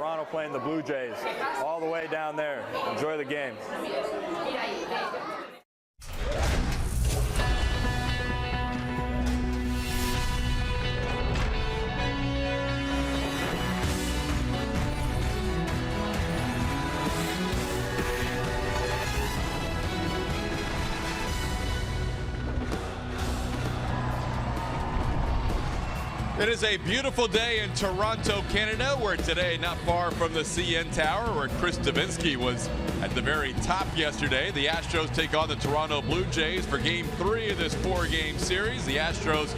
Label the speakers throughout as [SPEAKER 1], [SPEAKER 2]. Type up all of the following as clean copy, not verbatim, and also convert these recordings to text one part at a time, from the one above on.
[SPEAKER 1] Toronto playing the Blue Jays all the way down there. Enjoy the game.
[SPEAKER 2] It is a beautiful day in Toronto, Canada. We're today not far from the CN Tower, where Chris Davinsky was at the very top yesterday. The Astros take on the Toronto Blue Jays for Game 3 of this 4-game series. The Astros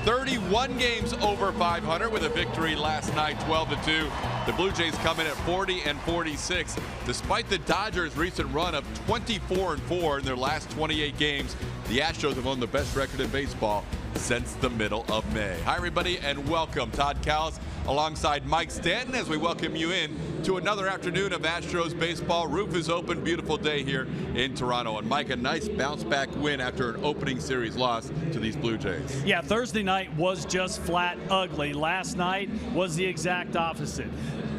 [SPEAKER 2] 31 games over 500 with a victory last night, 12-2. The Blue Jays come in at 40-46. Despite the Dodgers' recent run of 24-4 in their last 28 games, the Astros have won the best record in baseball since the middle of May. Hi, everybody, and welcome. Todd Callis alongside Mike Stanton as we welcome you in to another afternoon of Astros baseball. Roof is open. Beautiful day here in Toronto. And Mike, a nice bounce-back win after an opening series loss to these Blue Jays.
[SPEAKER 3] Yeah, Thursday night was just flat ugly. Last night was the exact opposite.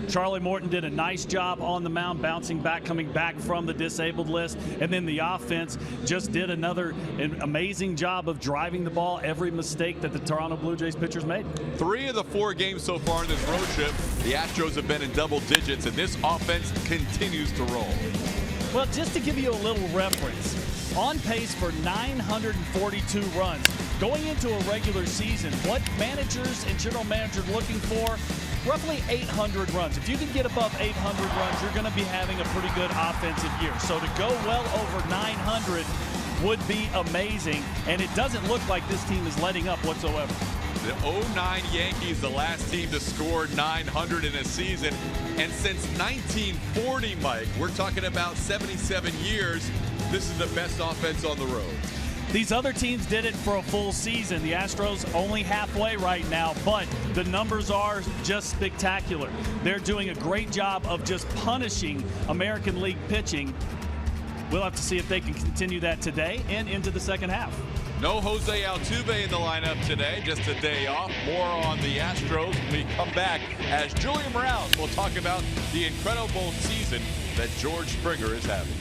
[SPEAKER 3] Charlie Morton did a nice job on the mound, bouncing back, coming back from the disabled list. And then the offense just did another amazing job of driving the ball every mistake that the Toronto Blue Jays pitchers made. 3
[SPEAKER 2] of the 4 games so far in this road trip, the Astros have been in double digits, and this offense continues to roll.
[SPEAKER 3] Well, just to give you a little reference, on pace for 942 runs. Going into a regular season, what managers and general managers looking for? Roughly 800 runs. If you can get above 800 runs, you're going to be having a pretty good offensive year. So to go well over 900 would be amazing, and it doesn't look like this team is letting up whatsoever.
[SPEAKER 2] The 09 Yankees, the last team to score 900 in a season. And since 1940, Mike, we're talking about 77 years, this is the best offense on the road.
[SPEAKER 3] These other teams did it for a full season. The Astros only halfway right now, but the numbers are just spectacular. They're doing a great job of just punishing American League pitching. We'll have to see if they can continue that today and into the second half.
[SPEAKER 2] No Jose Altuve in the lineup today, just a day off. More on the Astros when we come back as Julian Morales will talk about the incredible season that George Springer is having.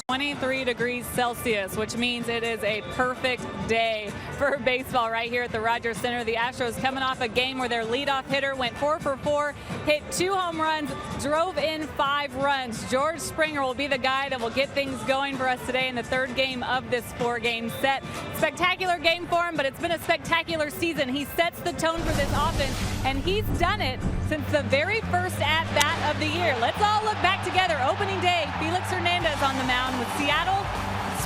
[SPEAKER 4] 23 degrees Celsius, which means it is a perfect day for baseball right here at the Rogers Center. The Astros coming off a game where their leadoff hitter went 4 for 4, hit 2 home runs, drove in 5 runs. George Springer will be the guy that will get things going for us today in the 3rd game of this 4-game set. Spectacular game for him, but it's been a spectacular season. He sets the tone for this offense, and he's done it since the very first at-bat of the year. Let's all look back together. Opening day, Felix Hernandez on the mound with Seattle.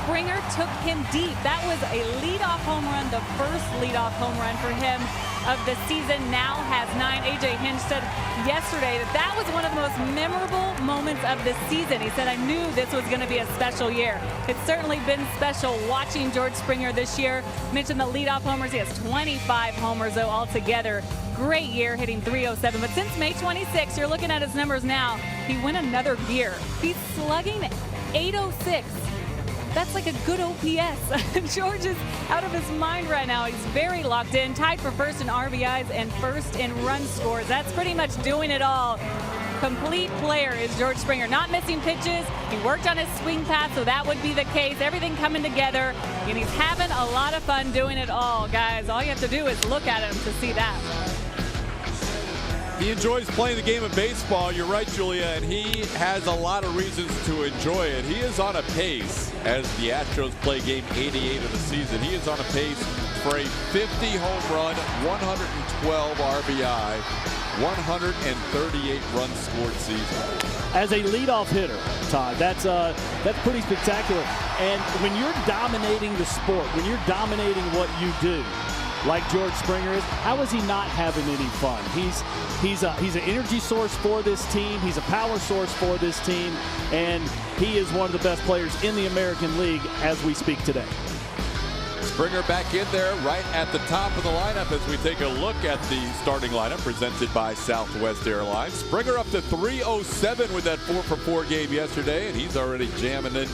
[SPEAKER 4] Springer took him deep. That was a leadoff home run, the first leadoff home run for him of the season. Now has 9. A.J. Hinch said yesterday that was one of the most memorable moments of the season. He said, I knew this was going to be a special year. It's certainly been special watching George Springer this year. Mentioned the leadoff homers. He has 25 homers, though, altogether. Great year, hitting .307. But since May 26, you're looking at his numbers now, he went another gear. He's slugging .806. That's like a good OPS. George is out of his mind right now. He's very locked in, tied for first in RBIs and first in run scores. That's pretty much doing it all. Complete player is George Springer. Not missing pitches. He worked on his swing path, so that would be the case. Everything coming together, and he's having a lot of fun doing it all, guys. All you have to do is look at him to see that.
[SPEAKER 2] He enjoys playing the game of baseball. You're right, Julia, and he has a lot of reasons to enjoy it. He is on a pace as the Astros play game 88 of the season. He is on a pace for a 50 home run, 112 RBI, 138 runs scored season.
[SPEAKER 3] As a leadoff hitter, Todd, that's pretty spectacular. And when you're dominating the sport, when you're dominating what you do, like George Springer is, how is he not having any fun? He's an energy source for this team. He's a power source for this team, and he is one of the best players in the American League as we speak today.
[SPEAKER 2] Springer back in there right at the top of the lineup as we take a look at the starting lineup presented by Southwest Airlines. Springer up to .307 with that 4 for 4 game yesterday, and he's already jamming in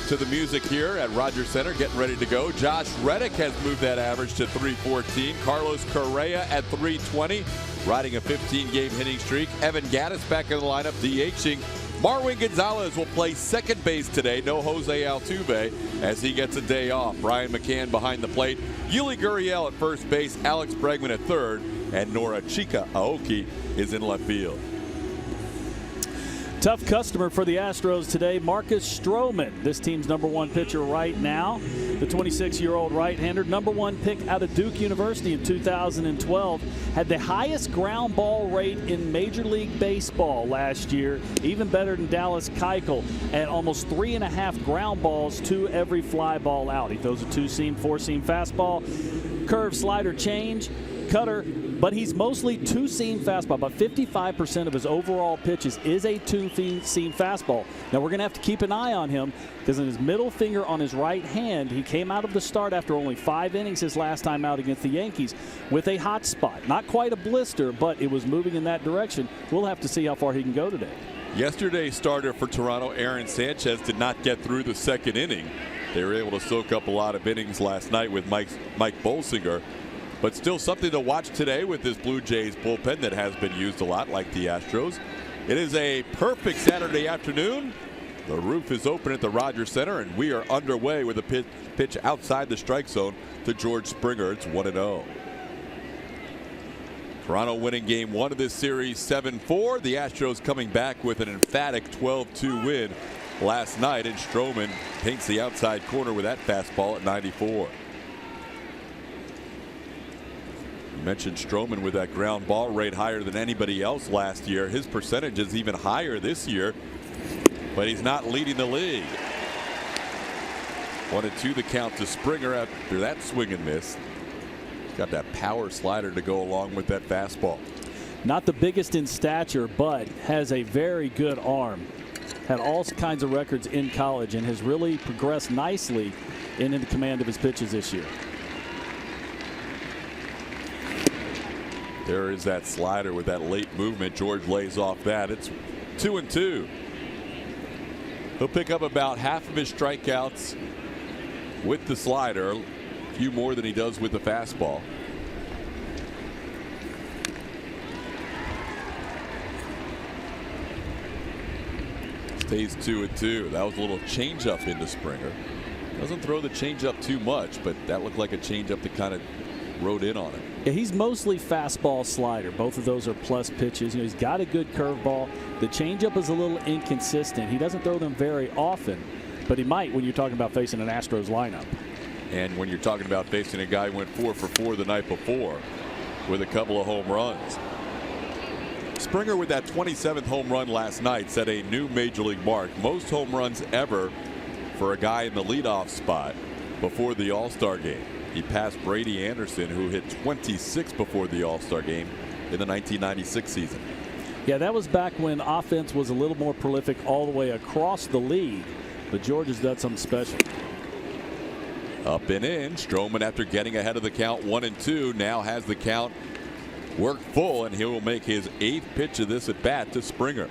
[SPEAKER 2] to the music here at Rogers Center, getting ready to go. Josh Reddick has moved that average to .314. Carlos Correa at .320, riding a 15-game hitting streak. Evan Gattis back in the lineup, DHing. Marwin Gonzalez will play second base today. No Jose Altuve as he gets a day off. Brian McCann behind the plate. Yuli Gurriel at first base. Alex Bregman at third. And Nora Chika Aoki is in left field.
[SPEAKER 3] Tough customer for the Astros today, Marcus Stroman. This team's #1 pitcher right now. The 26-year-old right-hander, #1 pick out of Duke University in 2012, had the highest ground ball rate in Major League Baseball last year, even better than Dallas Keuchel, at almost 3.5 ground balls to every fly ball out. He throws a 2-seam, 4-seam fastball, curve, slider, change, cutter, but he's mostly 2-seam fastball. About 55% of his overall pitches is a 2-seam fastball. Now we're going to have to keep an eye on him because in his middle finger on his right hand, he came out of the start after only 5 innings his last time out against the Yankees with a hot spot. Not quite a blister, but it was moving in that direction. We'll have to see how far he can go today.
[SPEAKER 2] Yesterday's starter for Toronto, Aaron Sanchez, did not get through the 2nd inning. They were able to soak up a lot of innings last night with Mike Bolsinger. But still something to watch today with this Blue Jays bullpen that has been used a lot like the Astros. It is a perfect Saturday afternoon. The roof is open at the Rogers Center, and we are underway with a pitch outside the strike zone to George Springer. It's 1-0. Toronto winning game 1 of this series 7-4. The Astros coming back with an emphatic 12-2 win last night, and Stroman paints the outside corner with that fastball at 94. Mentioned Stroman with that ground ball rate higher than anybody else last year. His percentage is even higher this year, but he's not leading the league. 1-2 the count to Springer after that swing and miss. He's got that power slider to go along with that fastball.
[SPEAKER 3] Not the biggest in stature, but has a very good arm. Had all kinds of records in college and has really progressed nicely into the command of his pitches this year.
[SPEAKER 2] There is that slider with that late movement. George lays off that. It's 2-2. He'll pick up about half of his strikeouts with the slider, a few more than he does with the fastball. Phase 2-2. That was a little changeup into Springer. Doesn't throw the changeup too much, but that looked like a changeup that kind of rode in on it.
[SPEAKER 3] Yeah, he's mostly fastball slider. Both of those are plus pitches. He's got a good curveball. The changeup is a little inconsistent. He doesn't throw them very often, but he might when you're talking about facing an Astros lineup.
[SPEAKER 2] And when you're talking about facing a guy who went 4 for 4 the night before with a couple of home runs. Springer with that 27th home run last night set a new major league mark. Most home runs ever for a guy in the leadoff spot before the All-Star game. He passed Brady Anderson, who hit 26 before the All-Star game in the 1996 season.
[SPEAKER 3] Yeah, that was back when offense was a little more prolific all the way across the league. But George has done something special.
[SPEAKER 2] Up and in. Stroman, after getting ahead of the count 1-2, now has the count worked full, and he will make his 8th pitch of this at bat to Springer.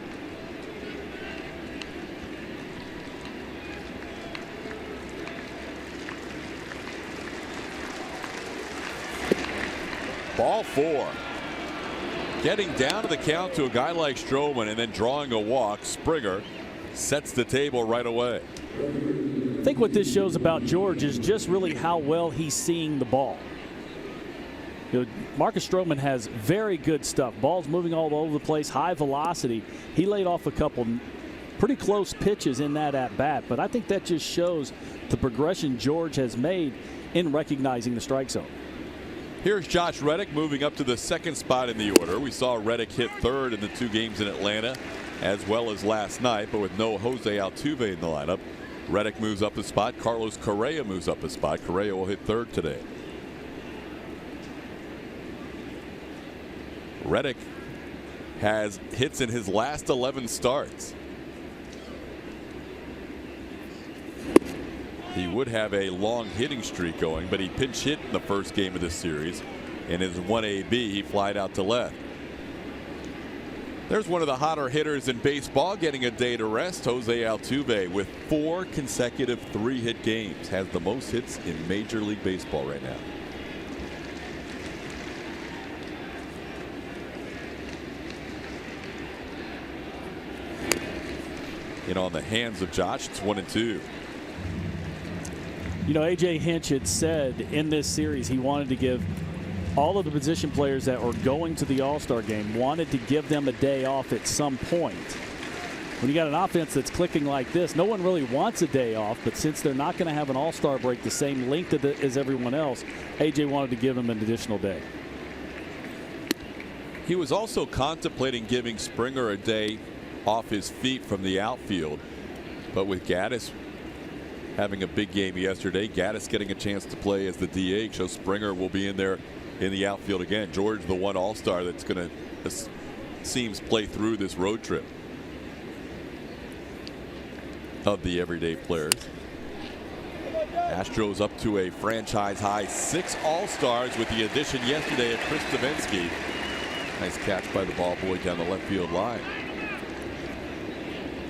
[SPEAKER 2] Ball 4. Getting down to the count to a guy like Stroman and then drawing a walk. Springer sets the table right away.
[SPEAKER 3] I think what this shows about George is just really how well he's seeing the ball. Marcus Stroman has very good stuff. Ball's moving all over the place, high velocity. He laid off a couple pretty close pitches in that at bat, but I think that just shows the progression George has made in recognizing the strike zone.
[SPEAKER 2] Here's Josh Reddick moving up to the 2nd spot in the order. We saw Reddick hit 3rd in the 2 games in Atlanta as well as last night, but with no Jose Altuve in the lineup. Reddick moves up a spot. Carlos Correa moves up a spot. Correa will hit 3rd today. Reddick has hits in his last 11 starts. He would have a long hitting streak going, but he pinch hit in the first game of this series. In his 1AB, he flied out to left. There's one of the hotter hitters in baseball getting a day to rest. Jose Altuve, with 4 consecutive 3-hit games, has the most hits in Major League Baseball right now. In on the hands of Josh, it's 1-2.
[SPEAKER 3] You know, A.J. Hinch had said in this series he wanted to give all of the position players that were going to the All-Star game, wanted to give them a day off at some point. When you got an offense that's clicking like this, no one really wants a day off, but since they're not going to have an All-Star break the same length as everyone else, A.J. wanted to give them an additional day.
[SPEAKER 2] He was also contemplating giving Springer a day off his feet from the outfield, but with Gaddis having a big game yesterday, Gaddis getting a chance to play as the DH, so Springer will be in there in the outfield again. George, the one All-Star that's going to, seems, play through this road trip of the everyday players. Astros up to a franchise high 6 All-Stars with the addition yesterday of Chris Davinsky. Nice catch by the ball boy down the left field line.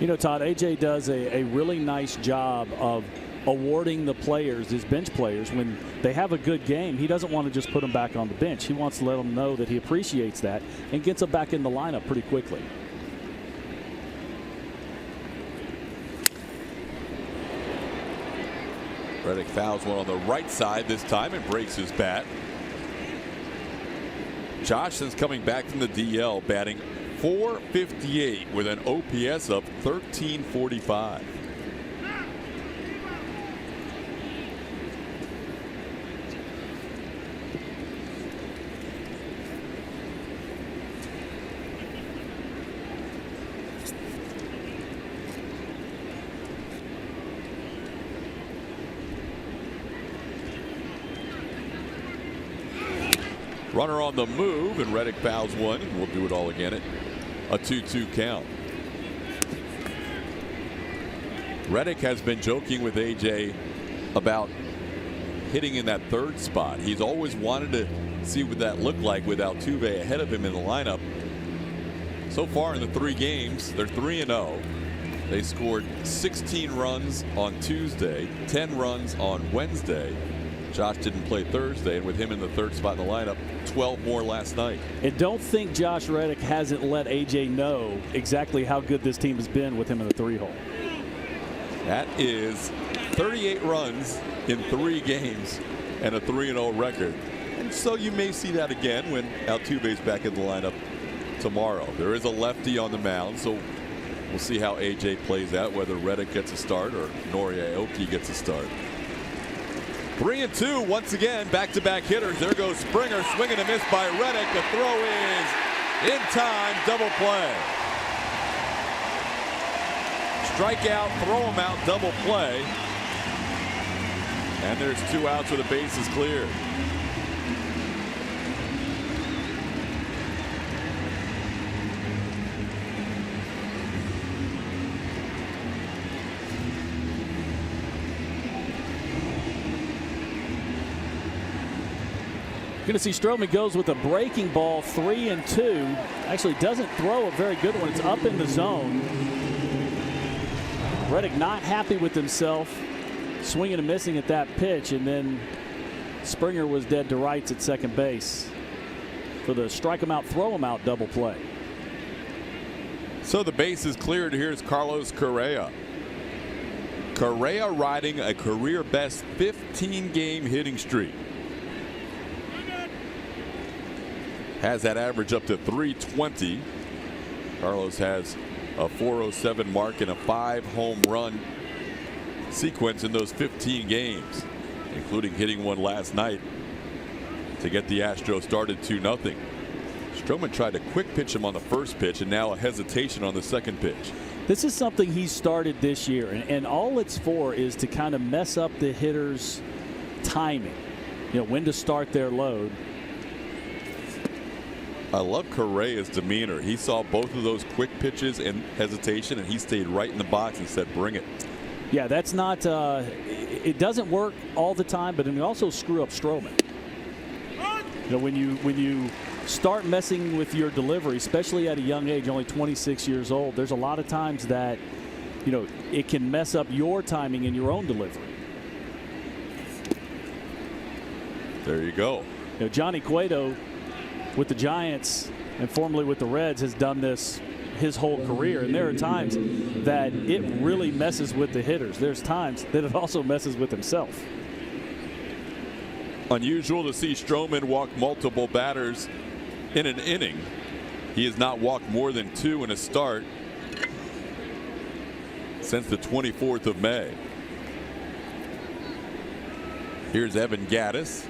[SPEAKER 3] You know, Todd, A.J. does a really nice job of awarding the players, his bench players, when they have a good game. He doesn't want to just put them back on the bench. He wants to let them know that he appreciates that and gets them back in the lineup pretty quickly.
[SPEAKER 2] Reddick fouls one on the right side this time and breaks his bat. Josh, since coming back from the DL, batting .458 with an OPS of 1345. Runner on the move, and Reddick fouls one, and we'll do it all again at a 2-2 count. Reddick has been joking with A.J. about hitting in that 3rd spot. He's always wanted to see what that looked like with Altuve ahead of him in the lineup. So far in the 3 games, they're 3-0. They scored 16 runs on Tuesday, 10 runs on Wednesday, Josh didn't play Thursday, and with him in the third spot in the lineup, 12 more last night.
[SPEAKER 3] And don't think Josh Reddick hasn't let AJ know exactly how good this team has been with him in the 3-hole.
[SPEAKER 2] That is 38 runs in 3 games and a 3-0 record. And so you may see that again when Altuve's back in the lineup tomorrow. There is a lefty on the mound, so we'll see how AJ plays out, whether Reddick gets a start or Norioki gets a start. 3-2 once again, back-to-back hitters. There goes Springer, swinging a miss by Reddick. The throw is in time, double play. Strikeout, throw him out, double play. And there's 2 outs with the bases cleared.
[SPEAKER 3] Going to see Stroman goes with a breaking ball, 3-2. Actually doesn't throw a very good one. It's up in the zone. Reddick not happy with himself, swinging and missing at that pitch, and then Springer was dead to rights at second base for the strike him out, throw him out double play.
[SPEAKER 2] So the base is cleared. Here's Carlos Correa. Correa riding a career best 15-game hitting streak. Has that average up to 320. Carlos has a 407 mark and a 5 home run sequence in those 15 games, including hitting one last night to get the Astros started 2-0. Stroman tried to quick pitch him on the first pitch, and now a hesitation on the second pitch.
[SPEAKER 3] This is something he started this year, and all it's for is to kind of mess up the hitter's timing, when to start their load.
[SPEAKER 2] I love Correa's demeanor. He saw both of those quick pitches and hesitation, and he stayed right in the box and said, bring it.
[SPEAKER 3] Yeah, that's not it doesn't work all the time, but it can also screw up Stroman. When you start messing with your delivery, especially at a young age, only 26 years old, there's a lot of times that it can mess up your timing in your own delivery.
[SPEAKER 2] There you go.
[SPEAKER 3] Johnny Cueto with the Giants and formerly with the Reds has done this his whole career, and there are times that it really messes with the hitters. There's times that it also messes with himself.
[SPEAKER 2] Unusual to see Stroman walk multiple batters in an inning. He has not walked more than 2 in a start since the 24th of May. Here's Evan Gattis.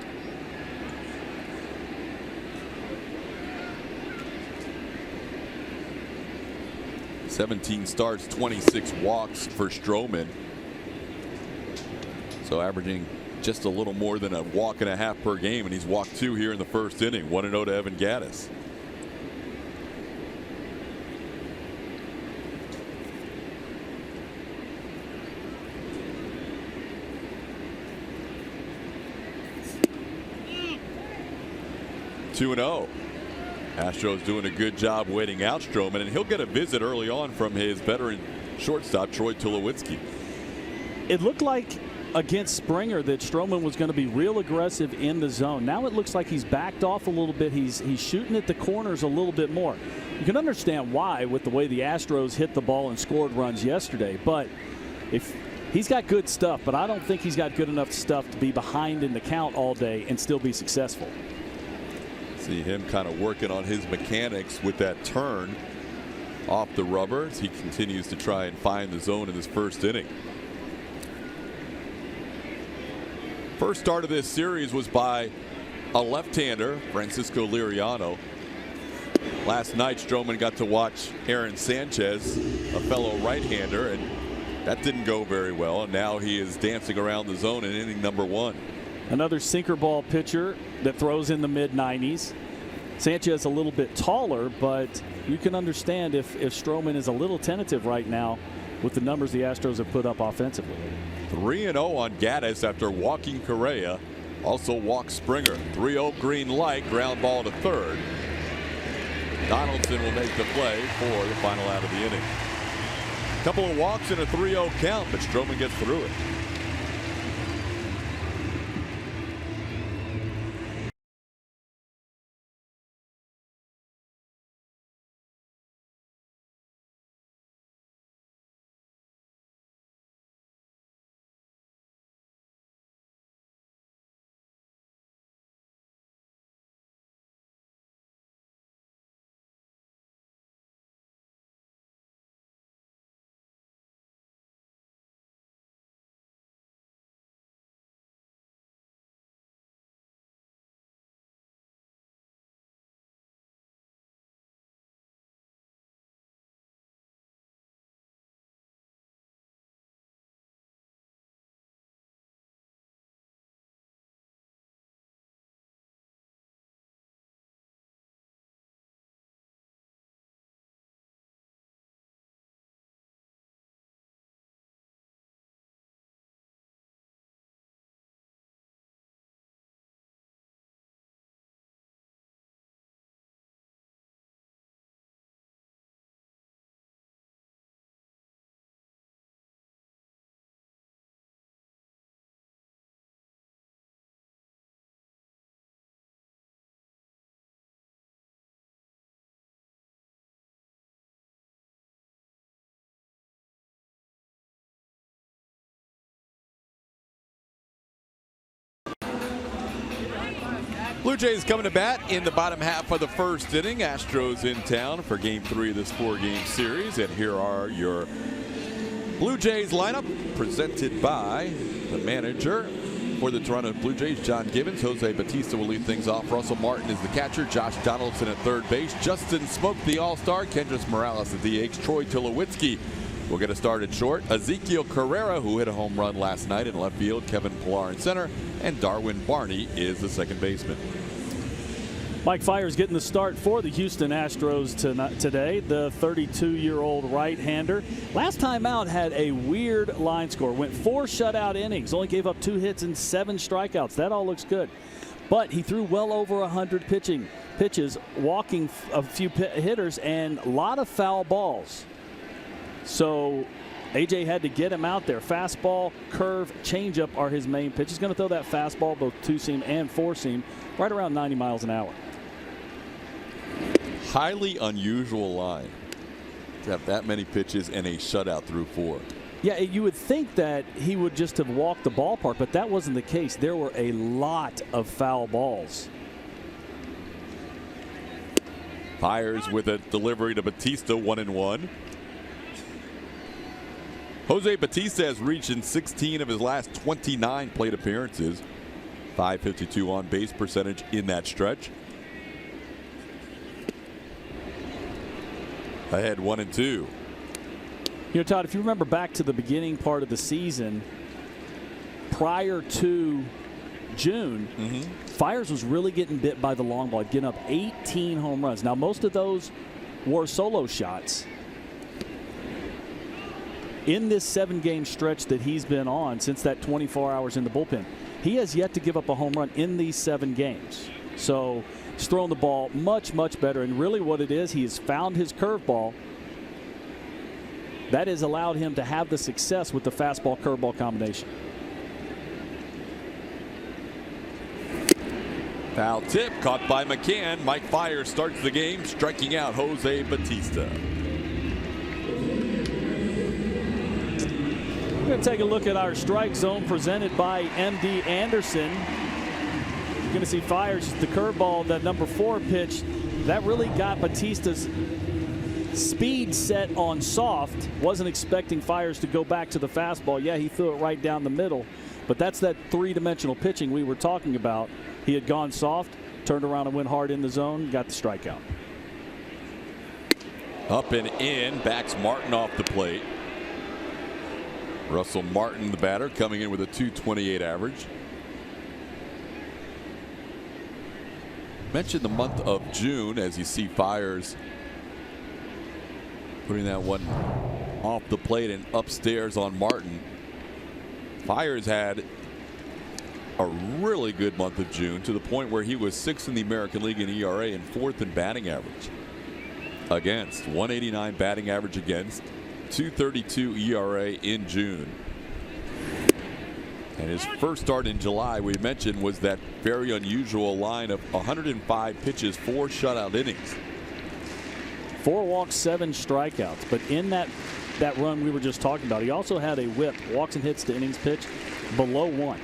[SPEAKER 2] 17 starts, 26 walks for Stroman. So averaging just a little more than a walk and a half per game, and he's walked 2 here in the first inning. 1-0 to Evan Gattis. (2-0). Astros doing a good job waiting out Stroman, and he'll get a visit early on from his veteran shortstop Troy Tulowitzki.
[SPEAKER 3] It looked like against Springer that Stroman was going to be real aggressive in the zone. Now it looks like he's backed off a little bit. He's shooting at the corners a little bit more. You can understand why with the way the Astros hit the ball and scored runs yesterday, but if he's got good stuff, but I don't think he's got good enough stuff to be behind in the count all day and still be successful.
[SPEAKER 2] See him kind of working on his mechanics with that turn off the rubber as he continues to try and find the zone in this first inning. First start of this series was by a left-hander, Francisco Liriano. Last night, Stroman got to watch Aaron Sanchez, a fellow right-hander, and that didn't go very well. And now he is dancing around the zone in inning number 1.
[SPEAKER 3] Another sinker ball pitcher that throws in the mid-90s. Sanchez a little bit taller, but you can understand if Stroman is a little tentative right now with the numbers the Astros have put up offensively.
[SPEAKER 2] 3-0 on Gattis after walking Correa. Also walks Springer. 3-0 green light, ground ball to third. Donaldson will make the play for the final out of the inning. Couple of walks and a 3-0 count, but Stroman gets through it. 3-0 Blue Jays coming to bat in the bottom half of the first inning. Astros in town for game 3 of this 4-game series. And here are your Blue Jays lineup presented by the manager for the Toronto Blue Jays, John Gibbons. Jose Bautista will lead things off. Russell Martin is the catcher. Josh Donaldson at third base. Justin Smoke, the all-star. Kendrys Morales, the DH. Troy Tulowitzki will get us started short. Ezekiel Carrera, who hit a home run last night in left field. Kevin Pillar in center. And Darwin Barney is the second baseman.
[SPEAKER 3] Mike Fiers getting the start for the Houston Astros today. The 32-year-old right-hander. Last time out had a weird line score. Went 4 shutout innings. Only gave up 2 hits and 7 strikeouts. That all looks good. But he threw well over 100 pitches, walking a few hitters, and a lot of foul balls. So AJ had to get him out there. Fastball, curve, changeup are his main pitch. He's going to throw that fastball, both 2-seam and 4-seam, right around 90 miles an hour.
[SPEAKER 2] Highly unusual line to have that many pitches and a shutout through 4.
[SPEAKER 3] Yeah, you would think that he would just have walked the ballpark, but that wasn't the case. There were a lot of foul balls.
[SPEAKER 2] Fiers with a delivery to Bautista, 1-1. Jose Bautista has reached in 16 of his last 29 plate appearances. .552 on base percentage in that stretch. Ahead 1-2.
[SPEAKER 3] You know, Todd, if you remember back to the beginning part of the season, prior to June, Fiers was really getting bit by the long ball, getting up 18 home runs. Now, most of those were solo shots. In this 7-game stretch that he's been on since that 24 hours in the bullpen, he has yet to give up a home run in these 7 games. So he's throwing the ball much, much better. And really what it is, he has found his curveball. That has allowed him to have the success with the fastball-curveball combination.
[SPEAKER 2] Foul tip caught by McCann. Mike Fiers starts the game, striking out Jose Bautista.
[SPEAKER 3] We're going to take a look at our strike zone presented by MD Anderson. You're going to see Fiers, the curveball, that number 4 pitch, that really got Bautista's speed set on soft. Wasn't expecting Fiers to go back to the fastball. Yeah, he threw it right down the middle, but that's that 3-dimensional pitching we were talking about. He had gone soft, turned around and went hard in the zone, got the strikeout.
[SPEAKER 2] Up and in, backs Martin off the plate. Russell Martin, the batter, coming in with a .228 average. Mentioned the month of June as you see Fiers putting that one off the plate and upstairs on Martin. Fiers had a really good month of June, to the point where he was 6th in the American League in ERA and 4th in batting average against. 189 batting average against. .232 ERA in June. And his first start in July, we mentioned, was that very unusual line of 105 pitches, 4 shutout innings.
[SPEAKER 3] 4 walks, 7 strikeouts. But in that run we were just talking about, he also had a whip, walks and hits to innings pitched, below 1.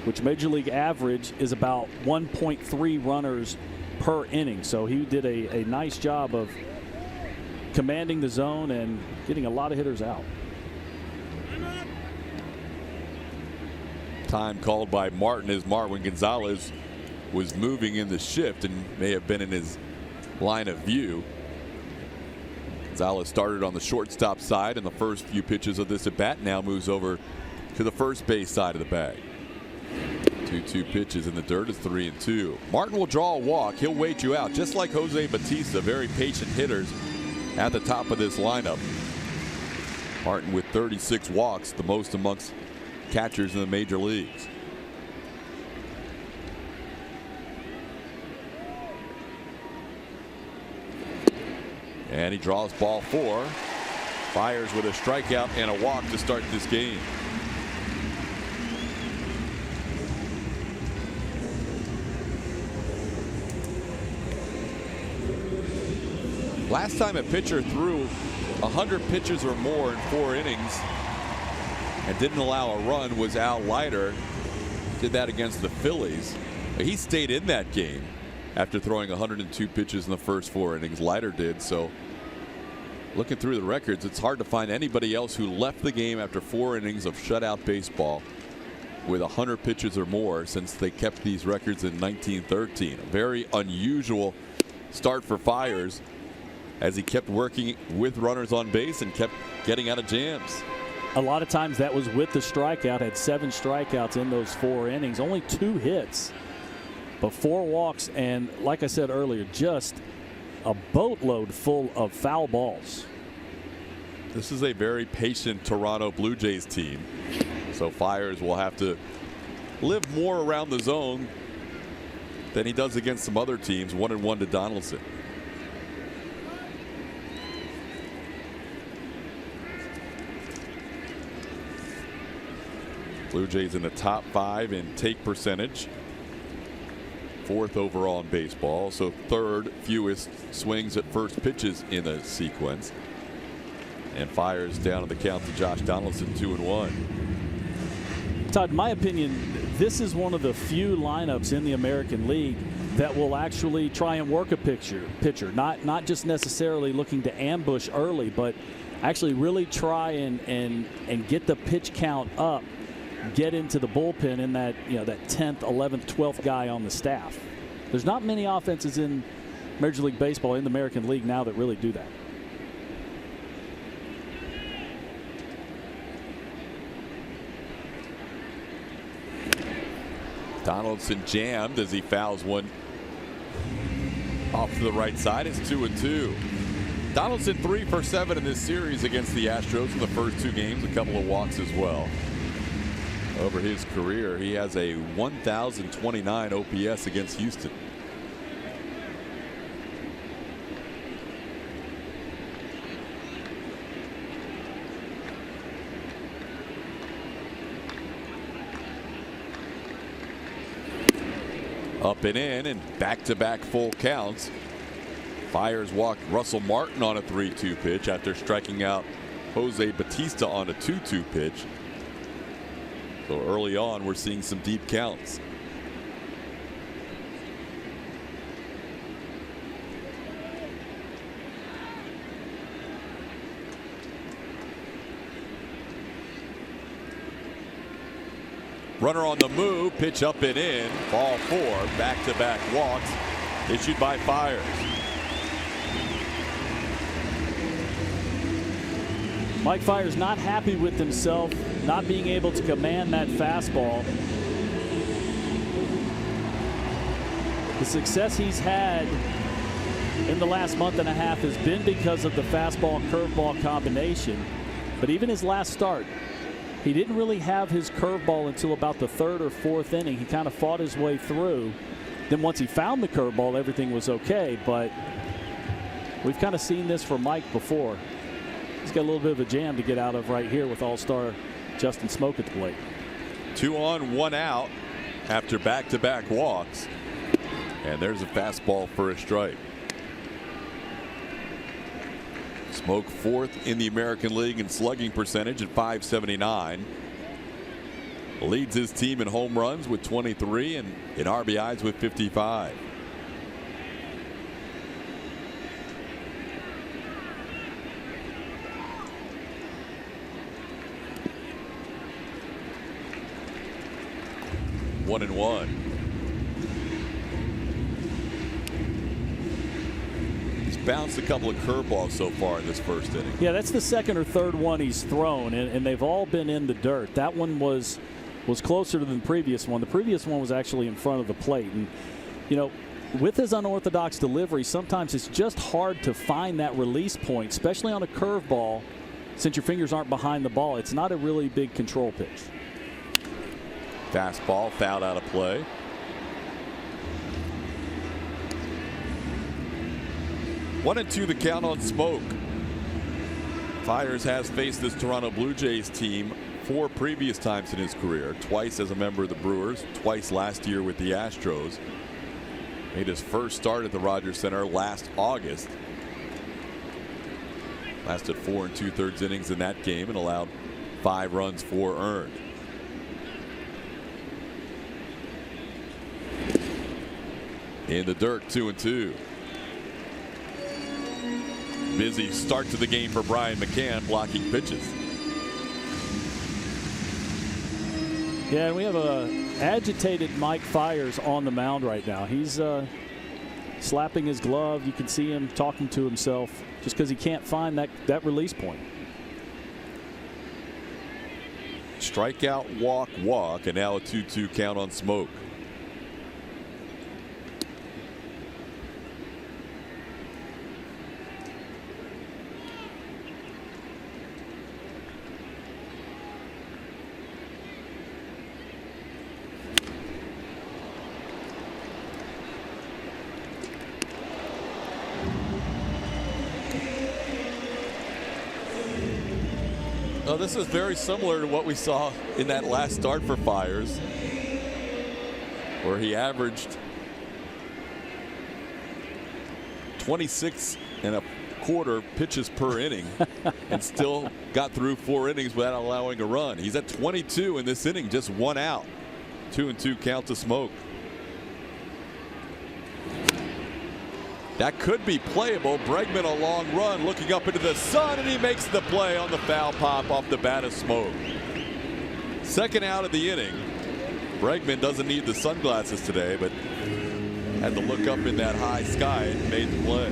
[SPEAKER 3] Which Major League average is about 1.3 runners per inning. So he did a nice job of commanding the zone and getting a lot of hitters out.
[SPEAKER 2] Time called by Martin as Marwin Gonzalez was moving in the shift and may have been in his line of view. Gonzalez started on the shortstop side in the first few pitches of this at bat, now moves over to the first base side of the bag. 2-2 pitches in the dirt is 3-2. Martin will draw a walk. He'll wait you out, just like Jose Bautista. Very patient hitters at the top of this lineup. Martin with 36 walks, the most amongst catchers in the major leagues. And he draws ball 4. Fiers with a strikeout and a walk to start this game. Last time a pitcher threw 100 pitches or more in 4 innings and didn't allow a run was Al Leiter. Did that against the Phillies. He stayed in that game after throwing 102 pitches in the first 4 innings. Leiter did. So looking through the records, it's hard to find anybody else who left the game after 4 innings of shutout baseball with 100 pitches or more since they kept these records in 1913. A very unusual start for Fiers as he kept working with runners on base and kept getting out of jams.
[SPEAKER 3] A lot of times that was with the strikeout. Had 7 strikeouts in those 4 innings, only 2 hits, but 4 walks, and like I said earlier, just a boatload full of foul balls.
[SPEAKER 2] This is a very patient Toronto Blue Jays team, so Fiers will have to live more around the zone than he does against some other teams. 1-1 to Donaldson. Blue Jays in the top 5 in take percentage, 4th overall in baseball, so 3rd fewest swings at first pitches in a sequence. And Fiers down to the count to Josh Donaldson, 2-1.
[SPEAKER 3] Todd, in my opinion, this is one of the few lineups in the American League that will actually try and work a pitcher, not just necessarily looking to ambush early, but actually really try and get the pitch count up, get into the bullpen in that, that 10th, 11th, 12th guy on the staff. There's not many offenses in Major League Baseball, in the American League now, that really do that.
[SPEAKER 2] Donaldson jammed as he fouls one off to the right side. It's 2-2. Donaldson 3 for 7 in this series against the Astros in the first 2 games, a couple of walks as well. Over his career, he has a 1,029 OPS against Houston. Up and in, and back-to-back full counts. Fiers walked Russell Martin on a 3-2 pitch after striking out Jose Bautista on a 2-2 pitch. So early on, we're seeing some deep counts. Runner on the move, pitch up and in, ball 4, back-to-back walks issued by Fiers.
[SPEAKER 3] Mike Fiers not happy with himself, not being able to command that fastball. The success he's had in the last month and a half has been because of the fastball curveball combination. But even his last start, he didn't really have his curveball until about the 3rd or 4th inning. He kind of fought his way through. Then once he found the curveball, everything was okay. But we've kind of seen this from Mike before. He's got a little bit of a jam to get out of right here with all-star Justin Smoke at the plate.
[SPEAKER 2] 2 on, 1 out after back-to-back walks. And there's a fastball for a strike. Smoke 4th in the American League in slugging percentage at .579. Leads his team in home runs with 23 and in RBIs with 55. One and one. He's bounced a couple of curveballs so far in this first inning.
[SPEAKER 3] Yeah, that's the 2nd or 3rd one he's thrown, and they've all been in the dirt. That one was closer than the previous one. The previous one was actually in front of the plate. And, with his unorthodox delivery, sometimes it's just hard to find that release point, especially on a curveball, since your fingers aren't behind the ball. It's not a really big control pitch.
[SPEAKER 2] Fastball fouled out of play. One and two the count on Smoke. Fiers has faced this Toronto Blue Jays team 4 previous times in his career. Twice as a member of the Brewers, twice last year with the Astros. Made his first start at the Rogers Center last August. Lasted 4 2/3 innings in that game and allowed 5 runs, 4 earned. In the dirt, 2-2. Busy start to the game for Brian McCann, blocking pitches.
[SPEAKER 3] Yeah, we have a agitated Mike Fiers on the mound right now. He's slapping his glove. You can see him talking to himself just because he can't find that release point.
[SPEAKER 2] Strikeout, walk, walk, and now a 2-2 count on Smoke. Well, this is very similar to what we saw in that last start for Fiers, where he averaged 26.25 pitches per inning and still got through 4 innings without allowing a run. He's at 22 in this inning, just 1 out. 2-2 count to Smoke. That could be playable. Bregman a long run, looking up into the sun, and he makes the play on the foul pop off the bat of Smoke. Second out of the inning. Bregman doesn't need the sunglasses today, but had to look up in that high sky and made the play.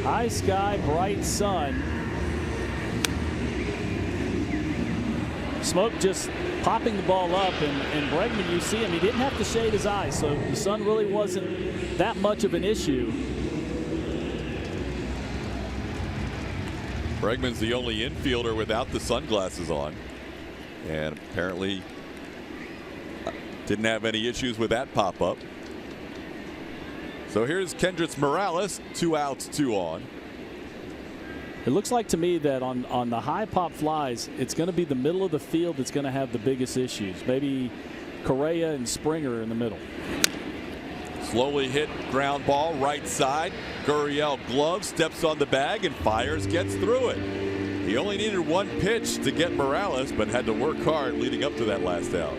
[SPEAKER 3] High sky, bright sun. Smoke just popping the ball up, and Bregman, you see him, he didn't have to shade his eyes, so the sun really wasn't that much of an issue.
[SPEAKER 2] Bregman's the only infielder without the sunglasses on, and apparently didn't have any issues with that pop-up. So here's Kendrys Morales, 2 outs, 2 on.
[SPEAKER 3] It looks like to me that on the high pop flies, it's going to be the middle of the field that's going to have the biggest issues. Maybe Correa and Springer in the middle.
[SPEAKER 2] Slowly hit ground ball right side. Gurriel glove, steps on the bag, and Fiers, gets through it. He only needed 1 pitch to get Morales, but had to work hard leading up to that last out.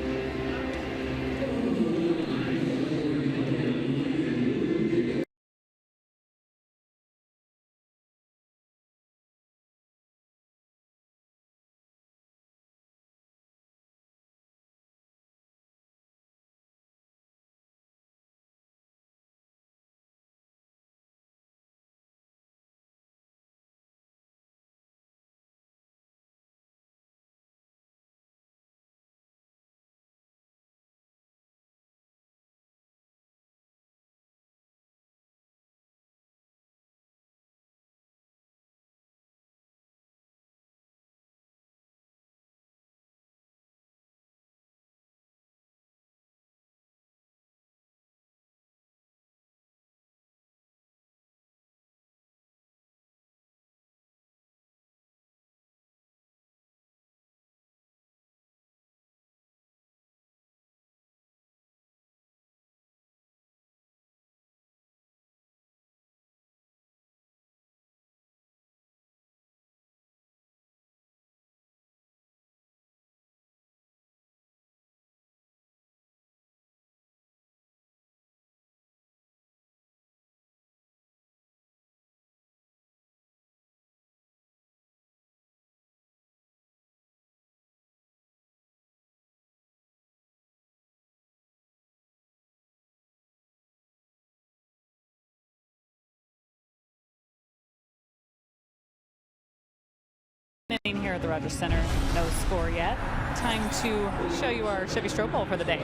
[SPEAKER 4] Here at the Rogers Center, no score yet. Time to show you our Chevy Stroh poll for the day.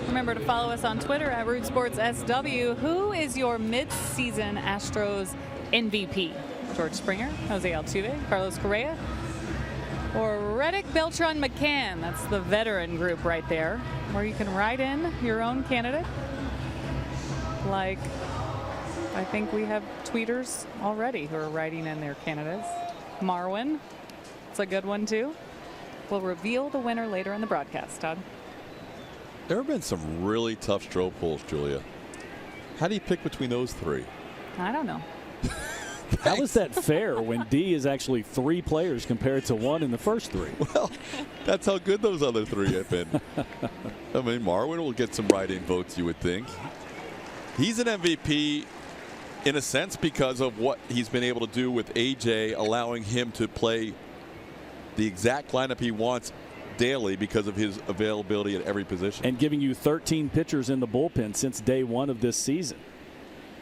[SPEAKER 4] Remember to follow us on Twitter at Root Sports SW. Who is your mid-season Astros MVP? George Springer, Jose Altuve, Carlos Correa, or Reddick, Beltran, McCann? That's the veteran group right there, where you can write in your own candidate. Like, I think we have tweeters already who are writing in their candidates. Marwin. It's a good one, too. We'll reveal the winner later in the broadcast, Todd.
[SPEAKER 2] There have been some really tough Stroh polls, Julia. How do you pick between those 3?
[SPEAKER 4] I don't know.
[SPEAKER 3] How is that fair when D is actually 3 players compared to 1 in the first 3?
[SPEAKER 2] Well, that's how good those other 3 have been. I mean, Marwin will get some write-in votes, you would think. He's an MVP in a sense because of what he's been able to do with AJ, allowing him to play the exact lineup he wants daily because of his availability at every position.
[SPEAKER 3] And giving you 13 pitchers in the bullpen since day 1 of this season.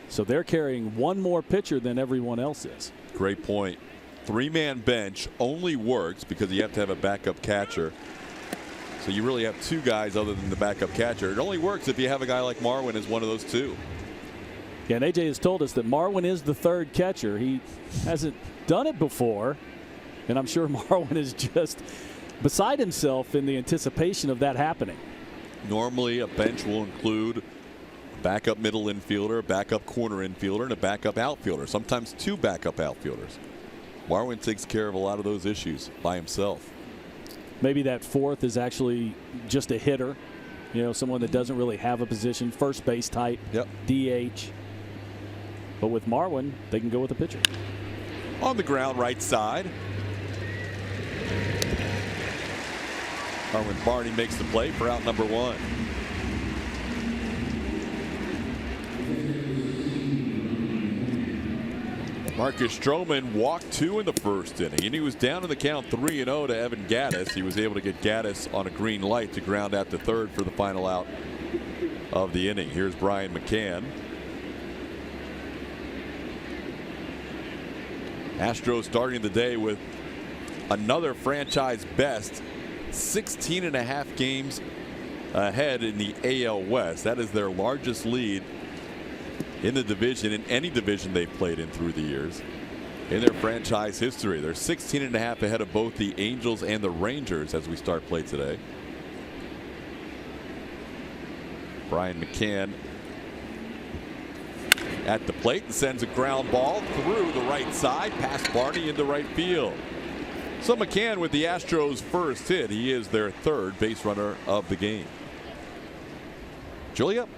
[SPEAKER 3] So they're carrying 1 more pitcher than everyone else is.
[SPEAKER 2] Great point. 3-man bench only works because you have to have a backup catcher. So you really have 2 guys other than the backup catcher. It only works if you have a guy like Marwin as one of those 2.
[SPEAKER 3] Yeah, and AJ has told us that Marwin is the 3rd catcher. He hasn't done it before, and I'm sure Marwin is just beside himself in the anticipation of that happening.
[SPEAKER 2] Normally a bench will include a backup middle infielder, backup corner infielder, and a backup outfielder, sometimes 2 backup outfielders. Marwin takes care of a lot of those issues by himself.
[SPEAKER 3] Maybe that 4th is actually just a hitter, you know, someone that doesn't really have a position, first base type,
[SPEAKER 2] yep.
[SPEAKER 3] DH. But with Marwin, they can go with a pitcher.
[SPEAKER 2] On the ground, right side. Marwin Barney makes the play for out number 1. Marcus Stroman walked 2 in the first inning, and he was down in the count 3-0 to Evan Gattis. He was able to get Gattis on a green light to ground out to third for the final out of the inning. Here's Brian McCann. Astros starting the day with another franchise best 16.5 games ahead in the AL West. That is their largest lead in the division, in any division they've played in through the years in their franchise history. They're 16.5 ahead of both the Angels and the Rangers as we start play today. Brian McCann at the plate and sends a ground ball through the right side past Barney into right field. So McCann with the Astros' first hit. He is their 3rd base runner of the game. Julia?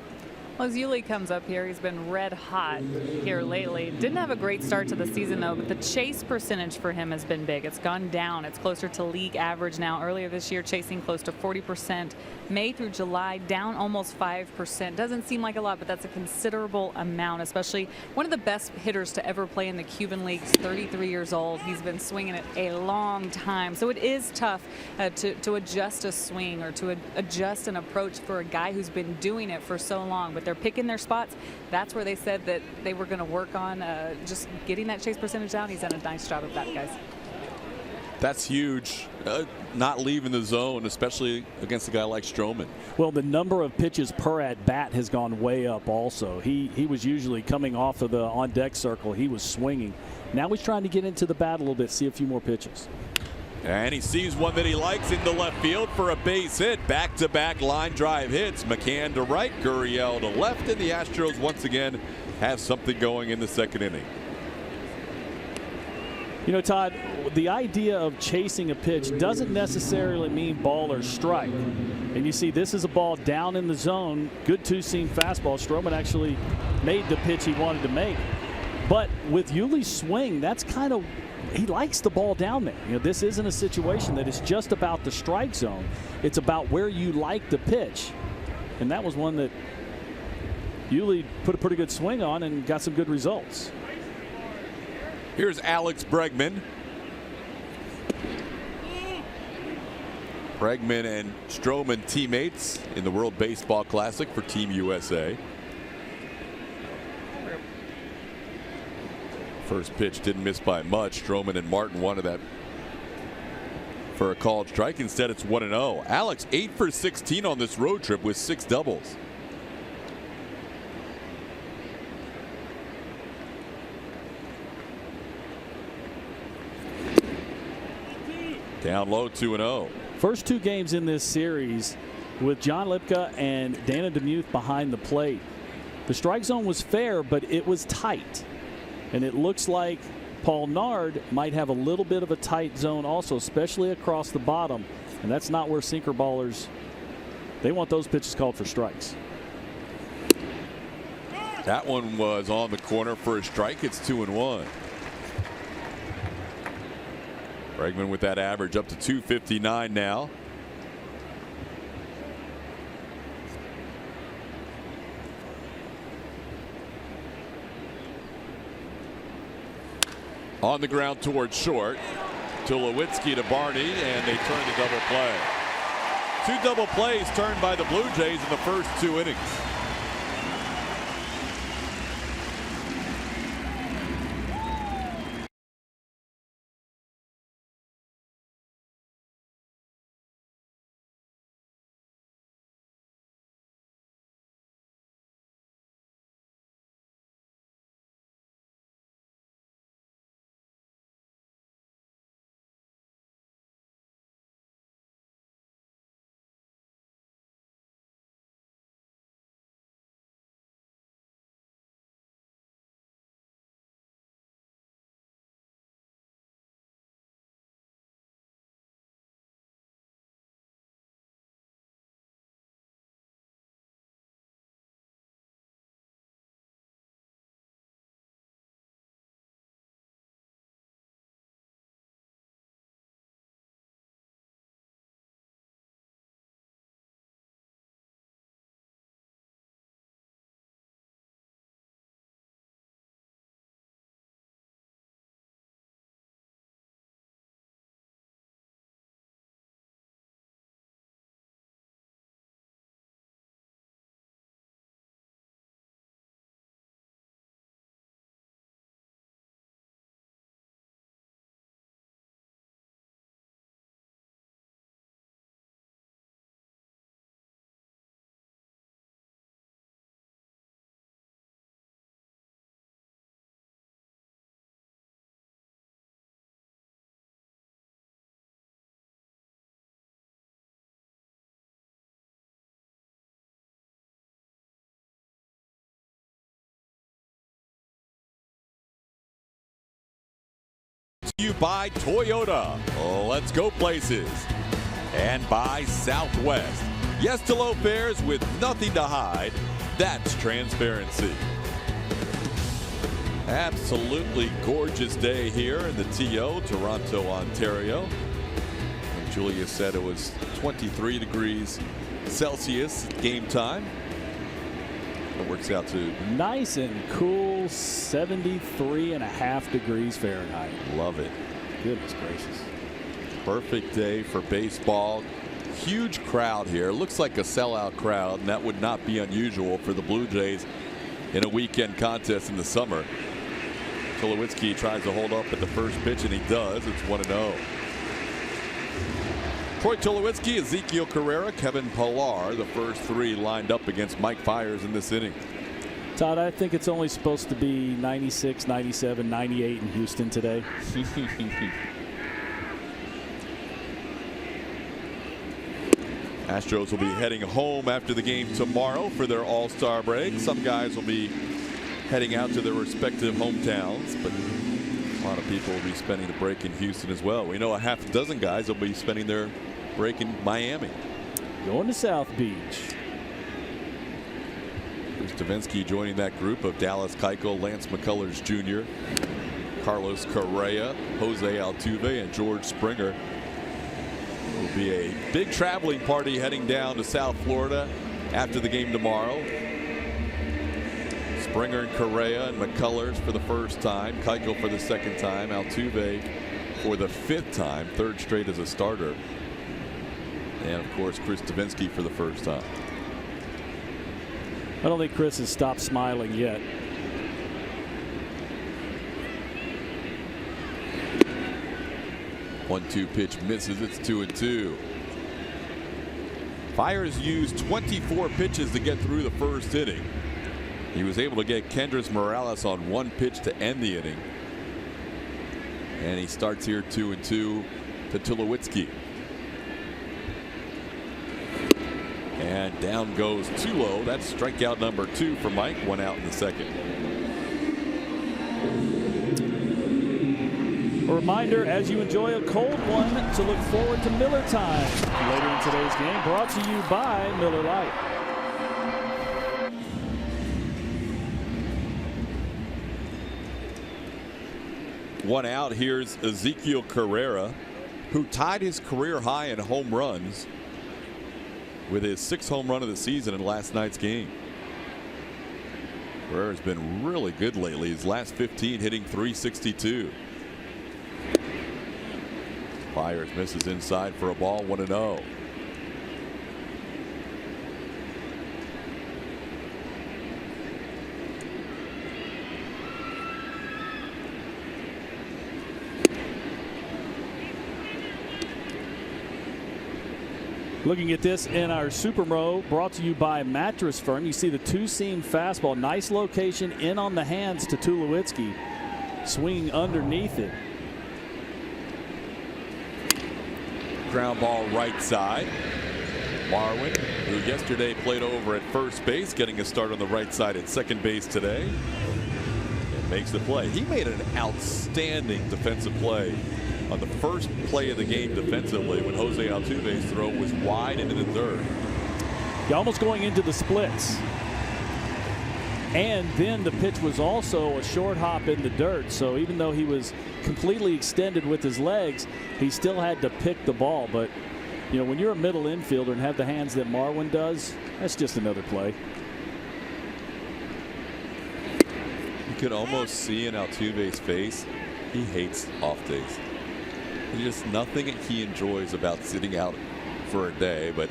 [SPEAKER 4] Well, as Yuli comes up here, he's been red hot here lately. Didn't have a great start to the season, though, but the chase percentage for him has been big. It's gone down. It's closer to league average now. Earlier this year, chasing close to 40%. May through July, down almost 5%. Doesn't seem like a lot, but that's a considerable amount, especially one of the best hitters to ever play in the Cuban Leagues, 33 years old. He's been swinging it a long time. So it is tough to adjust a swing or to adjust an approach for a guy who's been doing it for so long. But they're picking their spots. That's where they said that they were going to work on just getting that chase percentage down. He's done a nice job of that, guys.
[SPEAKER 2] That's huge. Not leaving the zone, especially against a guy like Stroman.
[SPEAKER 3] Well, the number of pitches per at bat has gone way up also. He was usually coming off of the on deck circle. He was swinging. Now he's trying to get into the bat a little bit, see a few more pitches.
[SPEAKER 2] And he sees one that he likes into left field for a base hit. Back-to-back line drive hits. McCann to right, Gurriel to left, and the Astros once again have something going in the 2nd inning.
[SPEAKER 3] You know, Todd, the idea of chasing a pitch doesn't necessarily mean ball or strike. And you see this is a ball down in the zone. Good 2-seam fastball. Stroman actually made the pitch he wanted to make. But with Yuli's swing, that's kind of, he likes the ball down there. You know, this isn't a situation that is just about the strike zone. It's about where you like the pitch. And that was one that Yuli put a pretty good swing on and got some good results.
[SPEAKER 2] Here's Alex Bregman. Bregman and Stroman teammates in the World Baseball Classic for Team USA. First pitch didn't miss by much. Stroman and Martin wanted that for a called strike. Instead, it's 1-0. Alex 8 for 16 on this road trip with 6 doubles. Down low, 2-0.
[SPEAKER 3] First 2 games in this series with John Lipka and Dana DeMuth behind the plate. The strike zone was fair, but it was tight. And it looks like Paul Nard might have a little bit of a tight zone also, especially across the bottom. And that's not where sinker ballers, they want those pitches called for strikes.
[SPEAKER 2] That one was on the corner for a strike. It's 2-1. Bregman with that average up to 259 now. On the ground towards short. Tulowitzki to Barney, and they turn the double play. 2 double plays turned by the Blue Jays in the first 2 innings. You by Toyota. Let's go places. And by Southwest. Yes to low fares with nothing to hide. That's transparency. Absolutely gorgeous day here in the TO, Toronto, Ontario. And Julia said it was 23 degrees Celsius at game time. It works out to
[SPEAKER 3] nice and cool, 73.5 degrees Fahrenheit.
[SPEAKER 2] Love it.
[SPEAKER 3] Goodness gracious.
[SPEAKER 2] Perfect day for baseball. Huge crowd here. Looks like a sellout crowd, and that would not be unusual for the Blue Jays in a weekend contest in the summer. Tulowitzki tries to hold up at the first pitch, and he does. It's 1-0. Troy Tulowitzki, Ezekiel Carrera, Kevin Pillar, the first 3 lined up against Mike Fiers in this inning.
[SPEAKER 3] Todd, I think it's only supposed to be 96, 97, 98 in Houston today.
[SPEAKER 2] Astros will be heading home after the game tomorrow for their All-Star break. Some guys will be heading out to their respective hometowns, but a lot of people will be spending the break in Houston as well. We know a half dozen guys will be spending their break in Miami.
[SPEAKER 3] Going to South Beach.
[SPEAKER 2] Stavinsky joining that group of Dallas Keuchel, Lance McCullers Jr., Carlos Correa, Jose Altuve, and George Springer. It will be a big traveling party heading down to South Florida after the game tomorrow. Springer and Correa and McCullers for the first time, Keuchel for the second time, Altuve for the 5th time, 3rd straight as a starter, and of course Chris Stavinsky for the first time.
[SPEAKER 3] I don't think Chris has stopped smiling yet.
[SPEAKER 2] One-two pitch misses. It's 2-2. Fiers used 24 pitches to get through the first inning. He was able to get Kendrys Morales on 1 pitch to end the inning. And he starts here 2-2 to Tulowitzki. And down goes Tulo. That's strikeout number 2 for Mike. 1 out in the second.
[SPEAKER 3] A reminder, as you enjoy a cold one, to look forward to Miller Time later in today's game, brought to you by Miller Lite.
[SPEAKER 2] One out. Here's Ezekiel Carrera. who tied his career high in home runs with his 6th home run of the season in last night's game. Barrera's been really good lately. His last 15 hitting .362. Fires misses inside for a ball, 1-0.
[SPEAKER 3] Looking at this in our Super Row, brought to you by Mattress Firm. You see the two-seam fastball. Nice location in on the hands to Tulowitzki. Swinging underneath it.
[SPEAKER 2] Ground ball right side. Marwin, who yesterday played over at first base, getting a start on the right side at second base today. And makes the play. He made an outstanding defensive play on the first play of the game defensively when Jose Altuve's throw was wide into the third.
[SPEAKER 3] Almost going into the splits. And then the pitch was also a short hop in the dirt. So even though he was completely extended with his legs, he still had to pick the ball. But, you know, when you're a middle infielder and have the hands that Marwin does, that's just another play.
[SPEAKER 2] You could almost see in Altuve's face, he hates off days. There's just nothing he enjoys about sitting out for a day. But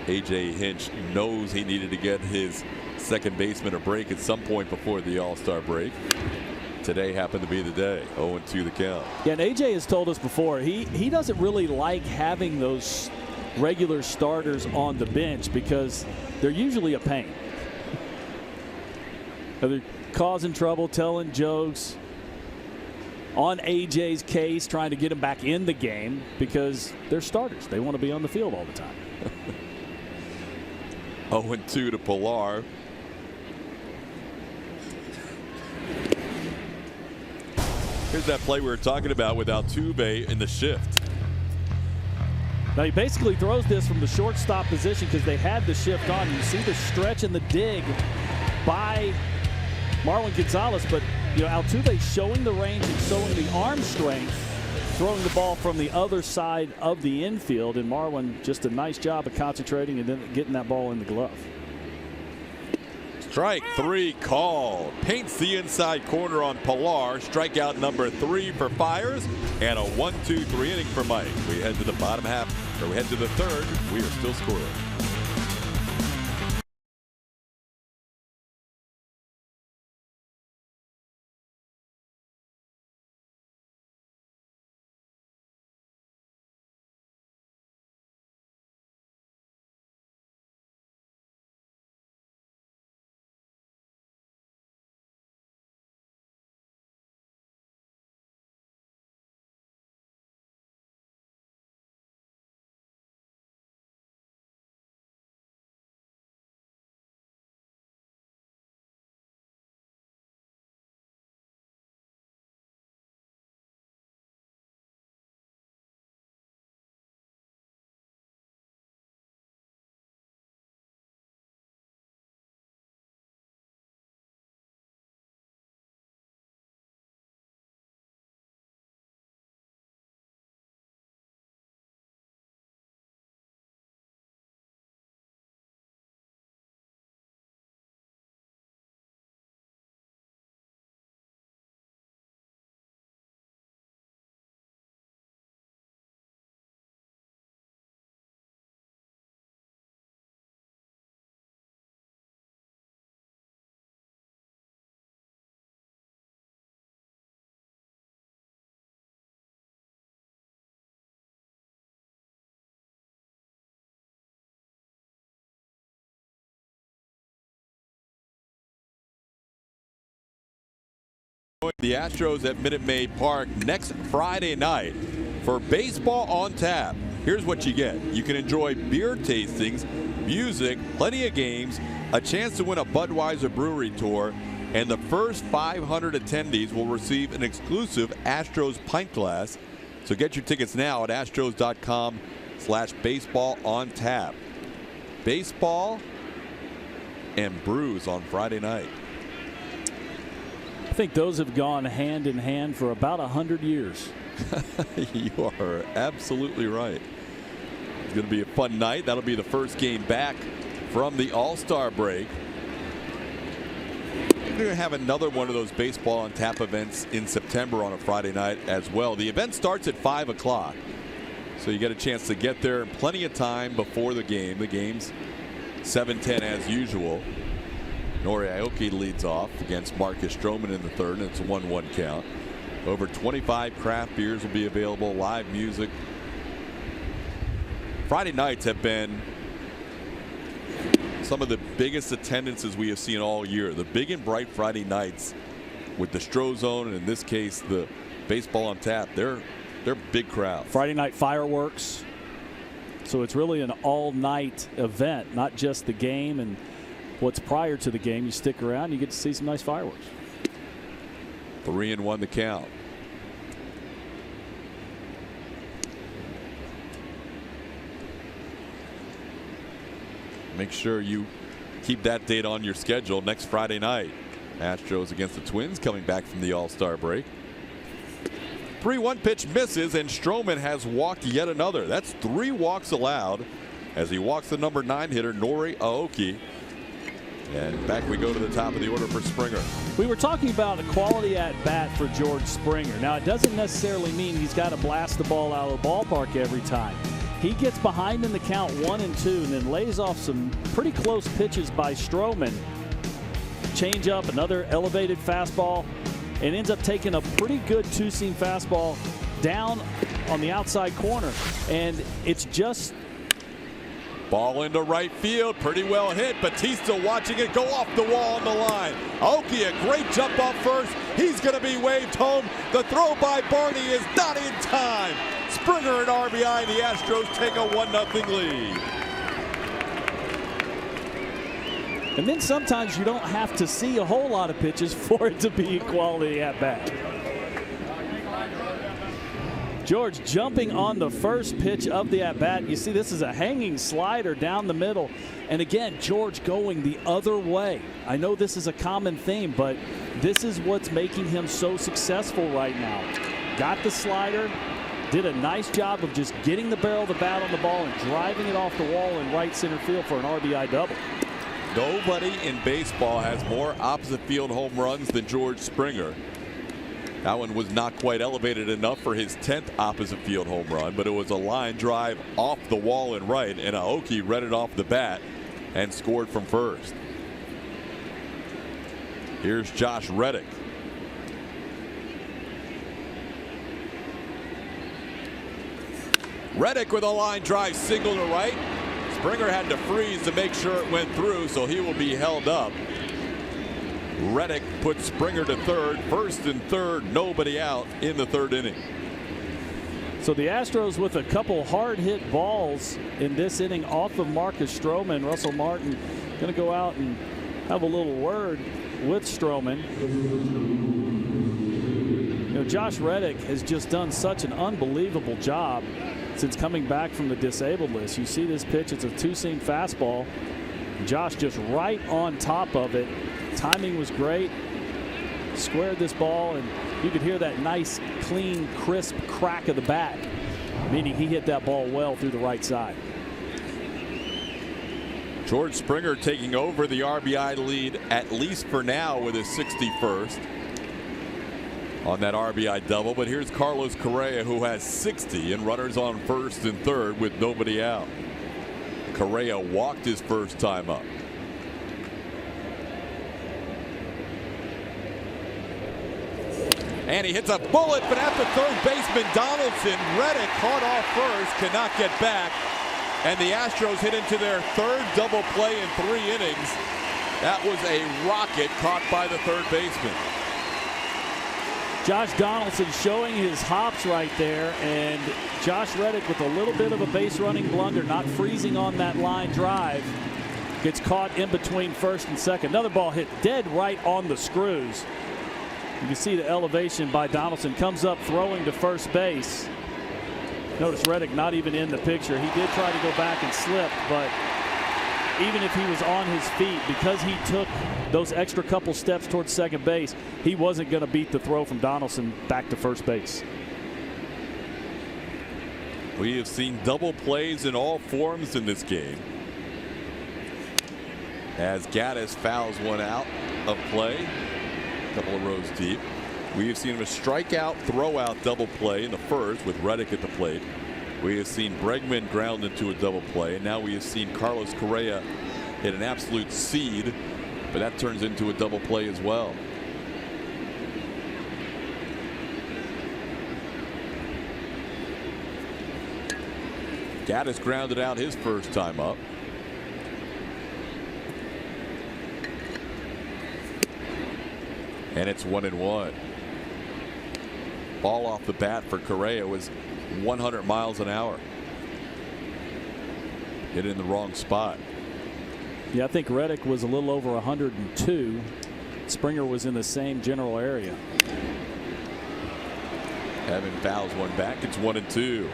[SPEAKER 2] A.J. Hinch knows he needed to get his second baseman a break at some point before the All-Star break. Today happened to be the day. 0-2 the count.
[SPEAKER 3] Yeah, and A.J. has told us before he doesn't really like having those regular starters on the bench because they're usually a pain. They're causing trouble, telling jokes. On A.J.'s case, trying to get him back in the game because they're starters. They want to be on the field all the time.
[SPEAKER 2] 0-2 to Pilar. Here's that play we were talking about with Altuve in the shift.
[SPEAKER 3] Now he basically throws this from the shortstop position because they had the shift on. You see the stretch and the dig by Marwin Gonzalez, but you know, Altuve showing the range and showing the arm strength, throwing the ball from the other side of the infield, and Marwin just a nice job of concentrating and then getting that ball in the glove.
[SPEAKER 2] Strike 3 called. Paints the inside corner on Pilar. Strikeout number 3 for Fires, and a 1-2-3 inning for Mike. We head to the bottom half, or we head to the third. We are still scoring. The Astros at Minute Maid Park next Friday night for Baseball on Tap. Here's what you get. You can enjoy beer tastings, music, plenty of games, a chance to win a Budweiser brewery tour, and the first 500 attendees will receive an exclusive Astros pint glass. So get your tickets now at astros.com/baseball on tap. Baseball and brews on Friday night.
[SPEAKER 3] I think those have gone hand in hand for about 100 years.
[SPEAKER 2] You are absolutely right. It's going to be a fun night. That'll be the first game back from the All-Star break. We're going to have another one of those baseball on tap events in September on a Friday night as well. The event starts at 5 o'clock. So you get a chance to get there plenty of time before the game. The game's 7:10 as usual. Nori Aoki leads off against Marcus Stroman in the third, and it's a 1-1 count. Over 25 craft beers will be available, live music. Friday nights have been some of the biggest attendances we have seen all year. The big and bright Friday nights with the Strozone, and in this case the baseball on tap, they're big crowds.
[SPEAKER 3] Friday night fireworks. So it's really an all-night event, not just the game and what's prior to the game. You stick around, you get to see some nice fireworks.
[SPEAKER 2] 3-1 the count. Make sure you keep that date on your schedule. Next Friday night, Astros against the Twins, coming back from the All-Star break. 3-1 pitch misses, and Stroman has walked yet another. That's 3 walks allowed as he walks the number 9 hitter, Nori Aoki. And back we go to the top of the order for Springer.
[SPEAKER 3] We were talking about a quality at bat for George Springer. Now, it doesn't necessarily mean he's got to blast the ball out of the ballpark every time. He gets behind in the count 1 and 2 and then lays off some pretty close pitches by Stroman. Change up, another elevated fastball, and ends up taking a pretty good two-seam fastball down on the outside corner. And it's just
[SPEAKER 2] ball into right field, pretty well hit. Batista watching it go off the wall on the line. Aoki, a great jump off first. He's going to be waved home. The throw by Barney is not in time. Springer at RBI, and the Astros take a 1-0 lead.
[SPEAKER 3] And then sometimes you don't have to see a whole lot of pitches for it to be quality at bat. George jumping on the first pitch of the at bat. You see, this is a hanging slider down the middle. And again, George going the other way. I know this is a common theme, but this is what's making him so successful right now. Got the slider, did a nice job of just getting the barrel of the bat on the ball and driving it off the wall in right center field for an RBI double.
[SPEAKER 2] Nobody in baseball has more opposite field home runs than George Springer. That one was not quite elevated enough for his 10th opposite field home run, but it was a line drive off the wall and right, and Aoki read it off the bat and scored from first. Here's Josh Reddick. Reddick with a line drive single to right. Springer had to freeze to make sure it went through, so he will be held up. Reddick puts Springer to third. First and third, nobody out in the third inning.
[SPEAKER 3] So the Astros with a couple hard hit balls in this inning off of Marcus Stroman. Russell Martin going to go out and have a little word with Stroman. You know, Josh Reddick has just done such an unbelievable job since coming back from the disabled list. You see this pitch, it's a two-seam fastball. Josh just right on top of it. Timing was great. Squared this ball, and you could hear that nice, clean, crisp crack of the bat, meaning he hit that ball well through the right side.
[SPEAKER 2] George Springer taking over the RBI lead, at least for now, with his 61st on that RBI double. But here's Carlos Correa, who has 60 and runners on first and third with nobody out. Correa walked his first time up. And he hits a bullet, but after third baseman Donaldson, Reddick caught off first, cannot get back. And the Astros hit into their third double play in 3 innings. That was a rocket caught by the third baseman.
[SPEAKER 3] Josh Donaldson showing his hops right there, and Josh Reddick with a little bit of a base running blunder, not freezing on that line drive, gets caught in between first and second. Another ball hit dead right on the screws. You can see the elevation by Donaldson. Comes up throwing to first base. Notice Reddick not even in the picture. He did try to go back and slip, but even if he was on his feet, because he took those extra couple steps towards second base, he wasn't going to beat the throw from Donaldson back to first base.
[SPEAKER 2] We have seen double plays in all forms in this game, as Gaddis fouls one out of play, a couple of rows deep. We have seen him a strikeout, throw out double play in the first with Reddick at the plate. We have seen Bregman ground into a double play, and now we have seen Carlos Correa hit an absolute seed, but that turns into a double play as well. Gaddis grounded out his first time up. And it's 1-1. Ball off the bat for Correa was 100 miles an hour. Hit it in the wrong spot.
[SPEAKER 3] Yeah, I think Reddick was a little over 102. Springer was in the same general area.
[SPEAKER 2] Evan fouls one back. It's 1-2.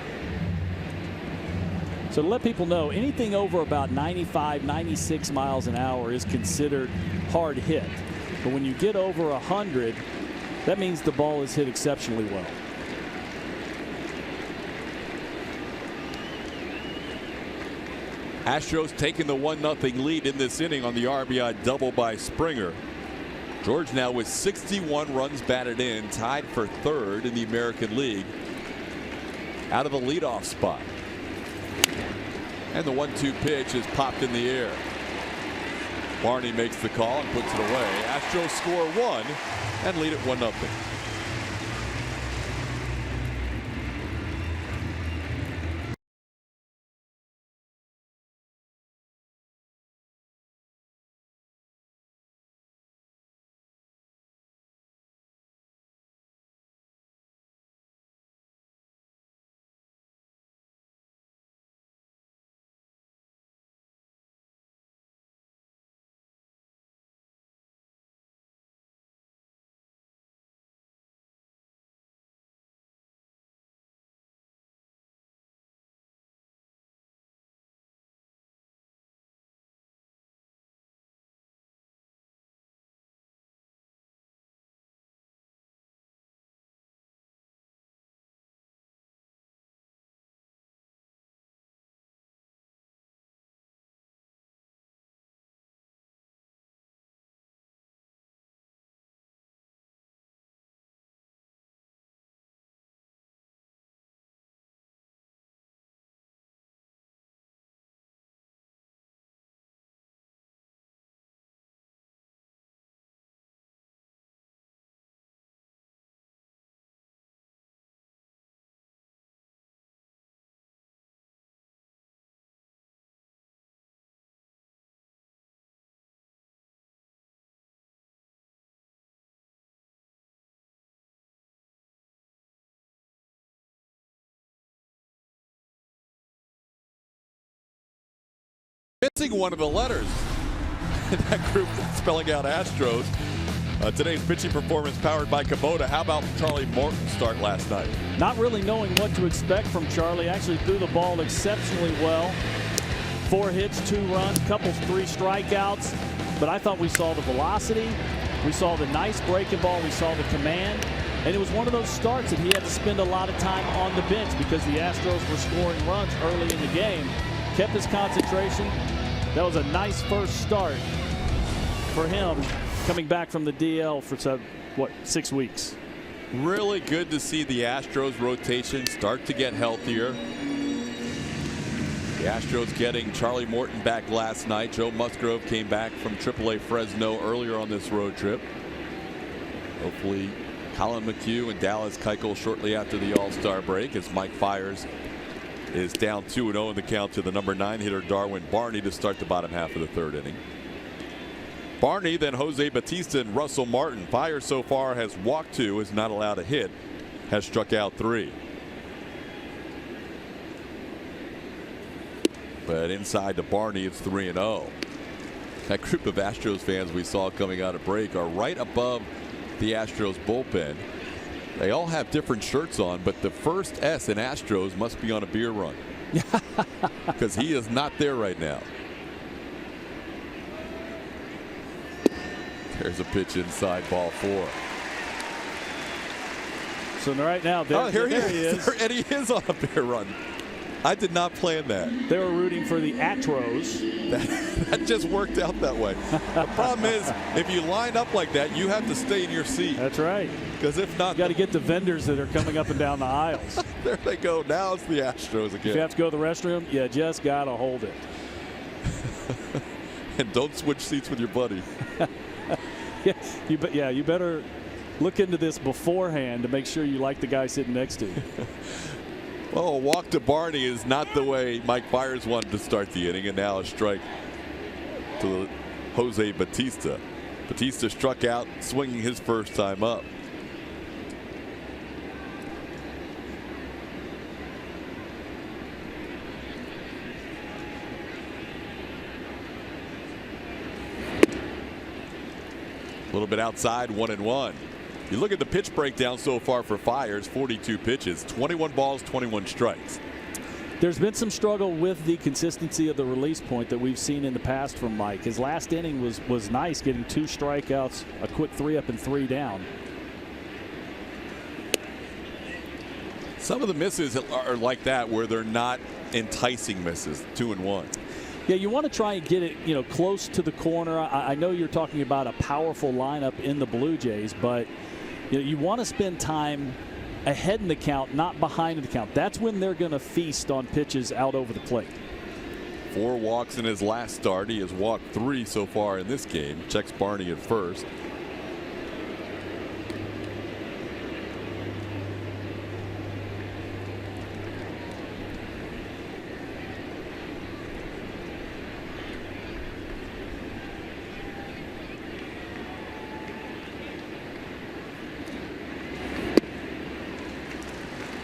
[SPEAKER 3] So to let people know, anything over about 95, 96 miles an hour is considered hard hit. But when you get over 100, that means the ball is hit exceptionally well.
[SPEAKER 2] Astros taking the 1-0 lead in this inning on the RBI double by Springer. George now with 61 runs batted in, tied for third in the American League, out of the leadoff spot. And the 1-2 pitch is popped in the air. Barney makes the call and puts it away. Astros score one and lead it 1-0. Missing one of the letters in that group spelling out Astros. Today's pitching performance powered by Kubota. How about Charlie Morton's start last night?
[SPEAKER 3] Not really knowing what to expect from Charlie. Actually threw the ball exceptionally well. 4 hits, 2 runs, couple 3 strikeouts. But I thought we saw the velocity. We saw the nice breaking ball. We saw the command. And it was one of those starts that he had to spend a lot of time on the bench because the Astros were scoring runs early in the game. Kept his concentration. That was a nice first start for him coming back from the DL for, 6 weeks.
[SPEAKER 2] Really good to see the Astros rotation start to get healthier. The Astros getting Charlie Morton back last night. Joe Musgrove came back from AAA Fresno earlier on this road trip. Hopefully Colin McHugh and Dallas Keuchel shortly after the All-Star break, as Mike Fiers is down 2-0 in the count to the number 9 hitter Darwin Barney to start the bottom half of the 3rd inning. Barney, then Jose Bautista and Russell Martin. Fiers so far has walked 2, is not allowed a hit, has struck out 3. But inside to Barney, it's 3-0. That group of Astros fans we saw coming out of break are right above the Astros bullpen. They all have different shirts on, but the first S in Astros must be on a beer run because he is not there right now. There's a pitch inside, ball 4.
[SPEAKER 3] So right now, there he is.
[SPEAKER 2] And he is on a beer run. I did not plan that.
[SPEAKER 3] They were rooting for the Astros.
[SPEAKER 2] That just worked out that way. The problem is, if you line up like that, you have to stay in your seat.
[SPEAKER 3] That's right.
[SPEAKER 2] Because if not,
[SPEAKER 3] you got to get the vendors that are coming up and down the aisles.
[SPEAKER 2] There they go. Now it's the Astros again.
[SPEAKER 3] If you have to go to the restroom, you just got to hold it.
[SPEAKER 2] And don't switch seats with your buddy.
[SPEAKER 3] You better look into this beforehand to make sure you like the guy sitting next to you.
[SPEAKER 2] Well, a walk to Barney is not the way Mike Byers wanted to start the inning, and now a strike to Jose Batista. Batista struck out swinging his first time up. A little bit outside, 1-1. You look at the pitch breakdown so far for Fiers, 42 pitches, 21 balls, 21 strikes.
[SPEAKER 3] There's been some struggle with the consistency of the release point that we've seen in the past from Mike. His last inning was nice, getting 2 strikeouts, a quick 3 up and 3 down.
[SPEAKER 2] Some of the misses are like that, where they're not enticing misses, 2-1.
[SPEAKER 3] Yeah, you want to try and get it, close to the corner. I know you're talking about a powerful lineup in the Blue Jays, but you want to spend time ahead in the count, not behind in the count. That's when they're going to feast on pitches out over the plate.
[SPEAKER 2] 4 walks in his last start. He has walked 3 so far in this game. Checks Barney at first.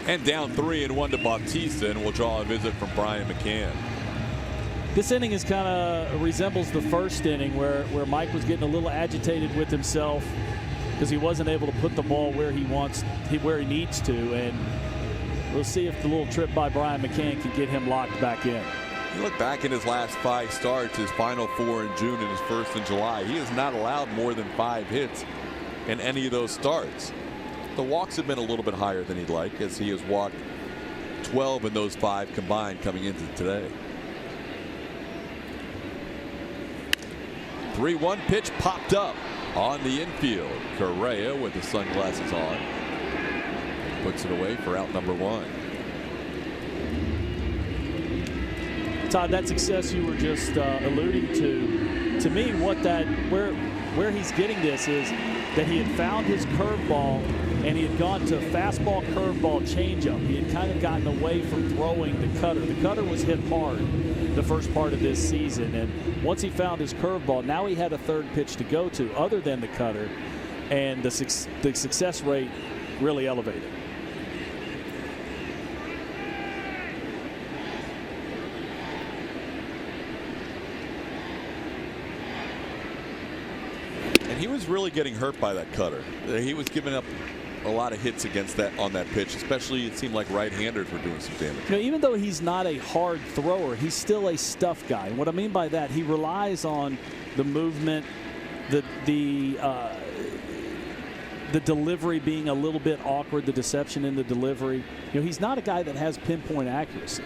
[SPEAKER 2] And down 3-1 to Bautista, and we'll draw a visit from Brian McCann.
[SPEAKER 3] This inning is kind of resembles the first inning where Mike was getting a little agitated with himself because he wasn't able to put the ball where he needs to, and we'll see if the little trip by Brian McCann can get him locked back in.
[SPEAKER 2] You look back in his last 5 starts, his final 4 in June and his first in July. He has not allowed more than 5 hits in any of those starts. The walks have been a little bit higher than he'd like, as he has walked 12 in those 5 combined coming into today. 3-1 pitch popped up on the infield. Correa with the sunglasses on puts it away for out number 1.
[SPEAKER 3] Todd, that success you were just alluding to me, where he's getting this is that he had found his curveball and he had gone to fastball, curveball, changeup. He had kind of gotten away from throwing the cutter. The cutter was hit hard the first part of this season, and once he found his curveball, now he had a third pitch to go to other than the cutter, and the success rate really elevated.
[SPEAKER 2] And he was really getting hurt by that cutter. He was giving up a lot of hits against that on that pitch, especially it seemed like right-handers were doing some damage.
[SPEAKER 3] Even though he's not a hard thrower, he's still a stuff guy. And what I mean by that, he relies on the movement, the delivery being a little bit awkward, the deception in the delivery. He's not a guy that has pinpoint accuracy.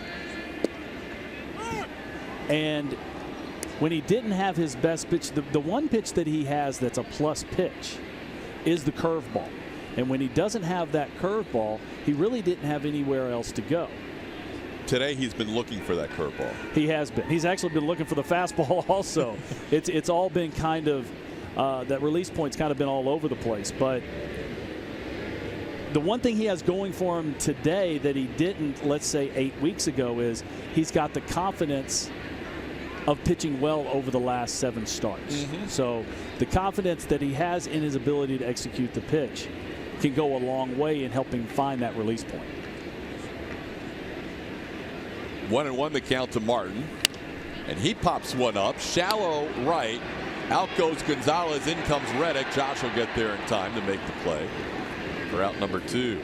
[SPEAKER 3] And when he didn't have his best pitch, the one pitch that he has that's a plus pitch is the curveball. And when he doesn't have that curveball, he really didn't have anywhere else to go.
[SPEAKER 2] Today he's been looking for that curveball.
[SPEAKER 3] He has been. He's actually been looking for the fastball also. It's all been kind of, that release point's kind of been all over the place. But the one thing he has going for him today that he didn't, let's say, 8 weeks ago is he's got the confidence of pitching well over the last 7 starts. So the confidence that he has in his ability to execute the pitch can go a long way in helping find that release point.
[SPEAKER 2] 1-1 the count to Martin, and he pops one up shallow right. Out goes Gonzalez, in comes Reddick. Josh will get there in time to make the play for out number 2.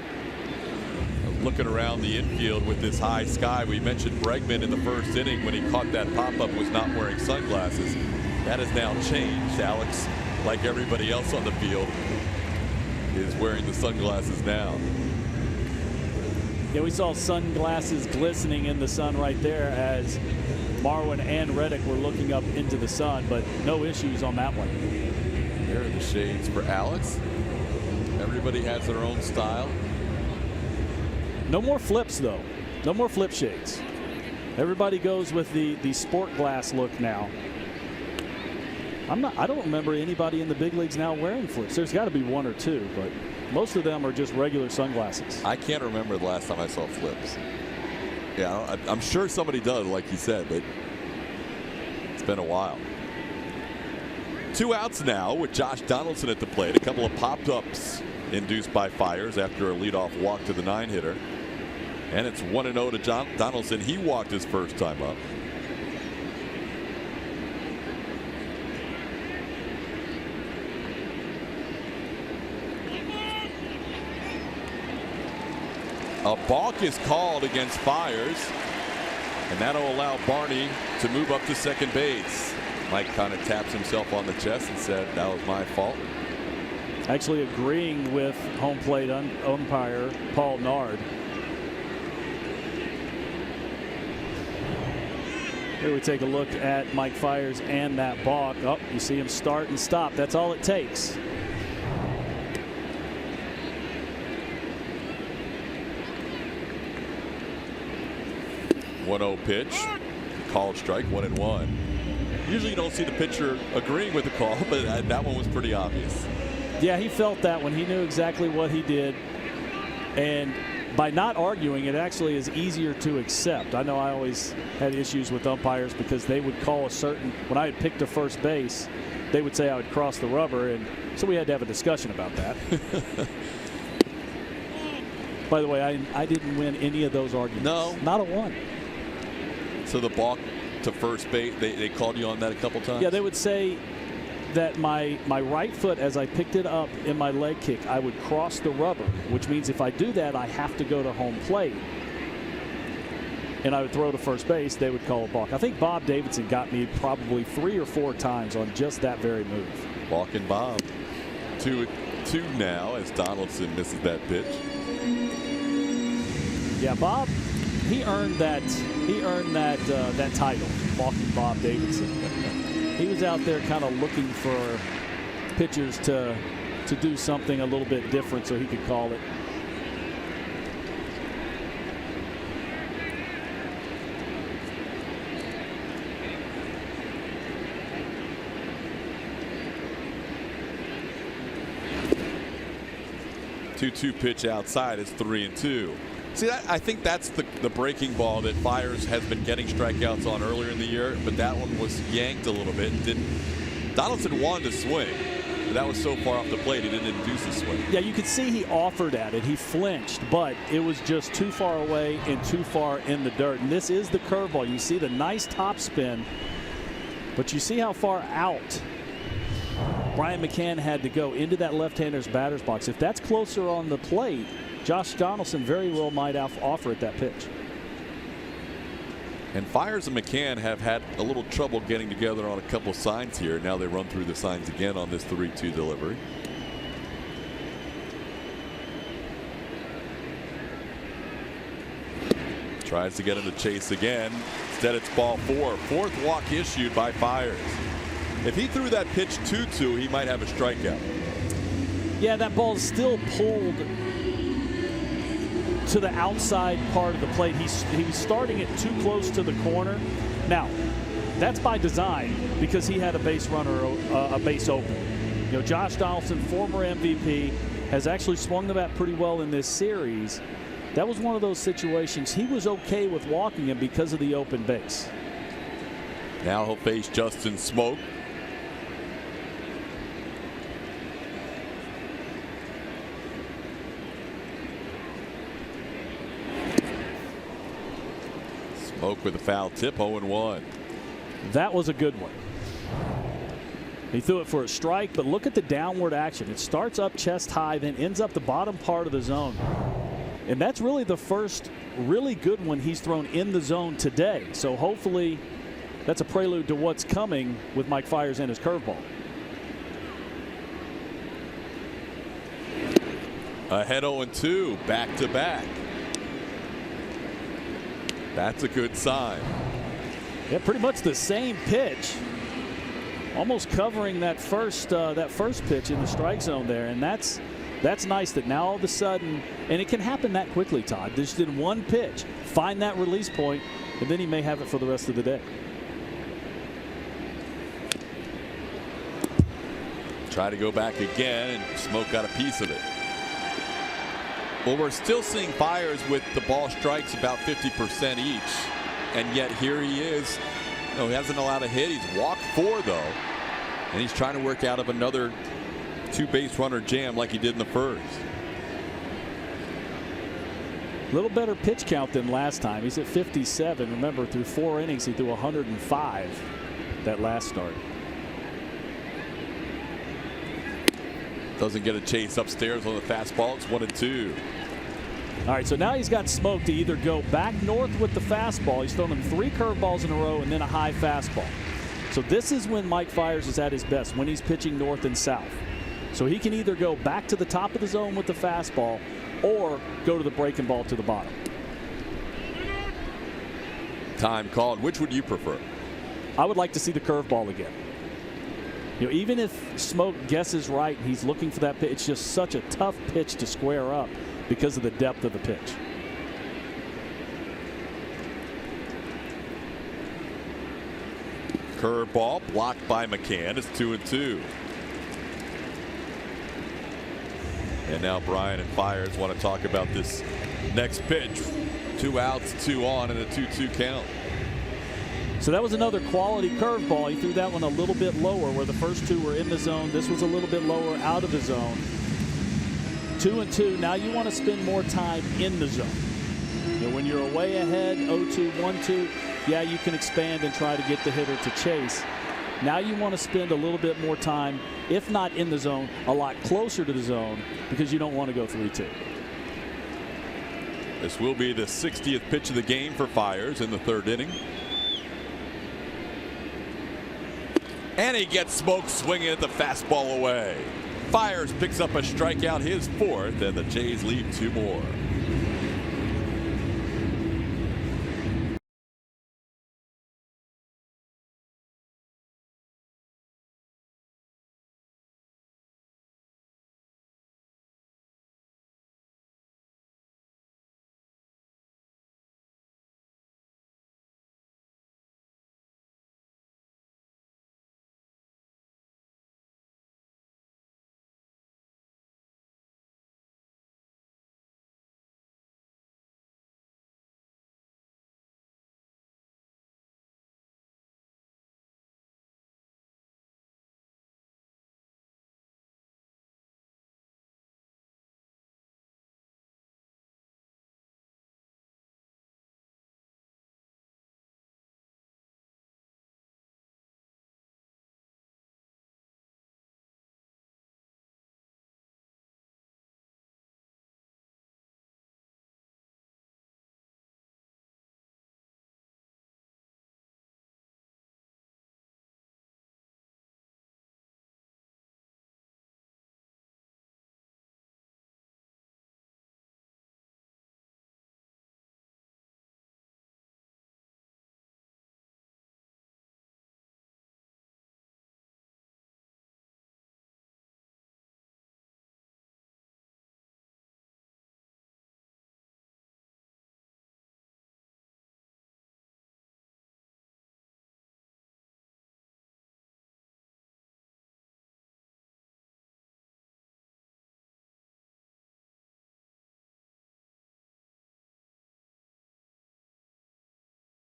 [SPEAKER 2] Looking around the infield with this high sky, we mentioned Bregman in the first inning when he caught that pop-up was not wearing sunglasses. That has now changed. Alex, like everybody else on the field, is wearing the sunglasses now.
[SPEAKER 3] Yeah, we saw sunglasses glistening in the sun right there as Marwin and Reddick were looking up into the sun, but no issues on that one.
[SPEAKER 2] There are the shades for Alex. Everybody has their own style.
[SPEAKER 3] No more flips, though. No more flip shades. Everybody goes with the sport glass look now. I don't remember anybody in the big leagues now wearing flips. There's got to be one or two, but most of them are just regular sunglasses.
[SPEAKER 2] I can't remember the last time I saw flips. Yeah, I'm sure somebody does, like you said, but it's been a while. 2 outs now with Josh Donaldson at the plate. A couple of pop-ups induced by Fiers after a leadoff walk to the 9-hitter. And it's 1-0 to Donaldson. He walked his first time up. A balk is called against Fiers, and that'll allow Barney to move up to second base. Mike kind of taps himself on the chest and said, that was my fault.
[SPEAKER 3] Actually agreeing with home plate umpire Paul Nard. Here we take a look at Mike Fiers and that balk. Oh, you see him start and stop. That's all it takes.
[SPEAKER 2] .0 pitch, called strike, 1-1. Usually you don't see the pitcher agreeing with the call, but that one was pretty obvious.
[SPEAKER 3] Yeah, he felt that one. He knew exactly what he did, and by not arguing, it actually is easier to accept. I know I always had issues with umpires because they would call a certain, when I had picked a first base, they would say I would cross the rubber, and so we had to have a discussion about that. By the way, I didn't win any of those arguments.
[SPEAKER 2] No.
[SPEAKER 3] Not a one.
[SPEAKER 2] So the balk to first base, they called you on that a couple times?
[SPEAKER 3] Yeah, they would say that my right foot, as I picked it up in my leg kick, I would cross the rubber, which means if I do that, I have to go to home plate. And I would throw to first base, they would call a balk. I think Bob Davidson got me probably 3 or 4 times on just that very move.
[SPEAKER 2] Balk and Bob. 2-2 now as Donaldson misses that pitch.
[SPEAKER 3] Yeah, Bob, he earned that title, Balking Bob Davidson. He was out there kind of looking for pitchers to do something a little bit different so he could call it.
[SPEAKER 2] Two pitch outside is 3-2. See, I think that's the breaking ball that Fiers has been getting strikeouts on earlier in the year, but that one was yanked a little bit. Donaldson wanted to swing, but that was so far off the plate he didn't induce a swing.
[SPEAKER 3] Yeah, you could see he offered at it. He flinched, but it was just too far away and too far in the dirt. And this is the curveball. You see the nice top spin, but you see how far out Brian McCann had to go into that left-hander's batter's box. If that's closer on the plate, Josh Donaldson very well might offer at that pitch.
[SPEAKER 2] And Fiers and McCann have had a little trouble getting together on a couple signs here. Now they run through the signs again on this 3-2 delivery. Tries to get him to chase again. Instead it's ball 4. 4th walk issued by Fiers. If he threw that pitch 2-2, he might have a strikeout.
[SPEAKER 3] Yeah, that ball is still pulled to the outside part of the plate. He was starting it too close to the corner. Now, that's by design because he had a base runner, a base open. You know, Josh Donaldson, former MVP, has actually swung the bat pretty well in this series. That was one of those situations. He was okay with walking him because of the open base.
[SPEAKER 2] Now he'll face Justin Smoak. Smoak with a foul tip, 0-1.
[SPEAKER 3] That was a good one. He threw it for a strike, but look at the downward action. It starts up chest high, then ends up the bottom part of the zone. And that's really the first really good one he's thrown in the zone today. So hopefully that's a prelude to what's coming with Mike Fiers and his curveball.
[SPEAKER 2] Ahead 0-2, back to back. That's a good sign.
[SPEAKER 3] Yeah, pretty much the same pitch. Almost covering that first pitch in the strike zone there. And that's nice that now all of a sudden, and it can happen that quickly, Todd. Just in one pitch, find that release point, and then he may have it for the rest of the day.
[SPEAKER 2] Try to go back again, and Smoke got a piece of it. Well, we're still seeing Fiers with the ball strikes about 50% each, and yet here he is. No, he hasn't allowed a hit. He's walked 4 though, and he's trying to work out of another 2-base runner jam like he did in the first.
[SPEAKER 3] A little better pitch count than last time. He's at 57. Remember, through 4 innings, he threw 105 that last start.
[SPEAKER 2] Doesn't get a chase upstairs on the fastball. It's 1-2.
[SPEAKER 3] All right, so now he's got Smoke to either go back north with the fastball. He's thrown him 3 curveballs in a row and then a high fastball. So this is when Mike Fiers is at his best, when he's pitching north and south. So he can either go back to the top of the zone with the fastball or go to the breaking ball to the bottom.
[SPEAKER 2] Time called. Which would you prefer?
[SPEAKER 3] I would like to see the curveball again. You know, even if Smoke guesses right, he's looking for that pitch. It's just such a tough pitch to square up because of the depth of the pitch.
[SPEAKER 2] Curveball blocked by McCann. It's 2-2. And now Brian and Fiers want to talk about this next pitch. 2 outs, 2 on, and a 2-2 count.
[SPEAKER 3] So that was another quality curveball. He threw that one a little bit lower where the first 2 were in the zone. This was a little bit lower out of the zone. 2-2. Now you want to spend more time in the zone. You know, when you're away ahead, 0-2, 1-2, yeah, you can expand and try to get the hitter to chase. Now you want to spend a little bit more time, if not in the zone, a lot closer to the zone, because you don't want to go 3-2.
[SPEAKER 2] This will be the 60th pitch of the game for Fiers in the 3rd inning. And he gets Smoke swinging at the fastball away. Fiers picks up a strikeout, his 4th, and the Jays leave 2 more.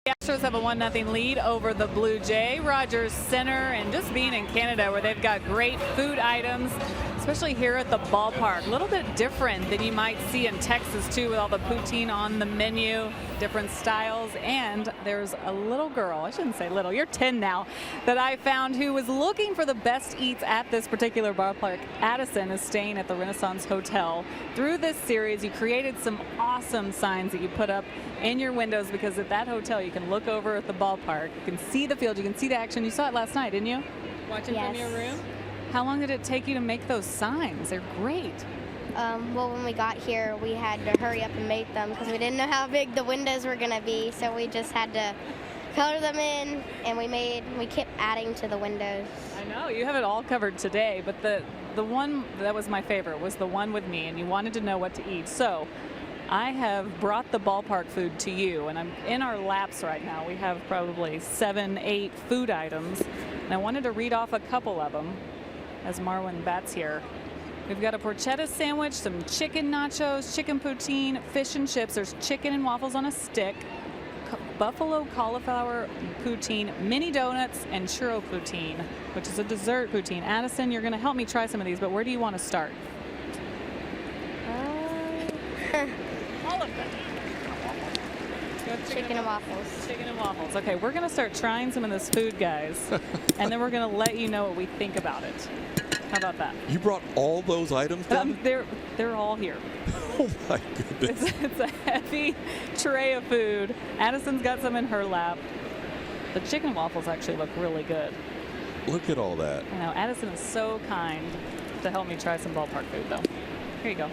[SPEAKER 4] The Astros have a 1-0 lead over the Blue Jay. Rogers Center, and just being in Canada where they've got great food items, especially here at the ballpark. A little bit different than you might see in Texas too, with all the poutine on the menu, different styles. And there's a little girl, I shouldn't say little, you're 10 now, that I found who was looking for the best eats at this particular ballpark. Addison is staying at the Renaissance Hotel. Through this series, you created some awesome signs that you put up in your windows, because at that hotel you can look over at the ballpark, you can see the field, you can see the action. You saw it last night, didn't you? Watching from your room. How long did it take you to make those signs? They're great.
[SPEAKER 5] Well, when we got here, we had to hurry up and make them because we didn't know how big the windows were going to be. So we just had to color them in, and we kept adding to the windows.
[SPEAKER 4] I know you have it all covered today, but the one that was my favorite was the one with me, and you wanted to know what to eat. So I have brought the ballpark food to you, and I'm in our laps right now. We have probably 7, 8 food items, and I wanted to read off a couple of them as Marlin bats here. We've got a porchetta sandwich, some chicken nachos, chicken poutine, fish and chips. There's chicken and waffles on a stick, buffalo cauliflower poutine, mini donuts, and churro poutine, which is a dessert poutine. Addison, you're going to help me try some of these, but where do you want to start? All of them.
[SPEAKER 5] Chicken and waffles.
[SPEAKER 4] Chicken and waffles. Okay, we're going to start trying some of this food, guys, and then we're going to let you know what we think about it. How about that?
[SPEAKER 2] You brought all those items down?
[SPEAKER 4] They're all here.
[SPEAKER 2] Oh my goodness.
[SPEAKER 4] It's a heavy tray of food. Addison's got some in her lap. The chicken and waffles actually look really good.
[SPEAKER 2] Look at all that.
[SPEAKER 4] I know. Addison is so kind to help me try some ballpark food, though. Here you go.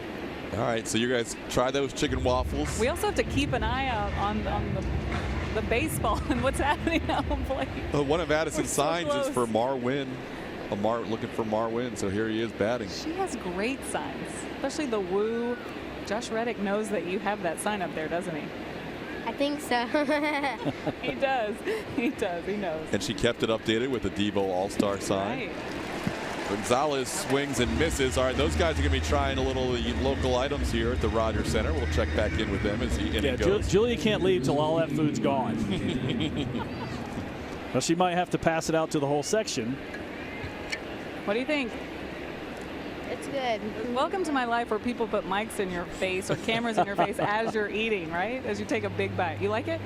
[SPEAKER 2] All right, so you guys try those chicken waffles.
[SPEAKER 4] We also have to keep an eye out on the baseball and what's happening at home plate.
[SPEAKER 2] One of Addison's signs
[SPEAKER 4] close.
[SPEAKER 2] is for Marwin. Looking for Marwin, so here he is batting.
[SPEAKER 4] She has great signs, especially the woo. Josh Reddick knows that you have that sign up there, doesn't he?
[SPEAKER 5] I think so.
[SPEAKER 4] He does. He does. He knows.
[SPEAKER 2] And she kept it updated with the Devo All-Star sign.
[SPEAKER 4] Right.
[SPEAKER 2] Gonzalez swings and misses. All right, those guys are going to be trying a little local items here at the Rogers Center. We'll check back in with them as the inning goes.
[SPEAKER 3] Julia can't leave till all that food's gone. Well, she might have to pass it out to the whole section.
[SPEAKER 4] What do you think?
[SPEAKER 5] It's good.
[SPEAKER 4] Welcome to my life where people put mics in your face or cameras in your face as you're eating, right? As you take a big bite. You like it?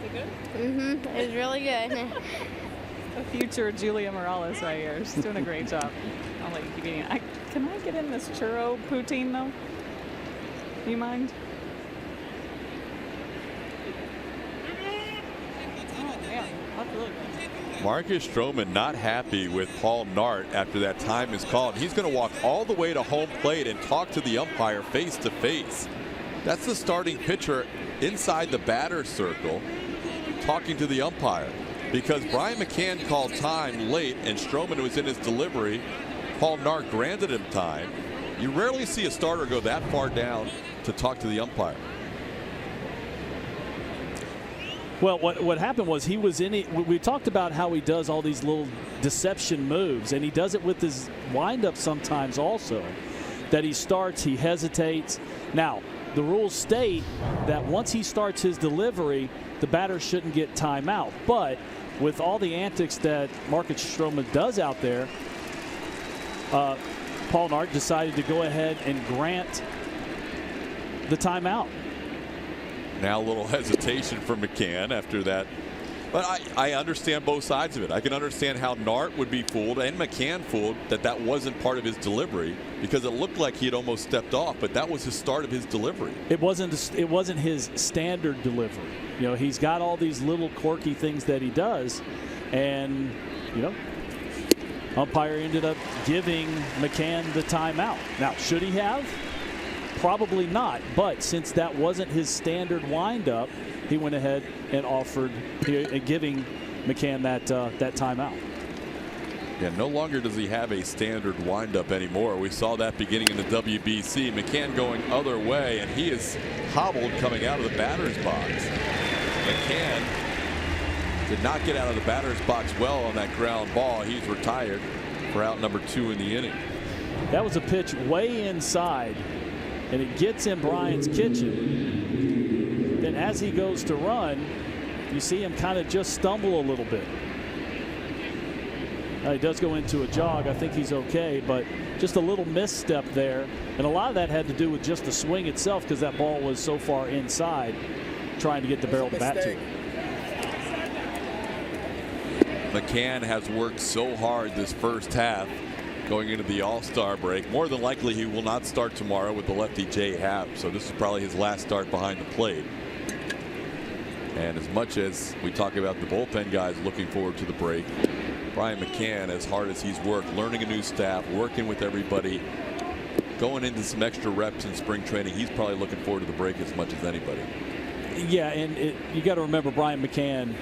[SPEAKER 4] Is it good?
[SPEAKER 5] Mm-hmm. It was really good.
[SPEAKER 4] A future Julia Morales right here. She's doing a great job. I'll let you keep eating it. Can I get in this churro poutine, though? Do you mind? Oh, yeah. That's really good.
[SPEAKER 2] Marcus Stroman not happy with Paul Nart after that time is called. He's going to walk all the way to home plate and talk to the umpire face to face. That's the starting pitcher inside the batter's circle talking to the umpire, because Brian McCann called time late and Stroman was in his delivery. Paul Nart granted him time. You rarely see a starter go that far down to talk to the umpire.
[SPEAKER 3] Well, what happened was he was in it. We talked about how he does all these little deception moves, and he does it with his windup sometimes also. That he starts, he hesitates. Now, the rules state that once he starts his delivery, the batter shouldn't get timeout. But with all the antics that Marcus Stroman does out there, Paul Nart decided to go ahead and grant the timeout.
[SPEAKER 2] Now a little hesitation for McCann after that. But I understand both sides of it. I can understand how Nart would be fooled and McCann fooled that wasn't part of his delivery, because it looked like he had almost stepped off, but that was the start of his delivery.
[SPEAKER 3] It wasn't his standard delivery. You know, he's got all these little quirky things that he does, and you know, umpire ended up giving McCann the timeout. Now, should he have? Probably not, but since that wasn't his standard windup, he went ahead and offered giving McCann that timeout.
[SPEAKER 2] Yeah, no longer does he have a standard windup anymore. We saw that beginning in the WBC. McCann going other way, and he is hobbled coming out of the batter's box. McCann did not get out of the batter's box well on that ground ball. He's retired for out number 2 in the inning.
[SPEAKER 3] That was a pitch way inside, and it gets in Brian's kitchen. Then as he goes to run, you see him kind of just stumble a little bit. He does go into a jog. I think he's okay, but just a little misstep there. And a lot of that had to do with just the swing itself, because that ball was so far inside, trying to get the barrel of the bat to it.
[SPEAKER 2] McCann has worked so hard this first half going into the All-Star break. More than likely he will not start tomorrow with the lefty Jay Happ, so this is probably his last start behind the plate. And as much as we talk about the bullpen guys looking forward to the break, Brian McCann, as hard as he's worked, learning a new staff, working with everybody, going into some extra reps in spring training, he's probably looking forward to the break as much as anybody.
[SPEAKER 3] Yeah, and you got to remember Brian McCann.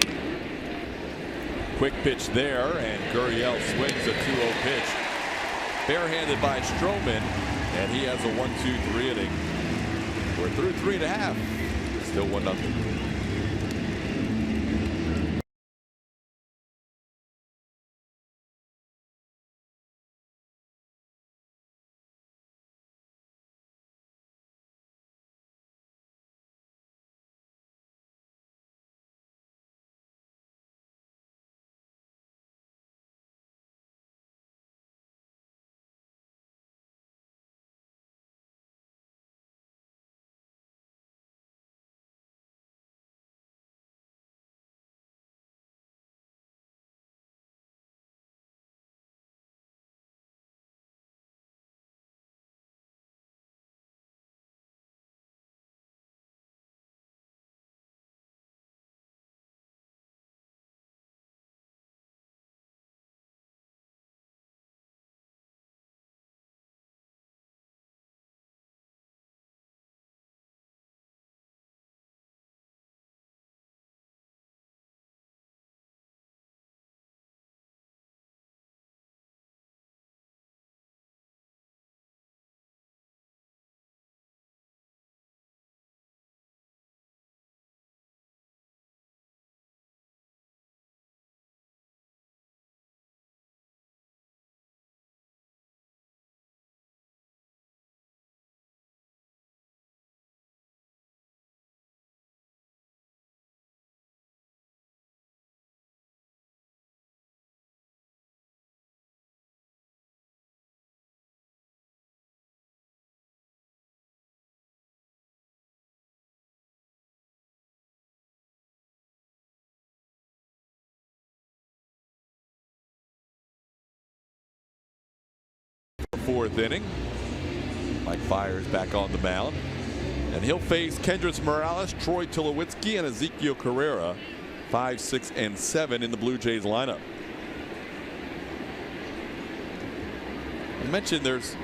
[SPEAKER 2] Quick pitch there, and Gurriel swings a 2-0 pitch. Barehanded by Stroman, and he has a 1-2-3 inning. We're through 3.5. Still 1-0. Fourth inning. Mike Fiers back on the mound, and he'll face Kendrys Morales, Troy Tulowitzki, and Ezekiel Carrera, 5, 6, and 7 in the Blue Jays lineup. I mentioned there's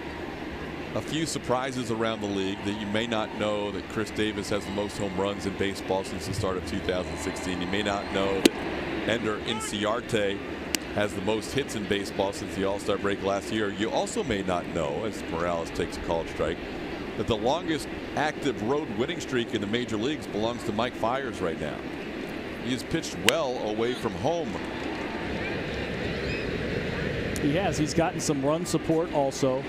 [SPEAKER 2] a few surprises around the league that you may not know that Chris Davis has the most home runs in baseball since the start of 2016. You may not know that Ender Inciarte has the most hits in baseball since the All-Star break last year. You also may not know, as Morales takes a called strike, that the longest active road winning streak in the major leagues belongs to Mike Fiers right now. He has pitched well away from home.
[SPEAKER 3] He has. He's gotten some run support also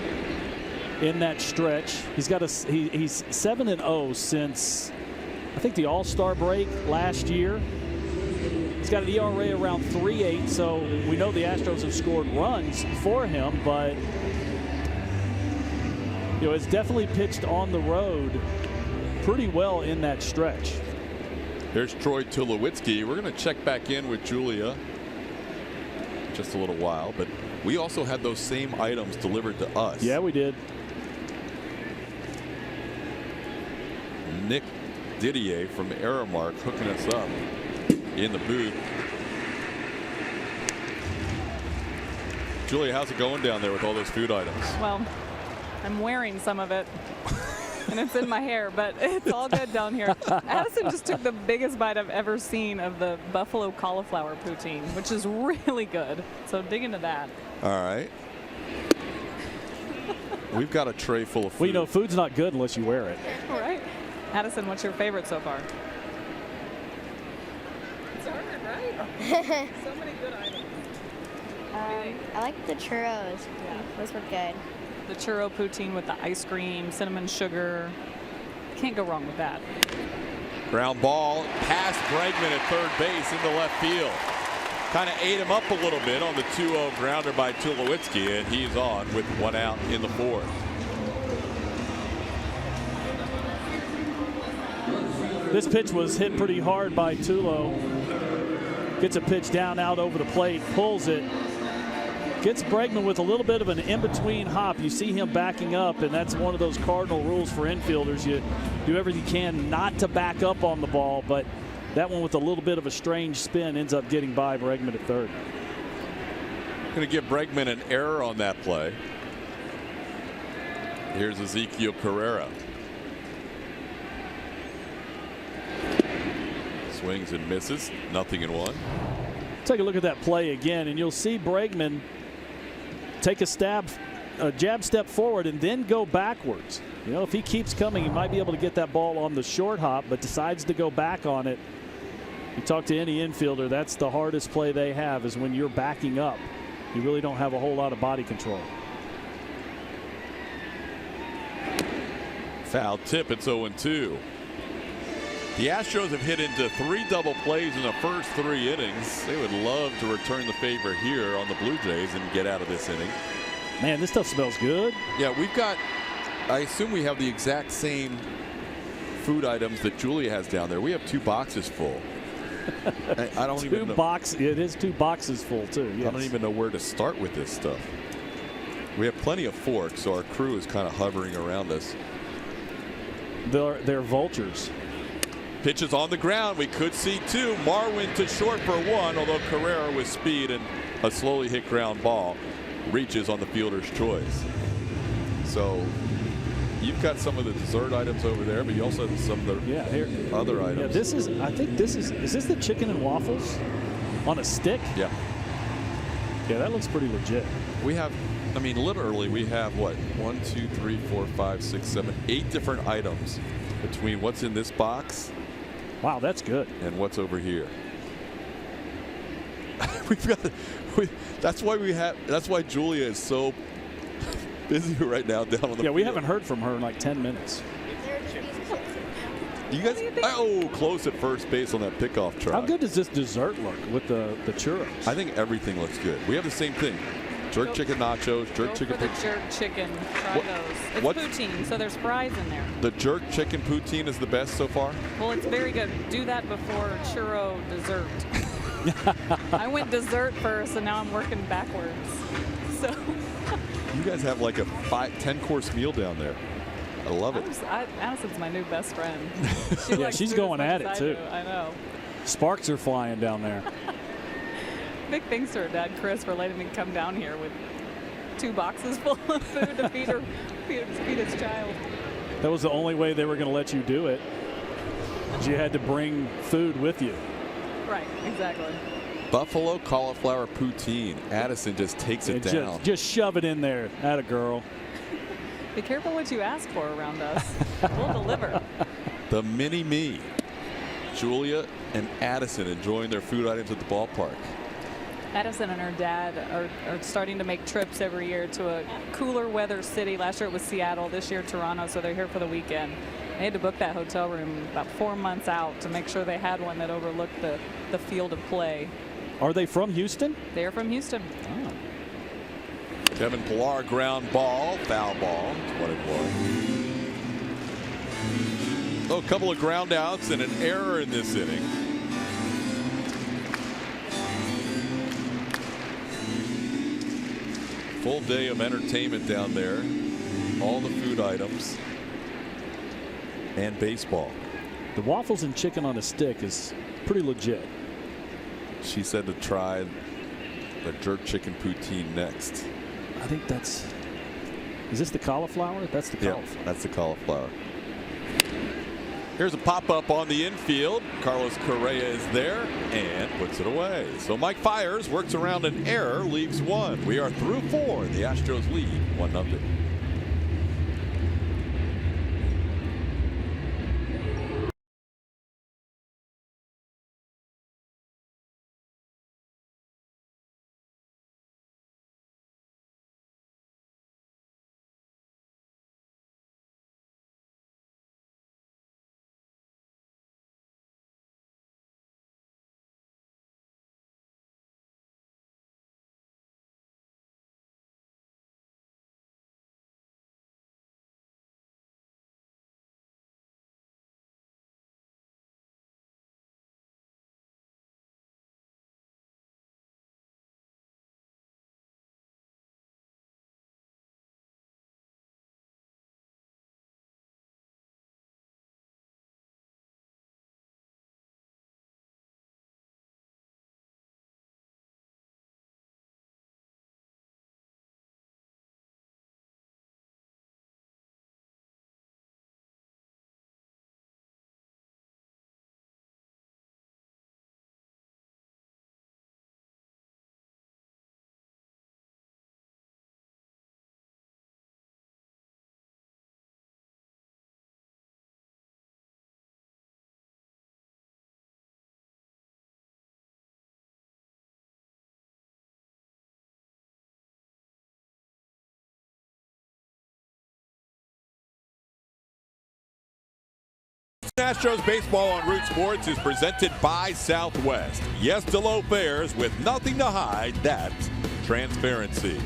[SPEAKER 3] in that stretch. He's got he's 7-0 since I think the All-Star break last year. He's got an ERA around 3.8, so we know the Astros have scored runs for him, but you know, it's definitely pitched on the road pretty well in that stretch.
[SPEAKER 2] Here's Troy Tulowitzki. We're going to check back in with Julia just a little while, but we also had those same items delivered to us.
[SPEAKER 3] Yeah, we did.
[SPEAKER 2] Nick Didier from Aramark hooking us up in the booth. Julia, how's it going down there with all those food items?
[SPEAKER 4] Well, I'm wearing some of it, and it's in my hair, but it's all good down here. Addison just took the biggest bite I've ever seen of the buffalo cauliflower poutine, which is really good. So dig into that.
[SPEAKER 2] All right. We've got a tray full of food.
[SPEAKER 3] Well, you know, food's not good unless you wear it.
[SPEAKER 4] All right. Addison, what's your favorite so far? It's hard, right? So many good items.
[SPEAKER 5] I like the churros. Yeah. Those were good.
[SPEAKER 4] The churro poutine with the ice cream, cinnamon sugar. Can't go wrong with that.
[SPEAKER 2] Ground ball past Bregman at third base into left field. Kind of ate him up a little bit on the 2-0 grounder by Tulowitzki, and he's on with one out in the fourth.
[SPEAKER 3] This pitch was hit pretty hard by Tulo. Gets a pitch down out over the plate, pulls it. Gets Bregman with a little bit of an in-between hop. You see him backing up, and that's one of those cardinal rules for infielders. You do everything you can not to back up on the ball, but that one with a little bit of a strange spin ends up getting by Bregman at third.
[SPEAKER 2] Going to give Bregman an error on that play. Here's Ezekiel Carrera. Swings and misses. 0-1.
[SPEAKER 3] Take a look at that play again, and you'll see Bregman take a jab step forward and then go backwards. You know, if he keeps coming, he might be able to get that ball on the short hop, but decides to go back on it. You talk to any infielder, that's the hardest play they have, is when you're backing up. You really don't have a whole lot of body control.
[SPEAKER 2] Foul tip. It's 0-2. The Astros have hit into 3 double plays in the first 3 innings. They would love to return the favor here on the Blue Jays and get out of this inning.
[SPEAKER 3] Man, this stuff smells good.
[SPEAKER 2] Yeah, we've got, I assume we have the exact same food items that Julia has down there. We have 2 boxes full. I don't even know.
[SPEAKER 3] It is 2 boxes full too. Yes.
[SPEAKER 2] I don't even know where to start with this stuff. We have plenty of forks, so our crew is kind of hovering around us.
[SPEAKER 3] They're vultures.
[SPEAKER 2] Pitches on the ground. We could see 2. Marwin to short for 1, although Carrera with speed and a slowly hit ground ball reaches on the fielder's choice. So you've got some of the dessert items over there, but you also have some of the other items.
[SPEAKER 3] Yeah, this is, I think this is this the chicken and waffles on a stick?
[SPEAKER 2] Yeah.
[SPEAKER 3] Yeah, that looks pretty legit.
[SPEAKER 2] We have, I mean, literally we have what? 1, 2, 3, 4, 5, 6, 7, 8 different items between what's in this box.
[SPEAKER 3] Wow, that's good.
[SPEAKER 2] And what's over here. That's why Julia is so busy right now down on the field.
[SPEAKER 3] We haven't heard from her in like 10 minutes.
[SPEAKER 2] You guys, close at first base on that pickoff try.
[SPEAKER 3] How good does this dessert look with the churros?
[SPEAKER 2] I think everything looks good. We have the same thing. Jerk chicken nachos, jerk chicken.
[SPEAKER 4] The jerk chicken. Try those. It's poutine, so there's fries in there.
[SPEAKER 2] The jerk chicken poutine is the best so far?
[SPEAKER 4] Well, it's very good. Do that before churro dessert. I went dessert first, and now I'm working backwards. So
[SPEAKER 2] you guys have like a 10 course meal down there. I love it.
[SPEAKER 4] Addison's my new best friend.
[SPEAKER 3] She's going at it too.
[SPEAKER 4] I know.
[SPEAKER 3] Sparks are flying down there.
[SPEAKER 4] Big thanks to her dad, Chris, for letting me come down here with 2 boxes full of food to feed his child.
[SPEAKER 3] That was the only way they were going to let you do it. You had to bring food with you.
[SPEAKER 4] Right, exactly.
[SPEAKER 2] Buffalo cauliflower poutine. Addison just takes it down.
[SPEAKER 3] Just shove it in there. Atta girl.
[SPEAKER 4] Be careful what you ask for around us. We'll deliver.
[SPEAKER 2] The mini-me. Julia and Addison enjoying their food items at the ballpark.
[SPEAKER 4] Addison and her dad are starting to make trips every year to a cooler weather city. Last year it was Seattle, this year Toronto, so they're here for the weekend. They had to book that hotel room about 4 months out to make sure they had one that overlooked the field of play.
[SPEAKER 3] Are they from Houston?
[SPEAKER 4] They're from Houston.
[SPEAKER 3] Oh.
[SPEAKER 2] Kevin Pillar ground ball, foul ball, 21. A couple of ground outs and an error in this inning. Full day of entertainment down there. All the food items and baseball.
[SPEAKER 3] The waffles and chicken on a stick is pretty legit.
[SPEAKER 2] She said to try the jerk chicken poutine next.
[SPEAKER 3] I think that's. Is this the cauliflower? That's the cauliflower.
[SPEAKER 2] Yeah, that's the cauliflower. Here's a pop-up on the infield. Carlos Correa is there and puts it away. So Mike Fiers works around an error, leaves 1. We are through 4. The Astros lead 1-0. Astros baseball on Root Sports is presented by Southwest. Yes to low fares with nothing to hide. That's transparency.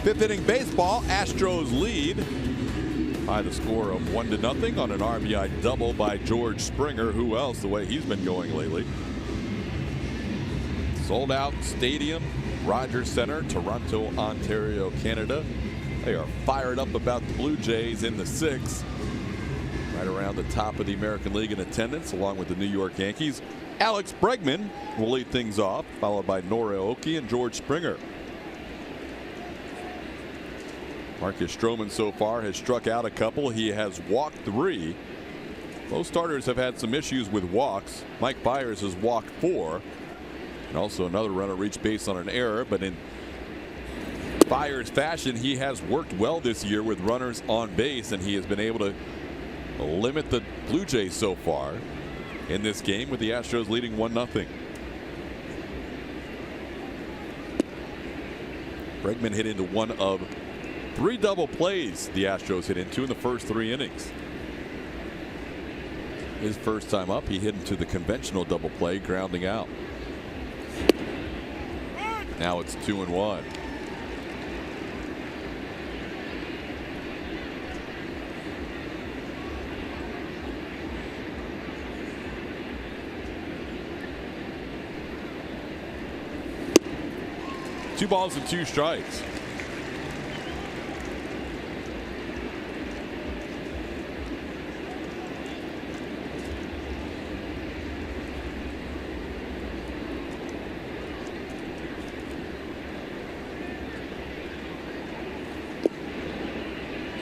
[SPEAKER 2] Fifth inning baseball, Astros lead by the score of 1-0 on an RBI double by George Springer. Who else, the way he's been going lately. Sold out stadium, Rogers Center, Toronto, Ontario, Canada. They are fired up about the Blue Jays in the 6th. Right around the top of the American League in attendance, along with the New York Yankees. Alex Bregman will lead things off, followed by Norioki and George Springer. Marcus Stroman so far has struck out a couple. He has walked 3. Both starters have had some issues with walks. Mike Byers has walked 4. And also another runner reached base on an error. But in Byers fashion, he has worked well this year with runners on base, and he has been able to limit the Blue Jays so far in this game, with the Astros leading 1-0. Bregman hit into one of 3 double plays the Astros hit into in the first 3 innings. His first time up, he hit into the conventional double play, grounding out. Now it's 2-1. Two balls and 2 strikes.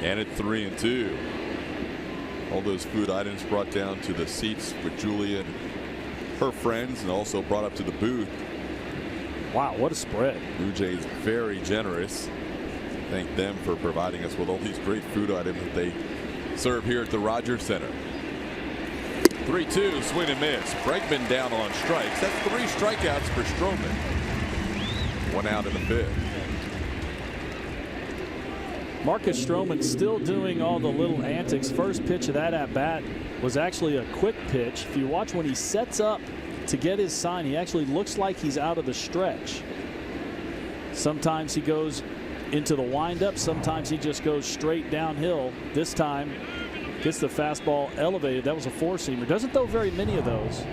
[SPEAKER 2] And it's 3-2. All those food items brought down to the seats with Julia and her friends, and also brought up to the booth.
[SPEAKER 3] Wow, what a spread.
[SPEAKER 2] Blue Jays very generous. Thank them for providing us with all these great food items that they serve here at the Rogers Center. 3-2, swing and miss. Bregman down on strikes. That's 3 strikeouts for Stroman. 1 out in the 5th.
[SPEAKER 3] Marcus Stroman still doing all the little antics. First pitch of that at bat was actually a quick pitch. If you watch when he sets up to get his sign, he actually looks like he's out of the stretch. Sometimes he goes into the windup, sometimes he just goes straight downhill. This time gets the fastball elevated. That was a 4-seamer. Doesn't throw very many of those.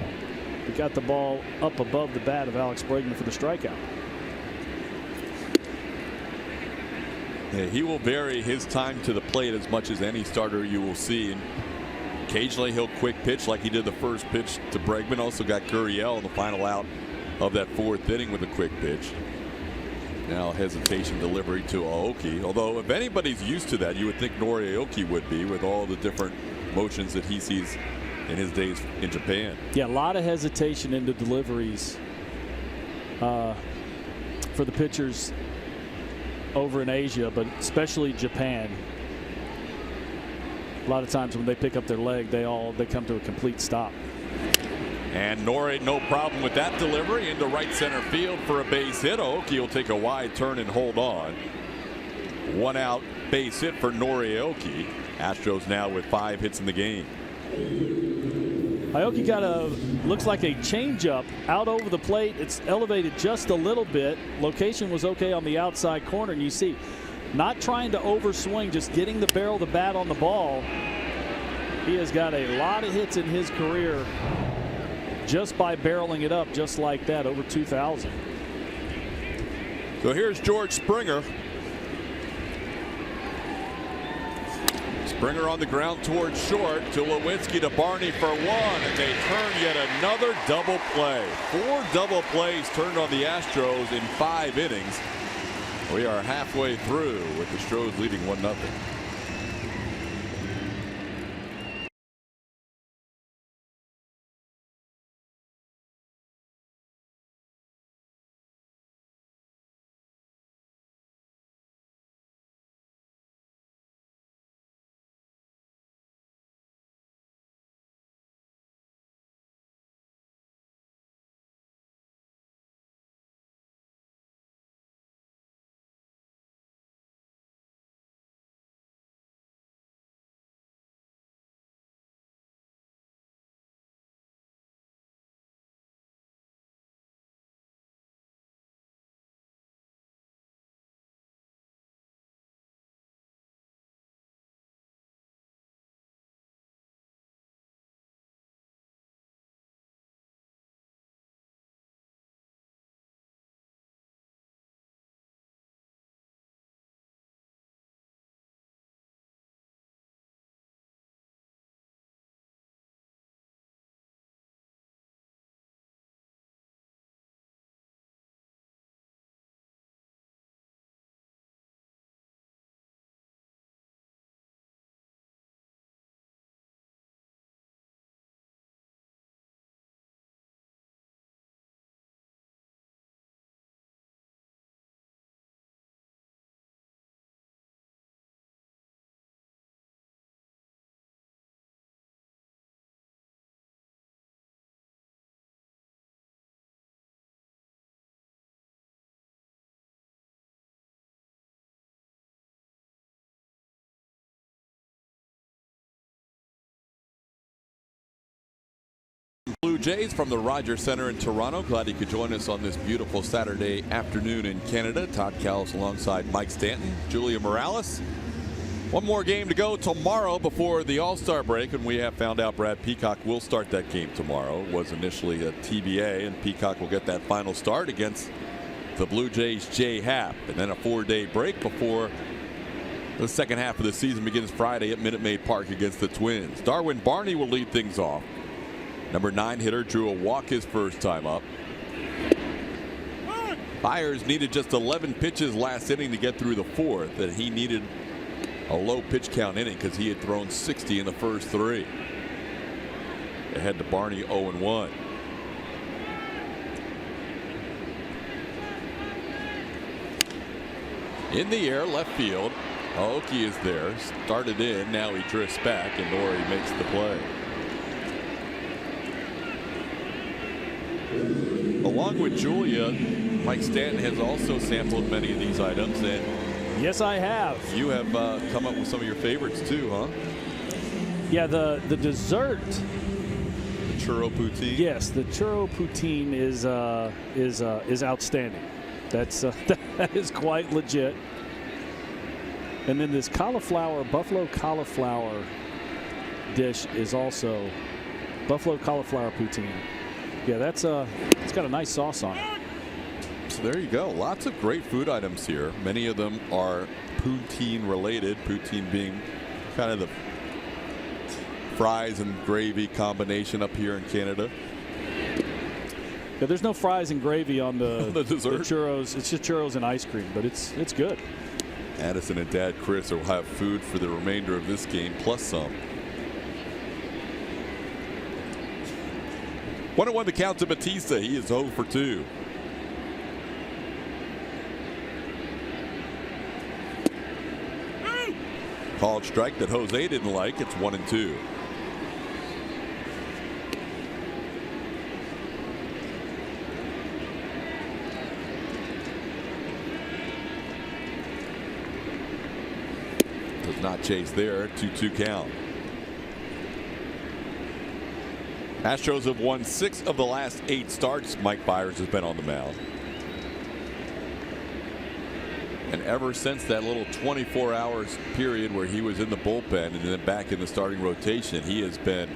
[SPEAKER 3] He got the ball up above the bat of Alex Bregman for the strikeout.
[SPEAKER 2] Yeah, he will vary his time to the plate as much as any starter you will see. And occasionally he'll quick pitch like he did the first pitch to Bregman. Also got Gurriel in the final out of that 4th inning with a quick pitch. Now hesitation delivery to Aoki. Although if anybody's used to that, you would think Norioki would be, with all the different motions that he sees in his days in Japan.
[SPEAKER 3] Yeah, a lot of hesitation in the deliveries for the pitchers over in Asia, but especially Japan. A lot of times when they pick up their leg, they come to a complete stop.
[SPEAKER 2] And Nori, no problem with that delivery into right center field for a base hit. Aoki will take a wide turn and hold on. 1 out base hit for Norioki. Astros now with 5 hits in the game.
[SPEAKER 3] Aoki got looks like a changeup out over the plate. It's elevated just a little bit. Location was okay on the outside corner, and you see, not trying to overswing, just getting the barrel of the bat on the ball. He has got a lot of hits in his career just by barreling it up just like that, over 2,000.
[SPEAKER 2] So here's George Springer. Springer on the ground towards short, to Lewinsky, to Barney for 1, and they turn yet another double play. 4 double plays turned on the Astros in 5 innings. We are halfway through with the Astros leading 1-0. Blue Jays from the Rogers Center in Toronto. Glad you could join us on this beautiful Saturday afternoon in Canada. Todd Cowles alongside Mike Stanton, Julia Morales. One more game to go tomorrow before the All-Star break, and we have found out Brad Peacock will start that game tomorrow. It was initially a TBA, and Peacock will get that final start against the Blue Jays' Jay Happ, and then a 4-day break before the second half of the season begins Friday at Minute Maid Park against the Twins. Darwin Barney will lead things off. Number 9 hitter drew a walk his first time up. Byers needed just 11 pitches last inning to get through the 4th, and he needed a low pitch count inning because he had thrown 60 in the first 3. Ahead to Barney 0-1. In the air, left field. Aoki is there. Started in. Now he drifts back, and Nori makes the play. Along with Julia, Mike Stanton has also sampled many of these items, and
[SPEAKER 3] yes, I have.
[SPEAKER 2] You have come up with some of your favorites too, huh?
[SPEAKER 3] Yeah, the dessert.
[SPEAKER 2] The churro poutine.
[SPEAKER 3] Yes, the churro poutine is outstanding. That's that is quite legit. And then this buffalo cauliflower dish is also buffalo cauliflower poutine. Yeah, it's got a nice sauce on it.
[SPEAKER 2] So there you go. Lots of great food items here. Many of them are poutine related. Poutine being kind of the fries and gravy combination up here in Canada.
[SPEAKER 3] Yeah, there's no fries and gravy on the,
[SPEAKER 2] the dessert.
[SPEAKER 3] The churros. It's just churros and ice cream, but it's good.
[SPEAKER 2] Addison and Dad Chris will have food for the remainder of this game, plus some. 1-1 the count to Batista. He is 0 for 2. Called strike that Jose didn't like. It's 1-2. Does not chase there. 2-2 count. Astros have won 6 of the last 8 starts. Mike Byers has been on the mound. And ever since that little 24 hours period where he was in the bullpen and then back in the starting rotation, he has been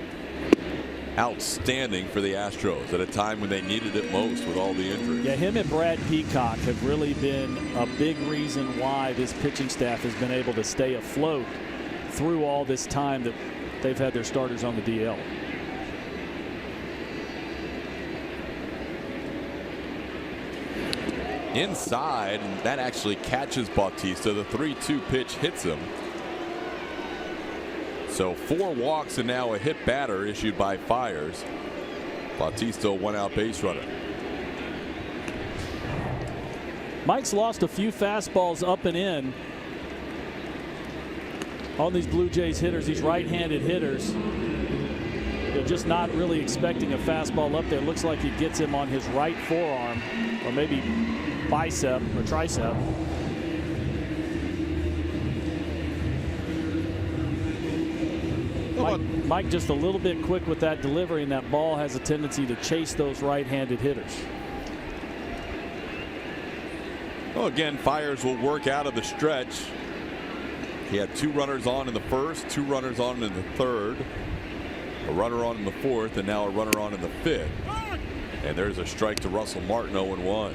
[SPEAKER 2] outstanding for the Astros at a time when they needed it most with all the injuries.
[SPEAKER 3] Yeah, him and Brad Peacock have really been a big reason why this pitching staff has been able to stay afloat through all this time that they've had their starters on the DL.
[SPEAKER 2] Inside, and that actually catches Bautista. The 3-2 pitch hits him. So 4 walks and now a hit batter issued by Byers. Bautista, 1-out base runner.
[SPEAKER 3] Mike's lost a few fastballs up and in on these Blue Jays hitters, these right-handed hitters. They're just not really expecting a fastball up there. Looks like he gets him on his right forearm, or maybe bicep or tricep. Mike just a little bit quick with that delivery, and that ball has a tendency to chase those right-handed hitters.
[SPEAKER 2] Well, again, Byers will work out of the stretch. He had 2 runners on in the first, 2 runners on in the third, a runner on in the fourth, and now a runner on in the fifth. And there's a strike to Russell Martin, 0-1.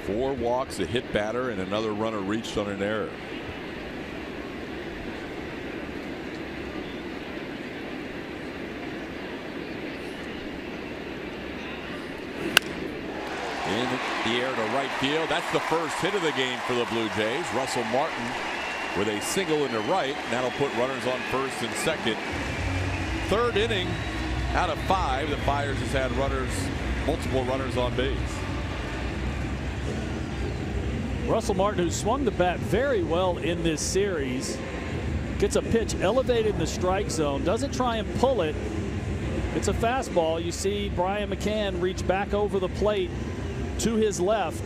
[SPEAKER 2] Four walks, a hit batter, and another runner reached on an error. In the air to right field. That's the first hit of the game for the Blue Jays. Russell Martin with a single into right. That'll put runners on first and second. Third inning out of 5. The Byers has had multiple runners on base.
[SPEAKER 3] Russell Martin, who swung the bat very well in this series, gets a pitch elevated in the strike zone, doesn't try and pull it. It's a fastball. You see Brian McCann reach back over the plate to his left.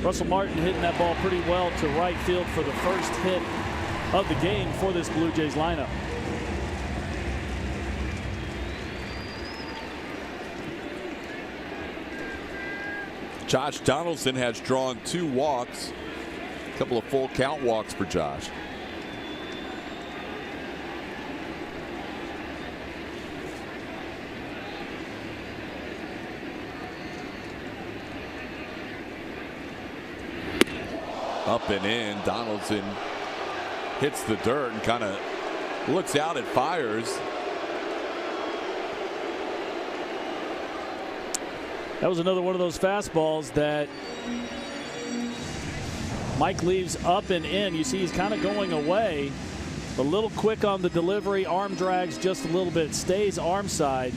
[SPEAKER 3] Russell Martin hitting that ball pretty well to right field for the first hit of the game for this Blue Jays lineup.
[SPEAKER 2] Josh Donaldson has drawn 2 walks, a couple of full count walks for Josh. Up and in, Donaldson hits the dirt and kind of looks out at Fires.
[SPEAKER 3] That was another one of those fastballs that Mike leaves up and in. You see he's kind of going away. A little quick on the delivery. Arm drags just a little bit. Stays arm side.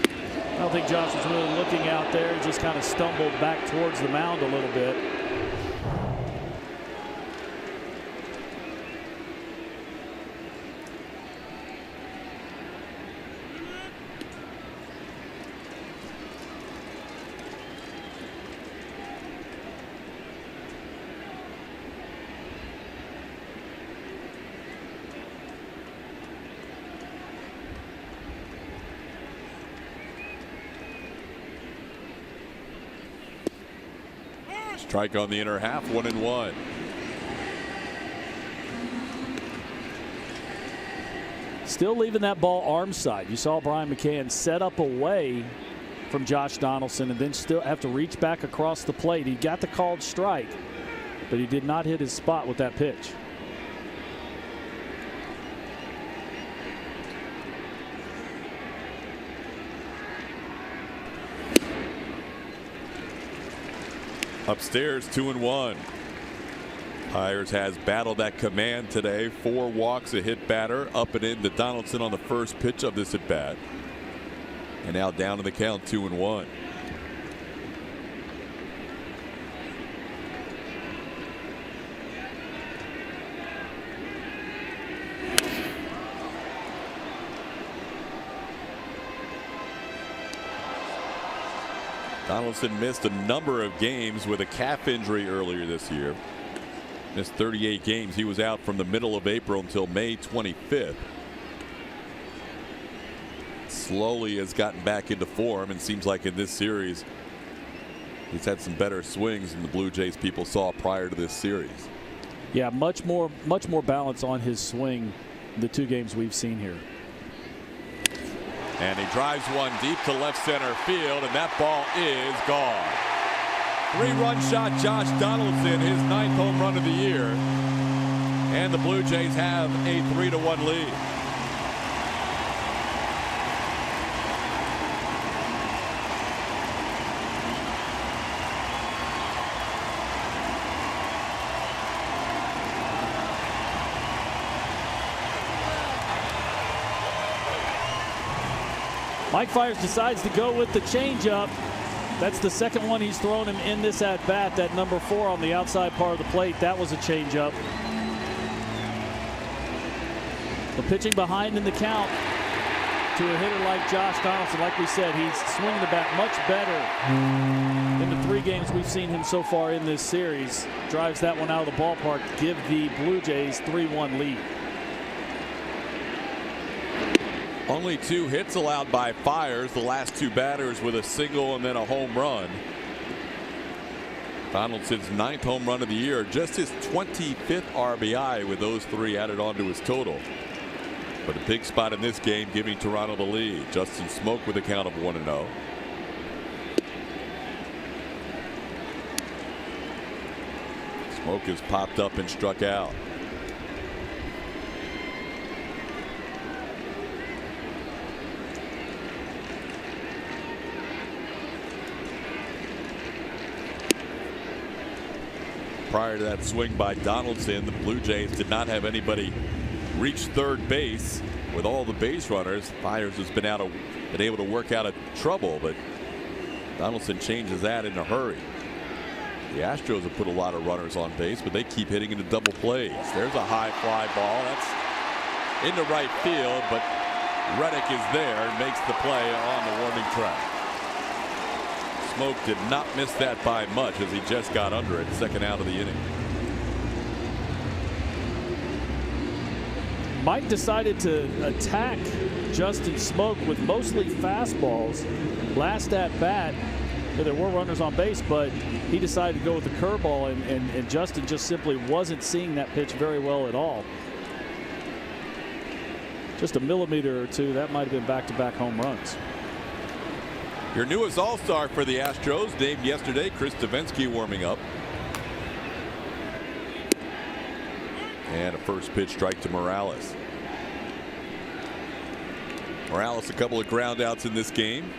[SPEAKER 3] I don't think Josh was really looking out there. He just kind of stumbled back towards the mound a little bit.
[SPEAKER 2] Strike on the inner half, 1-1.
[SPEAKER 3] Still leaving that ball arm side. You saw Brian McCann set up away from Josh Donaldson and then still have to reach back across the plate. He got the called strike, but he did not hit his spot with that pitch.
[SPEAKER 2] Upstairs, 2-1. Pires has battled that command today. 4 walks, a hit batter, up and in to Donaldson on the first pitch of this at bat. And now down to the count, 2-1. Donaldson missed a number of games with a calf injury earlier this year. Missed 38 games. He was out from the middle of April until May 25th. Slowly has gotten back into form and seems like in this series he's had some better swings than the Blue Jays people saw prior to this series.
[SPEAKER 3] Yeah, much more balance on his swing the 2 games we've seen here.
[SPEAKER 2] And he drives one deep to left center field, and that ball is gone. 3-run shot, Josh Donaldson, his 9th home run of the year. And the Blue Jays have a 3-1 lead.
[SPEAKER 3] Mike Fiers decides to go with the changeup. That's the second one he's thrown him in this at bat. That number 4 on the outside part of the plate, that was a changeup. The pitching behind in the count to a hitter like Josh Donaldson. Like we said, he's swinging the bat much better in the 3 games we've seen him so far in this series. Drives that one out of the ballpark to give the Blue Jays 3-1 lead.
[SPEAKER 2] Only 2 hits allowed by Fiers, the last 2 batters with a single and then a home run. Donaldson's 9th home run of the year, just his 25th RBI with those 3 added onto his total. But a big spot in this game giving Toronto the lead. Justin Smoak with a count of 1-0. Smoak has popped up and struck out. Prior to that swing by Donaldson, the Blue Jays did not have anybody reach third base with all the base runners. Fiers has been able to work out of trouble, but Donaldson changes that in a hurry. The Astros have put a lot of runners on base, but they keep hitting into double plays. There's a high fly ball. That's into right field, but Reddick is there and makes the play on the warning track. Smoke did not miss that by much as he just got under it. Second out of the inning.
[SPEAKER 3] Mike decided to attack Justin Smoke with mostly fastballs. Last at bat, there were runners on base, but he decided to go with the curveball, and Justin just simply wasn't seeing that pitch very well at all. Just a millimeter or two, that might have been back-to-back home runs.
[SPEAKER 2] Your newest all-star for the Astros, named yesterday, Chris Davinsky, warming up. And a first pitch strike to Morales. Morales, a couple of ground outs in this game.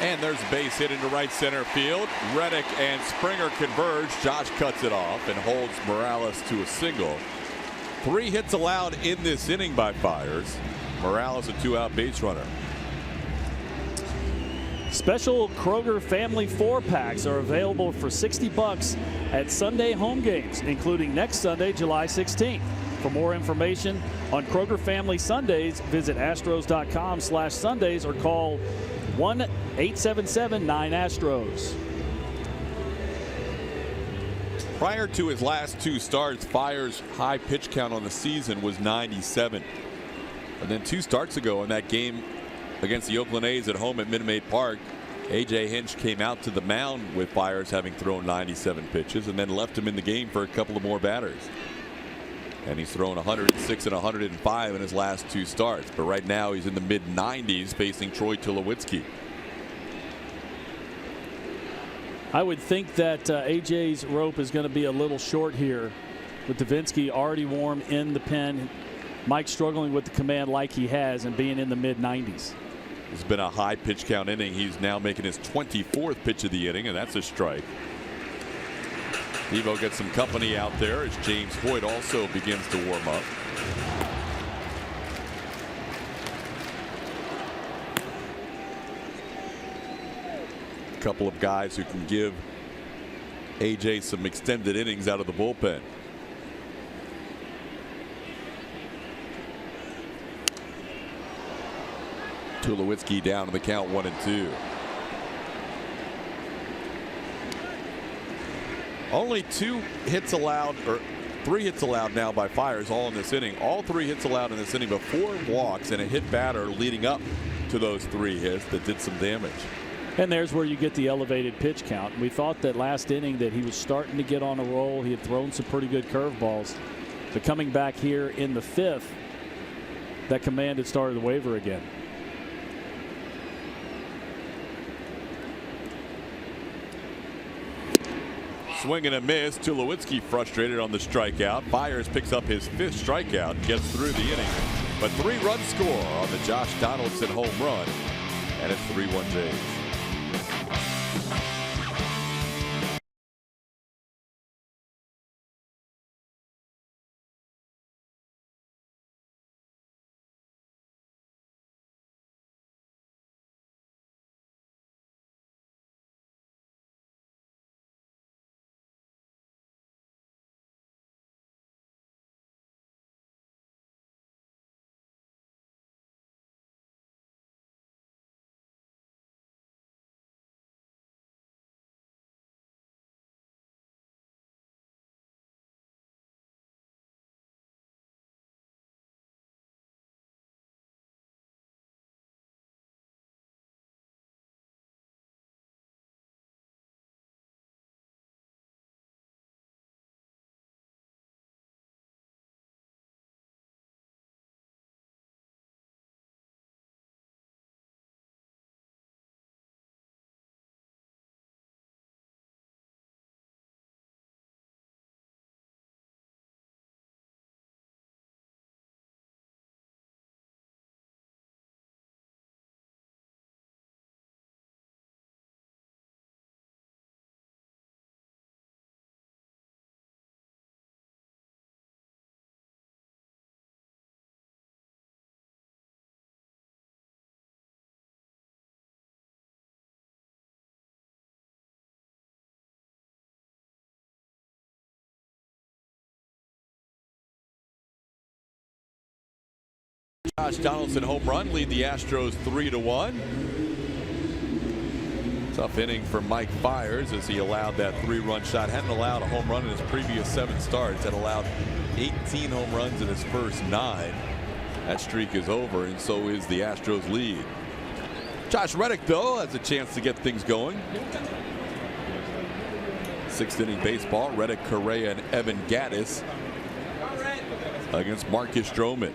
[SPEAKER 2] And there's a base hit into right center field. Reddick and Springer converge. Josh cuts it off and holds Morales to a single. 3 hits allowed in this inning by Fiers. Morales a 2-out base runner.
[SPEAKER 3] Special Kroger Family 4-packs are available for $60 at Sunday home games, including next Sunday, July 16th. For more information on Kroger Family Sundays, visit astros.com/Sundays or call 1-877-9-ASTROS.
[SPEAKER 2] Prior to his last 2 starts, Fiers' high pitch count on the season was 97. And then 2 starts ago in that game against the Oakland A's at home at Minute Maid Park, A.J. Hinch came out to the mound with Fiers having thrown 97 pitches and then left him in the game for a couple of more batters. And he's thrown 106 and 105 in his last 2 starts. But right now he's in the mid-90s facing Troy Tulowitzki.
[SPEAKER 3] I would think that A.J.'s rope is going to be a little short here with Davinsky already warm in the pen. Mike struggling with the command like he has and being in the mid-90s.
[SPEAKER 2] It's been a high pitch count inning. He's now making his 24th pitch of the inning, and that's a strike. Devo gets some company out there as James Hoyt also begins to warm up. A couple of guys who can give AJ some extended innings out of the bullpen. Tulowitzki down to the count 1-2. Only 2 hits allowed, or 3 hits allowed now by Fiers, all in this inning. All 3 hits allowed in this inning, but 4 walks and a hit batter leading up to those 3 hits that did some damage.
[SPEAKER 3] And there's where you get the elevated pitch count. We thought that last inning that he was starting to get on a roll. He had thrown some pretty good curveballs. But coming back here in the 5th, that command had started to waver again.
[SPEAKER 2] Swing and a miss. Tulowitzki frustrated on the strikeout. Fiers picks up his 5th strikeout, gets through the inning. But 3-run score on the Josh Donaldson home run. And it's 3-1 Jays. Josh Donaldson home run lead the Astros 3-1. Tough inning for Mike Fiers as he allowed that 3-run shot. Hadn't allowed a home run in his previous 7 starts. Had allowed 18 home runs in his first 9. That streak is over, and so is the Astros lead. Josh Reddick, though, has a chance to get things going. 6th inning baseball. Reddick, Correa, and Evan Gattis against Marcus Stroman.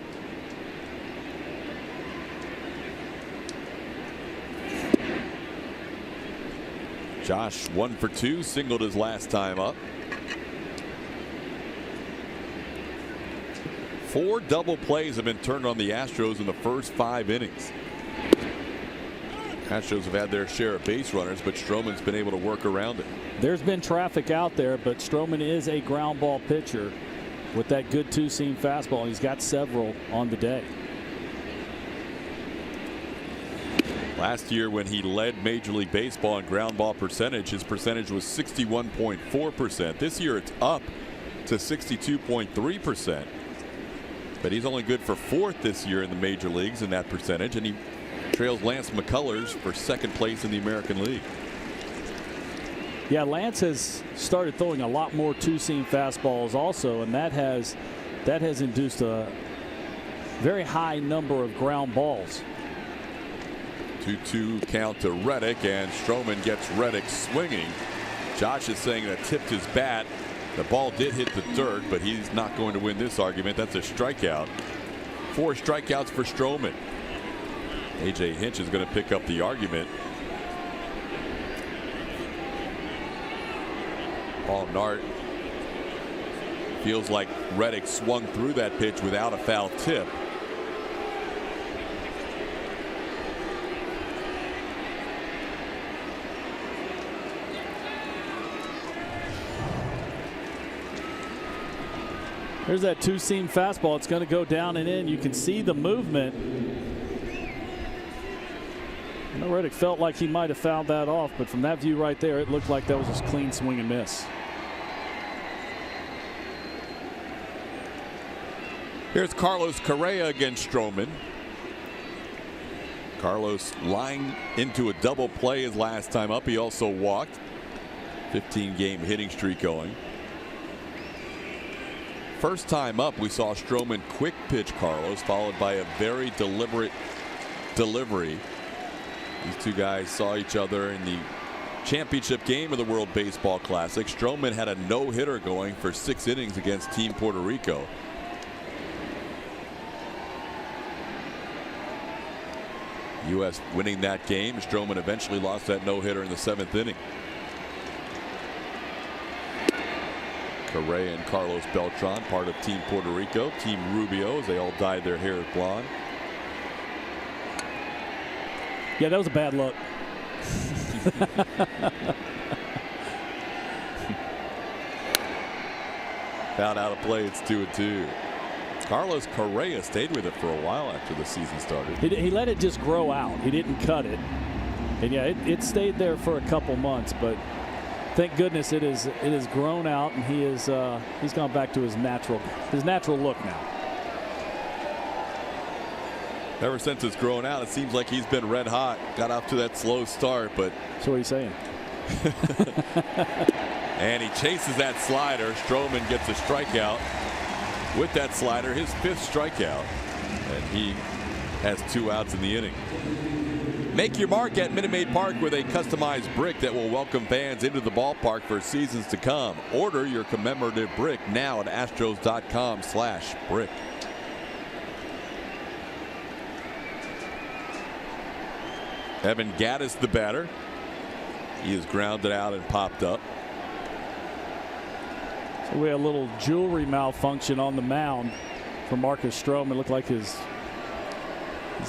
[SPEAKER 2] Josh 1 for 2, singled his last time up. 4 double plays have been turned on the Astros in the first 5 innings. Astros have had their share of base runners, but Stroman's been able to work around it.
[SPEAKER 3] There's been traffic out there, but Stroman is a ground ball pitcher with that good 2-seam fastball. He's got several on the day.
[SPEAKER 2] Last year, when he led Major League Baseball in ground ball percentage, his percentage was 61.4%. This year, it's up to 62.3%. But he's only good for 4th this year in the major leagues in that percentage, and he trails Lance McCullers for 2nd place in the American League.
[SPEAKER 3] Yeah, Lance has started throwing a lot more 2-seam fastballs also, and that has induced a very high number of ground balls.
[SPEAKER 2] 2-2 count to Reddick, and Stroman gets Reddick swinging. Josh is saying that tipped his bat. The ball did hit the dirt, but he's not going to win this argument. That's a strikeout. 4 strikeouts for Stroman. A.J. Hinch is going to pick up the argument. Paul Nart feels like Reddick swung through that pitch without a foul tip.
[SPEAKER 3] There's that 2-seam fastball. It's going to go down and in. You can see the movement. I know Reddick felt like he might have fouled that off, but from that view right there, it looked like that was just clean swing and miss.
[SPEAKER 2] Here's Carlos Correa against Stroman. Carlos lying into a double play his last time up. He also walked. 15-game hitting streak going. First time up, we saw Stroman quick pitch Carlos, followed by a very deliberate delivery. These two guys saw each other in the championship game of the World Baseball Classic. Stroman had a no-hitter going for 6 innings against Team Puerto Rico. U.S. winning that game. Stroman eventually lost that no-hitter in the 7th inning. Correa and Carlos Beltran, part of Team Puerto Rico, Team Rubio, as they all dyed their hair blonde.
[SPEAKER 3] Yeah, that was a bad look.
[SPEAKER 2] Found out of play. It's 2-2. Carlos Correa stayed with it for a while after the season started.
[SPEAKER 3] He let it just grow out. He didn't cut it. And yeah, it stayed there for a couple months, but thank goodness it is grown out, and he's gone back to his natural look now.
[SPEAKER 2] Ever since it's grown out, it seems like he's been red hot. Got off to that slow start, but
[SPEAKER 3] so what are you saying?
[SPEAKER 2] And he chases that slider. Stroman gets a strikeout with that slider, his 5th strikeout, and he has 2 outs in the inning. Make your mark at Minute Maid Park with a customized brick that will welcome fans into the ballpark for seasons to come. Order your commemorative brick now at astros.com/brick. Evan Gattis, the batter. He is grounded out and popped up.
[SPEAKER 3] So we had a little jewelry malfunction on the mound for Marcus Stroman. It looked like his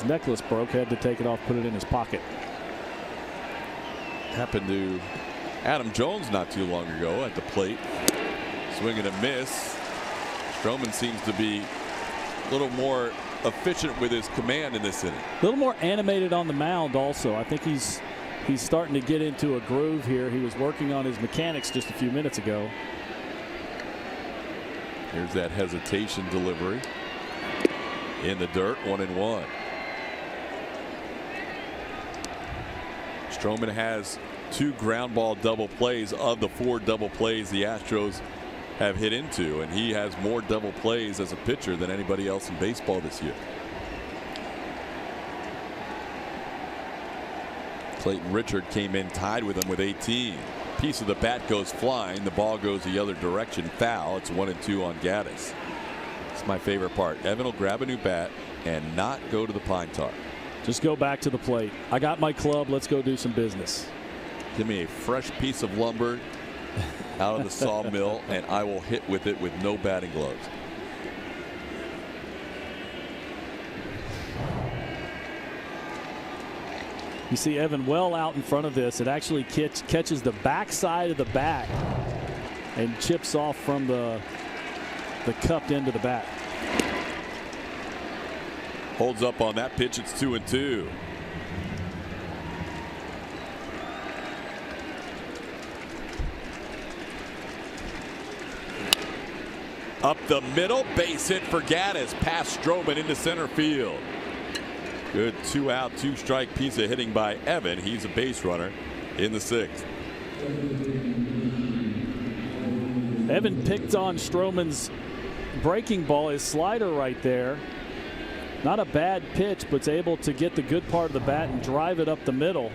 [SPEAKER 3] necklace broke. Had to take it off, put it in his pocket.
[SPEAKER 2] Happened to Adam Jones not too long ago at the plate. Swing and a miss. Stroman seems to be a little more efficient with his command in this inning.
[SPEAKER 3] A little more animated on the mound also. I think he's starting to get into a groove here. He was working on his mechanics just a few minutes ago.
[SPEAKER 2] Here's that hesitation delivery. in the dirt, 1-1. Stroman has 2 ground ball double plays of the 4 double plays the Astros have hit into, and he has more double plays as a pitcher than anybody else in baseball this year. Clayton Richard came in tied with him with 18. Piece of the bat goes flying. The ball goes the other direction. Foul. It's 1-2 on Gaddis. It's my favorite part. Evan will grab a new bat and not go to the pine tar.
[SPEAKER 3] Just go back to the plate. I got my club. Let's go do some business.
[SPEAKER 2] Give me a fresh piece of lumber out of the sawmill, and I will hit with it with no batting gloves.
[SPEAKER 3] You see Evan well out in front of this. It actually catches the backside of the bat and chips off from the cupped end of the bat.
[SPEAKER 2] Holds up on that pitch. It's 2-2. Up the middle, base hit for Gaddis, past Stroman into center field. Good 2-out, 2-strike piece of hitting by Evan. He's a base runner in the 6th.
[SPEAKER 3] Evan picked on Stroman's breaking ball, his slider right there. Not a bad pitch, but able to get the good part of the bat and drive it up the middle.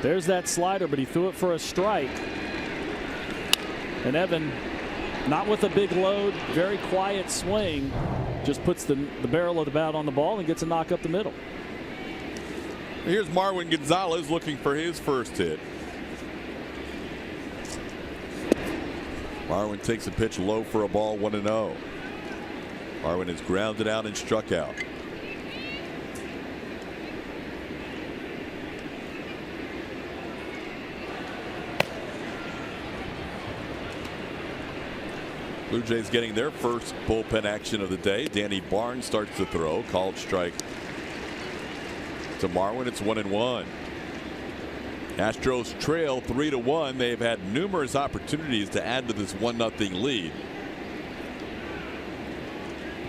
[SPEAKER 3] There's that slider, but he threw it for a strike. And Evan, not with a big load, very quiet swing, just puts the barrel of the bat on the ball and gets a knock up the middle.
[SPEAKER 2] Here's Marwin Gonzalez looking for his first hit. Marwin takes a pitch low for a ball, 1-0. Marwin is grounded out and struck out. Blue Jays getting their first bullpen action of the day. Danny Barnes starts to throw. Called strike to Marwin. It's 1-1. Astros trail 3-1. They've had numerous opportunities to add to this 1-0 lead.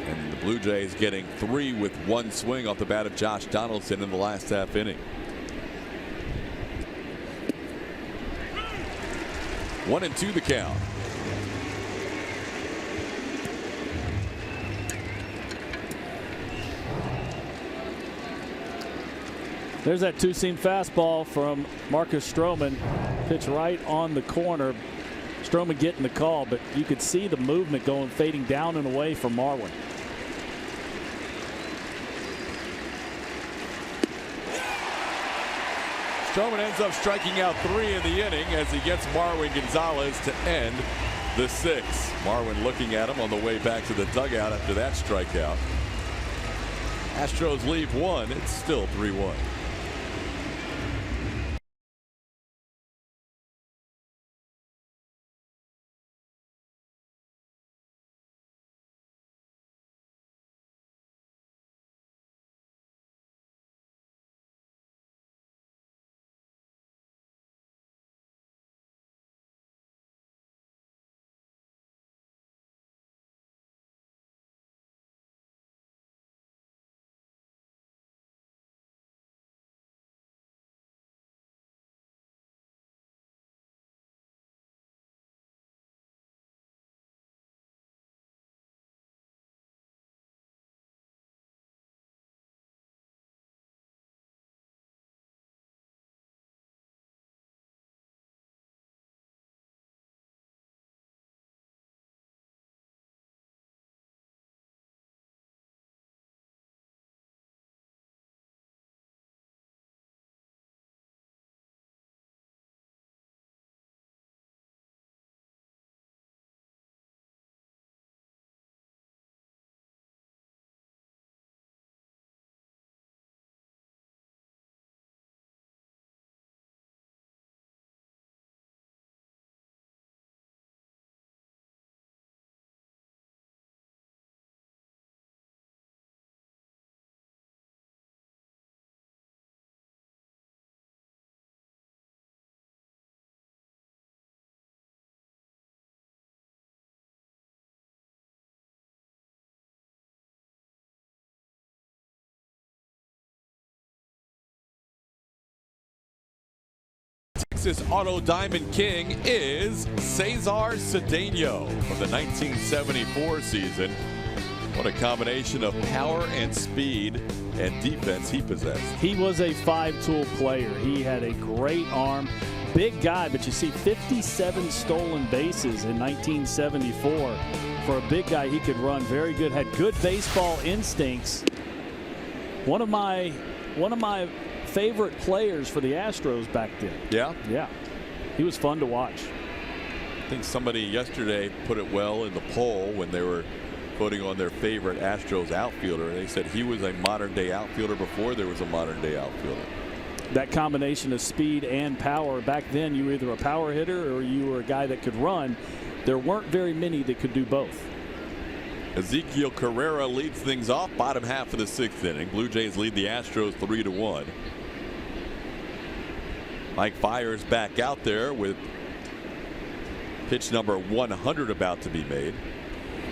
[SPEAKER 2] And the Blue Jays getting 3 with 1 swing off the bat of Josh Donaldson in the last half inning. 1-2 the count.
[SPEAKER 3] There's that 2-seam fastball from Marcus Stroman. Pitch right on the corner. Stroman getting the call, but you could see the movement going, fading down and away from Marwin.
[SPEAKER 2] Stroman ends up striking out 3 in the inning as he gets Marwin Gonzalez to end the 6th. Marwin looking at him on the way back to the dugout after that strikeout. Astros leave 1. It's still 3-1. Texas Auto Diamond King is Cesar Cedeno from the 1974 season. What a combination of power and speed and defense he possessed.
[SPEAKER 3] He was a five-tool player. He had a great arm. Big guy, but you see 57 stolen bases in 1974. For a big guy, he could run very good, had good baseball instincts. One of my favorite players for the Astros back then.
[SPEAKER 2] Yeah?
[SPEAKER 3] Yeah. He was fun to watch.
[SPEAKER 2] I think somebody yesterday put it well in the poll when they were voting on their favorite Astros outfielder. They said he was a modern-day outfielder before there was a modern-day outfielder.
[SPEAKER 3] That combination of speed and power, back then you were either a power hitter or you were a guy that could run. There weren't very many that could do both.
[SPEAKER 2] Ezequiel Carrera leads things off, bottom half of the sixth inning. Blue Jays lead the Astros 3-1. Mike Fiers back out there with pitch number 100 about to be made.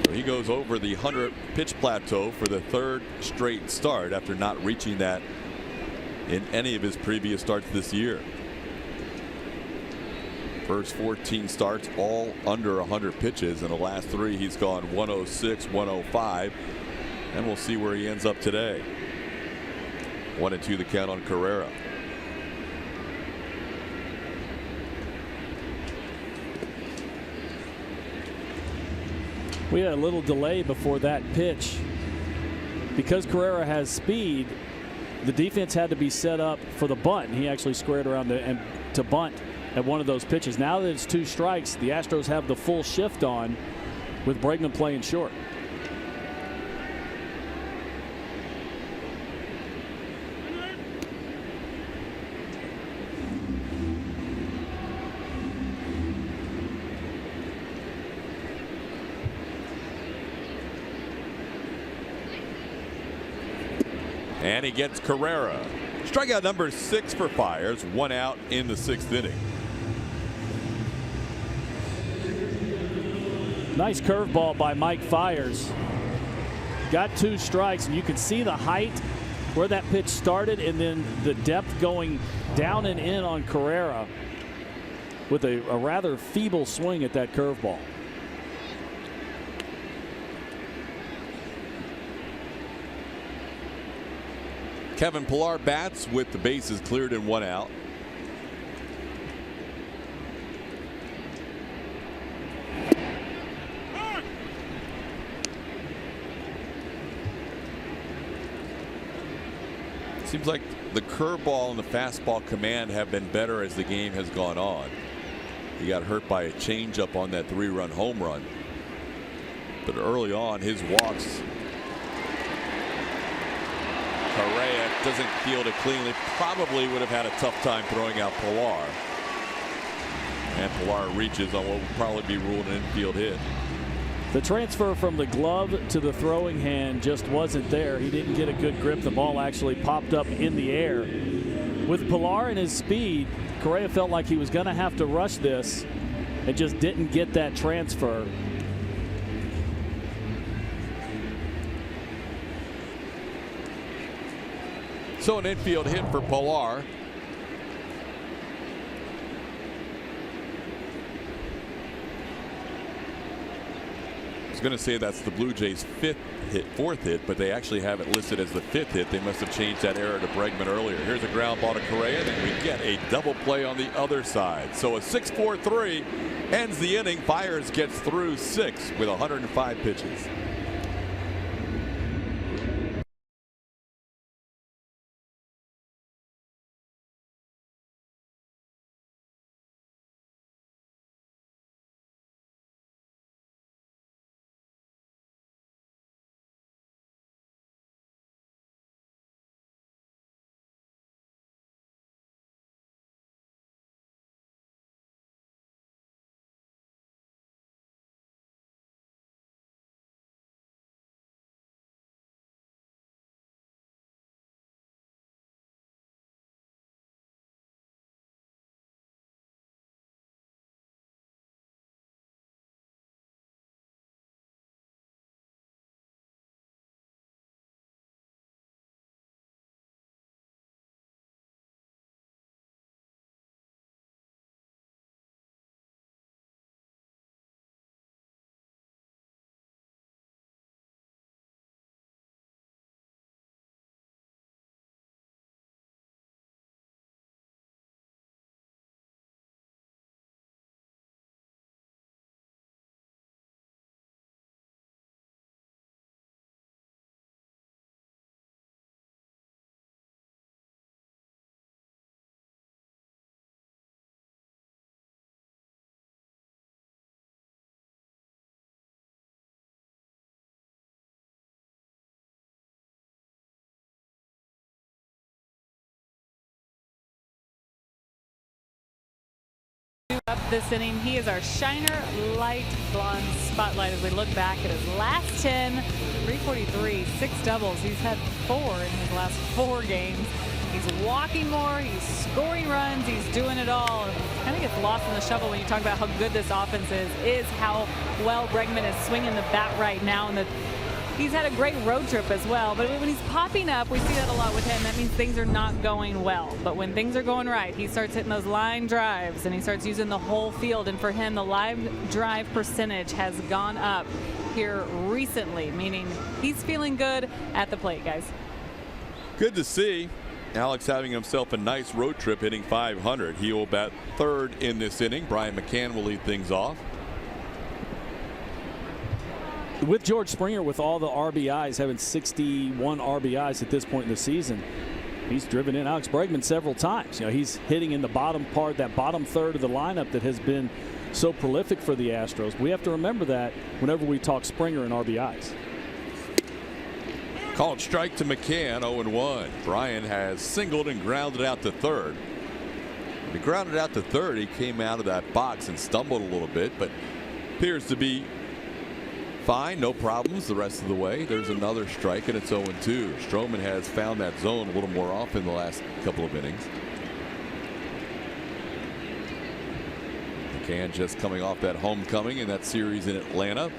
[SPEAKER 2] So he goes over the 100 pitch plateau for the third straight start after not reaching that in any of his previous starts this year. First 14 starts all under 100 pitches. In the last three he's gone 106, 105, and we'll see where he ends up today. 1-2 the count on Carrera.
[SPEAKER 3] We had a little delay before that pitch. Because Carrera has speed, the defense had to be set up for the bunt. He actually squared around to bunt at one of those pitches. Now that it's 2 strikes, the Astros have the full shift on with Bregman playing short.
[SPEAKER 2] And he gets Carrera. Strikeout number 6 for Fiers. 1 out in the 6th inning.
[SPEAKER 3] Nice curveball by Mike Fiers. Got 2 strikes, and you can see the height where that pitch started and then the depth going down and in on Carrera with a rather feeble swing at that curveball.
[SPEAKER 2] Kevin Pillar bats with the bases cleared and 1 out. Seems like the curveball and the fastball command have been better as the game has gone on. He got hurt by a changeup on that 3-run home run. But early on, his walks. Correa doesn't field it cleanly. Probably would have had a tough time throwing out Pillar. And Pillar reaches on what would probably be ruled an infield hit.
[SPEAKER 3] The transfer from the glove to the throwing hand just wasn't there. He didn't get a good grip. The ball actually popped up in the air. With Pillar and his speed, Correa felt like he was going to have to rush this and just didn't get that transfer.
[SPEAKER 2] So an infield hit for Pillar. I was going to say that's the Blue Jays' 4th hit, but they actually have it listed as the 5th hit. They must have changed that error to Bregman earlier. Here's a ground ball to Correa, and we get a double play on the other side. So a 6-4-3 ends the inning. Fiers gets through 6 with 105 pitches.
[SPEAKER 4] up this inning. He is our shiner light blonde spotlight as we look back at his last 10, 343, 6 doubles. He's had 4 in his last 4 games. He's walking more, he's scoring runs, he's doing it all. Kind of gets lost in the shuffle when you talk about how good this offense is how well Bregman is swinging the bat right now. And he's had a great road trip as well. But when he's popping up, we see that a lot with him. That means things are not going well. But when things are going right, he starts hitting those line drives and he starts using the whole field. And for him, the live drive percentage has gone up here recently, meaning he's feeling good at the plate, guys.
[SPEAKER 2] Good to see. Alex having himself a nice road trip, hitting .500. He will bat third in this inning. Brian McCann will lead things off.
[SPEAKER 3] With George Springer, with all the RBIs, having 61 RBIs at this point in the season, he's driven in Alex Bregman several times. You know, he's hitting in the bottom part, that bottom third of the lineup that has been so prolific for the Astros. We have to remember that whenever we talk Springer and RBIs.
[SPEAKER 2] Called strike to McCann, 0-1. Brian has singled and grounded out to third. When he grounded out to third, he came out of that box and stumbled a little bit, but appears to be fine, no problems the rest of the way. There's another strike, and it's 0-2. Stroman has found that zone a little more often the last couple of innings. McCann just coming off that homecoming in that series in Atlanta.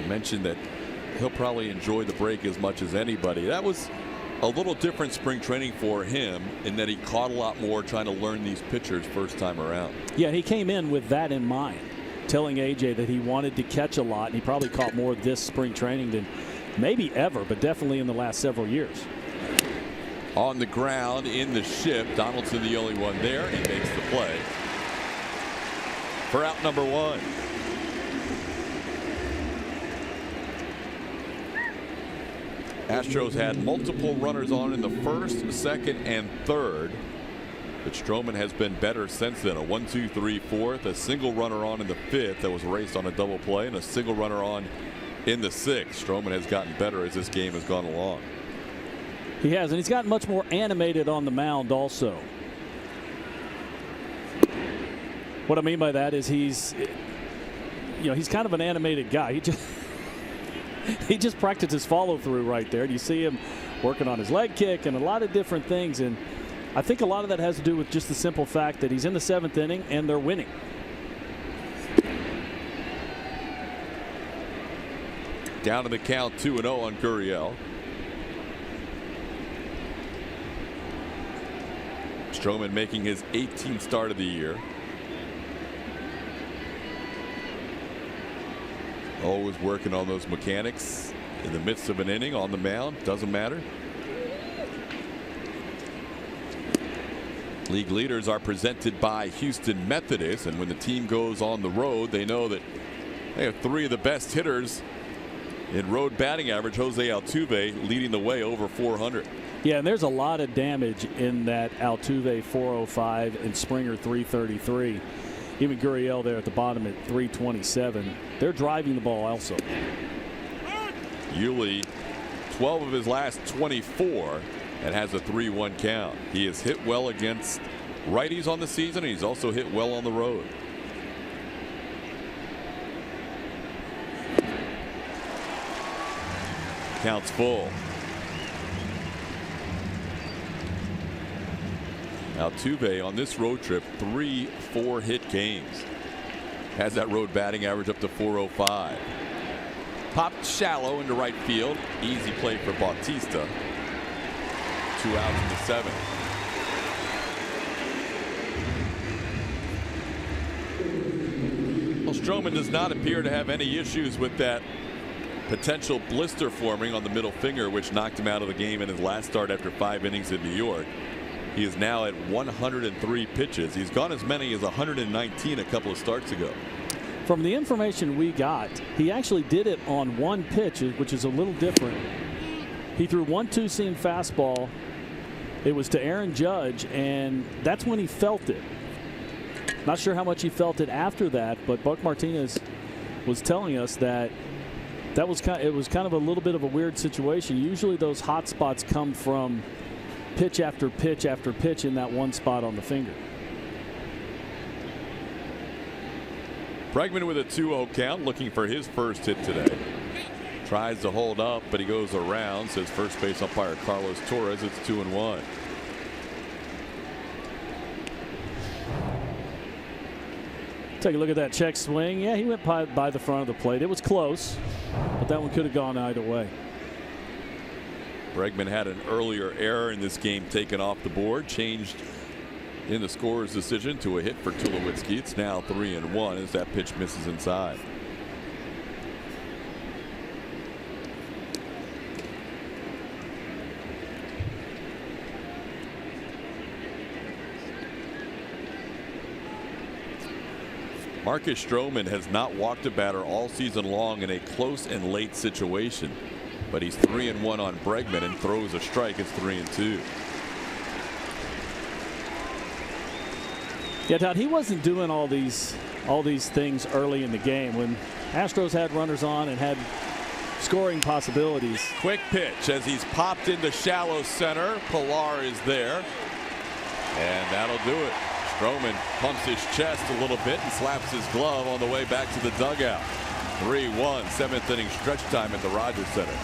[SPEAKER 2] Mentioned that he'll probably enjoy the break as much as anybody. That was a little different spring training for him in that he caught a lot more trying to learn these pitchers first time around.
[SPEAKER 3] Yeah, he came in with that in mind, telling AJ that he wanted to catch a lot, and he probably caught more this spring training than maybe ever, but definitely in the last several years.
[SPEAKER 2] On the ground in the shift, Donaldson the only one there. He makes the play for out number 1. Astros had multiple runners on in the first, second, and third. But Stroman has been better since then. A 1-2-3 fourth, a single runner on in the 5th that was raced on a double play, and a single runner on in the 6th. Stroman has gotten better as this game has gone along.
[SPEAKER 3] He has, and he's gotten much more animated on the mound also. What I mean by that is he's kind of an animated guy. He just practices follow through right there. You see him working on his leg kick and a lot of different things. And I think a lot of that has to do with just the simple fact that he's in the 7th inning and they're winning.
[SPEAKER 2] Down to the count, 2-0 on Gurriel. Stroman making his 18th start of the year. Always working on those mechanics in the midst of an inning on the mound. Doesn't matter. League leaders are presented by Houston Methodist, and when the team goes on the road, they know that they have 3 of the best hitters in road batting average. Jose Altuve leading the way over 400.
[SPEAKER 3] Yeah, and there's a lot of damage in that Altuve 405 and Springer 333. Even Gurriel there at the bottom at 327. They're driving the ball also.
[SPEAKER 2] Yuli, 12 of his last 24, and has a 3-1 count. He has hit well against righties on the season, and he's also hit well on the road. Count's full. Altuve on this road trip, 3 4-hit games. Has that road batting average up to 405. Popped shallow into right field. Easy play for Bautista. 2 outs in the 7th. Well, Stroman does not appear to have any issues with that potential blister forming on the middle finger, which knocked him out of the game in his last start after 5 innings in New York. He is now at 103 pitches. He's gone as many as 119 a couple of starts ago.
[SPEAKER 3] From the information we got, he actually did it on 1 pitch, which is a little different. He threw 1 2-seam fastball. It was to Aaron Judge, and that's when he felt it. Not sure how much he felt it after that, but Buck Martinez was telling us that it was kind of a little bit of a weird situation. Usually those hot spots come from pitch after pitch after pitch in that one spot on the finger.
[SPEAKER 2] Bregman with a 2-0 count, looking for his first hit today. Tries to hold up, but he goes around, says first base umpire Carlos Torres. It's 2-1.
[SPEAKER 3] Take a look at that check swing. Yeah, he went by the front of the plate. It was close, but that one could have gone either way.
[SPEAKER 2] Bregman had an earlier error in this game taken off the board, changed in the scorer's decision to a hit for Tulowitzki. It's now 3-1 as that pitch misses inside. Marcus Stroman has not walked a batter all season long in a close and late situation, but he's 3-1 on Bregman and throws a strike. It's 3-2.
[SPEAKER 3] Yeah, Todd, he wasn't doing all these things early in the game when Astros had runners on and had scoring possibilities.
[SPEAKER 2] Quick pitch as he's popped into shallow center. Pilar is there, and that'll do it. Stroman pumps his chest a little bit and slaps his glove on the way back to the dugout. 3-1, 7th inning stretch time at the Rogers Center.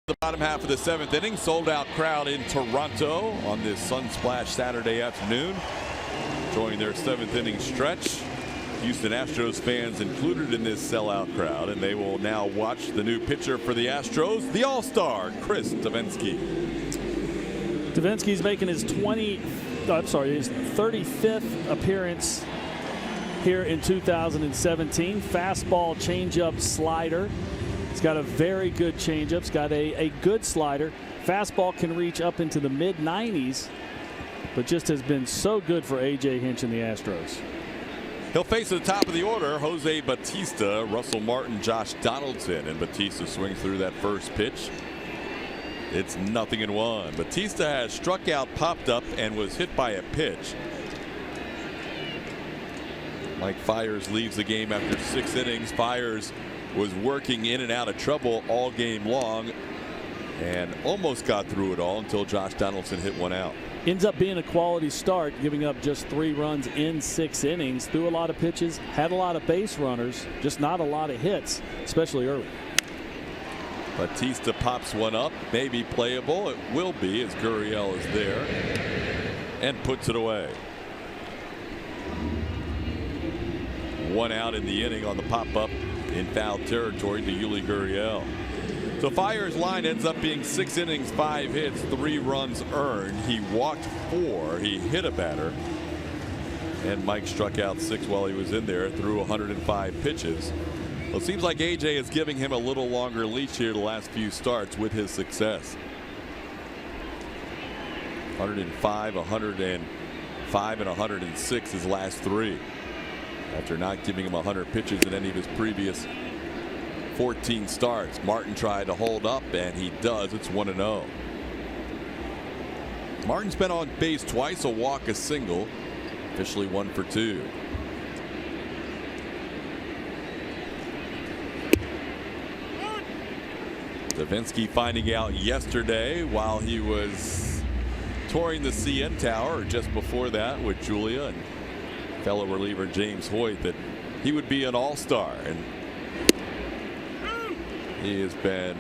[SPEAKER 2] The bottom half of the 7th inning, sold out crowd in Toronto on this Sunsplash Saturday afternoon. Enjoying their 7th inning stretch. Houston Astros fans included in this sellout crowd, and they will now watch the new pitcher for the Astros, the All-Star, Chris Davinsky.
[SPEAKER 3] Davinsky's making his 35th appearance here in 2017. Fastball, changeup, slider. He's got a very good changeup. He's got a good slider. Fastball can reach up into the mid-90s, but just has been so good for A.J. Hinch and the Astros.
[SPEAKER 2] He'll face at the top of the order Jose Bautista, Russell Martin, Josh Donaldson, and Bautista swings through that first pitch. It's 0-1. Bautista has struck out, popped up, and was hit by a pitch. Mike Fiers leaves the game after 6 innings. Fiers was working in and out of trouble all game long and almost got through it all until Josh Donaldson hit one out.
[SPEAKER 3] Ends up being a quality start, giving up just 3 runs in 6 innings. Threw a lot of pitches, had a lot of base runners, just not a lot of hits, especially early.
[SPEAKER 2] Bautista pops one up, maybe playable. It will be as Gurriel is there and puts it away. 1 out in the inning on the pop-up in foul territory to Yuli Gurriel. So Fiers' line ends up being 6 innings, 5 hits, 3 runs earned. He walked 4. He hit a batter. And Mike struck out 6 while he was in there, threw 105 pitches. Well, it seems like A.J. is giving him a little longer leash here the last few starts with his success. 105, 105, and 106 his last 3. After not giving him 100 pitches in any of his previous 14 starts. Martin tried to hold up, and he does. It's 1-0. Martin's been on base twice, a walk, a single. Officially 1 for 2. Davinsky finding out yesterday while he was touring the CN Tower, or just before that with Julia and fellow reliever James Hoyt, that he would be an all-star, and he has been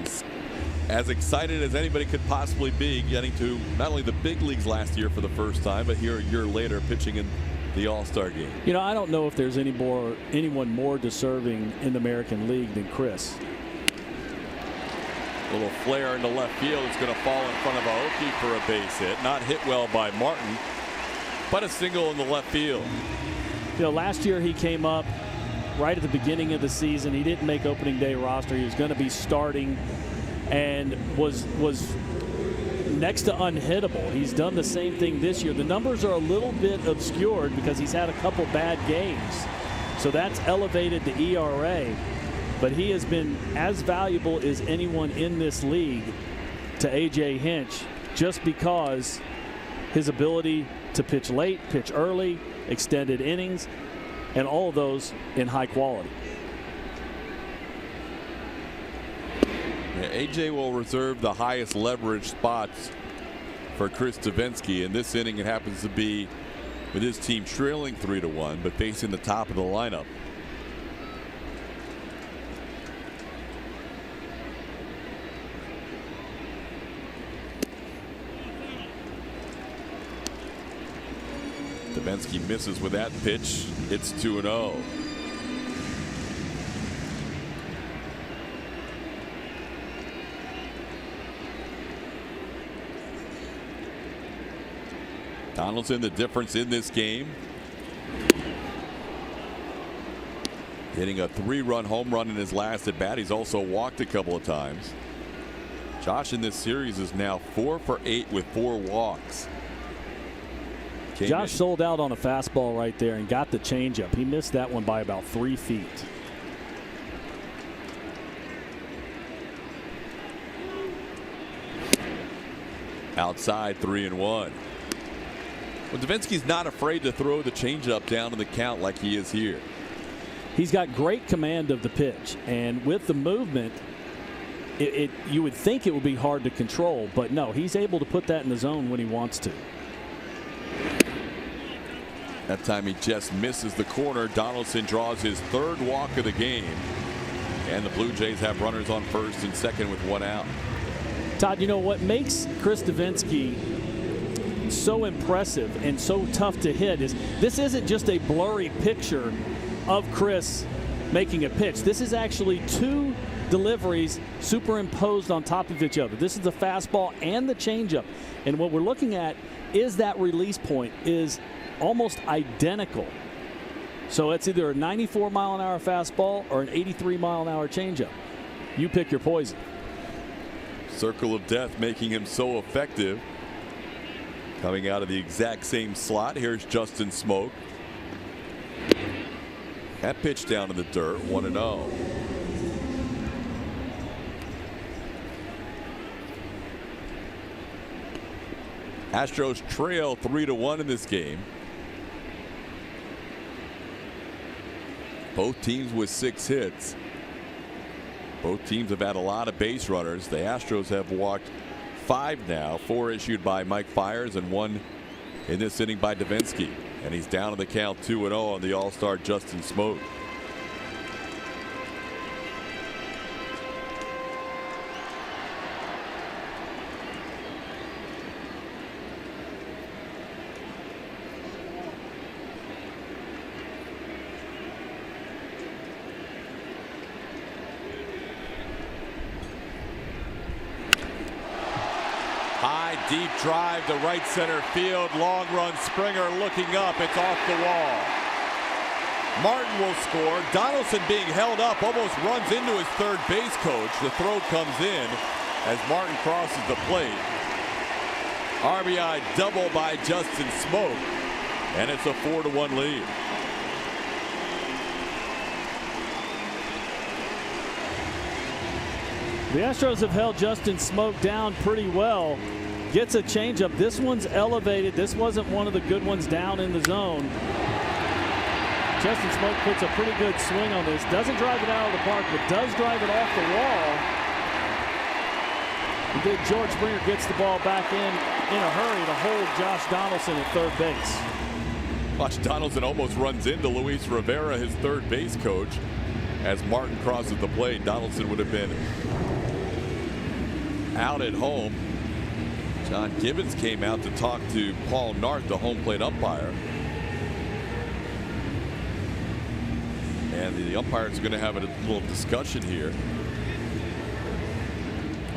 [SPEAKER 2] as excited as anybody could possibly be, getting to not only the big leagues last year for the first time, but here a year later pitching in the All-Star game.
[SPEAKER 3] You know, I don't know if there's anyone more deserving in the American League than Chris.
[SPEAKER 2] A little flare into left field. It's going to fall in front of Aoki for a base hit. Not hit well by Martin, but a single in the left field.
[SPEAKER 3] You know, last year he came up right at the beginning of the season. He didn't make opening day roster. He was going to be starting and was next to unhittable. He's done the same thing this year. The numbers are a little bit obscured because he's had a couple bad games, so that's elevated the ERA. But he has been as valuable as anyone in this league to A.J. Hinch, just because his ability to pitch late, pitch early, extended innings, and all of those in high quality.
[SPEAKER 2] Yeah, A.J. will reserve the highest leverage spots for Chris Davinsky. In this inning, it happens to be with his team trailing 3-1, but facing the top of the lineup. Davinsky misses with that pitch. It's 2-0. Donaldson, the difference in this game. Hitting a 3-run home run in his last at bat. He's also walked a couple of times. Josh in this series is now 4 for 8 with 4 walks.
[SPEAKER 3] Josh sold out on a fastball right there and got the changeup. He missed that one by about 3 feet.
[SPEAKER 2] Outside, 3-1. Well, Davinsky's not afraid to throw the changeup down to the count like he is here.
[SPEAKER 3] He's got great command of the pitch, and with the movement, you would think it would be hard to control, but no, he's able to put that in the zone when he wants to.
[SPEAKER 2] That time he just misses the corner. Donaldson draws his 3rd walk of the game, and the Blue Jays have runners on first and second with 1 out.
[SPEAKER 3] Todd, you know what makes Chris Davinsky so impressive and so tough to hit is this isn't just a blurry picture of Chris making a pitch. This is actually 2 deliveries superimposed on top of each other. This is the fastball and the changeup, and what we're looking at is that release point is almost identical. So it's either a 94-mile-an-hour fastball or an 83-mile-an-hour changeup. You pick your poison.
[SPEAKER 2] Circle of death making him so effective. Coming out of the exact same slot, here's Justin Smoke. That pitch down in the dirt, 1-0. Astros trail 3-1 in this game. Both teams with 6 hits. Both teams have had a lot of base runners. The Astros have walked 5 now, 4 issued by Mike Fiers and 1 in this inning by Davinsky. And he's down to the count 2-0 on the All-Star Justin Smoke. Deep drive to right center field. Long run. Springer looking up. It's off the wall. Martin will score. Donaldson being held up almost runs into his third base coach. The throw comes in as Martin crosses the plate. RBI double by Justin Smoke, and it's a 4-1 lead.
[SPEAKER 3] The Astros have held Justin Smoke down pretty well. Gets a changeup. This one's elevated. This wasn't one of the good ones down in the zone. Justin Smoke puts a pretty good swing on this. Doesn't drive it out of the park, but does drive it off the wall. And then George Springer gets the ball back in a hurry to hold Josh Donaldson at third base.
[SPEAKER 2] Watch, Donaldson almost runs into Luis Rivera, his third base coach. As Martin crosses the plate, Donaldson would have been out at home. John Gibbons came out to talk to Paul Nart, the home plate umpire. And the umpires are going to have a little discussion here.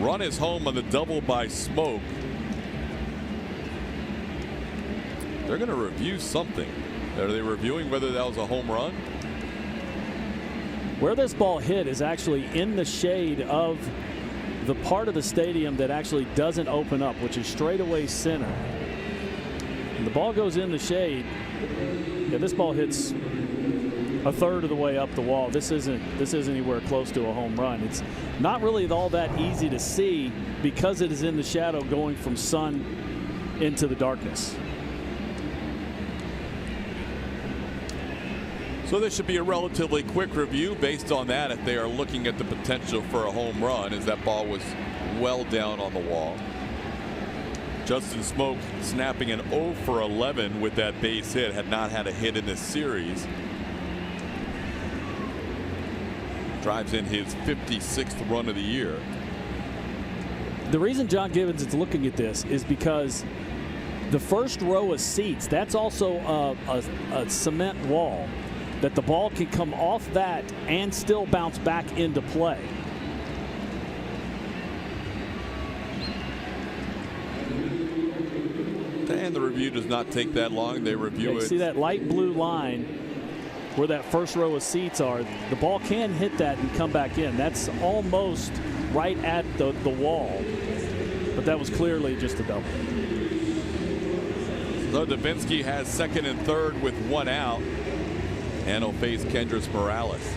[SPEAKER 2] Run is home on the double by Smoke. They're going to review something. Are they reviewing whether that was a home run?
[SPEAKER 3] Where this ball hit is actually in the shade of the part of the stadium that actually doesn't open up, which is straightaway center. And the ball goes in the shade. Yeah, this ball hits a third of the way up the wall. This isn't anywhere close to a home run. It's not really all that easy to see because it is in the shadow going from sun into the darkness.
[SPEAKER 2] So this should be a relatively quick review based on that if they are looking at the potential for a home run, as that ball was well down on the wall. Justin Smoke snapping an 0 for 11 with that base hit. Had not had a hit in this series. Drives in his 56th run of the year.
[SPEAKER 3] The reason John Gibbons is looking at this is because the first row of seats, that's also a cement wall that the ball can come off that and still bounce back into play.
[SPEAKER 2] And the review does not take that long. They review it.
[SPEAKER 3] See that light blue line where that first row of seats are? The ball can hit that and come back in. That's almost right at the wall. But that was clearly just a double.
[SPEAKER 2] So Davinsky has second and third with one out. And he'll face Kendrys Morales.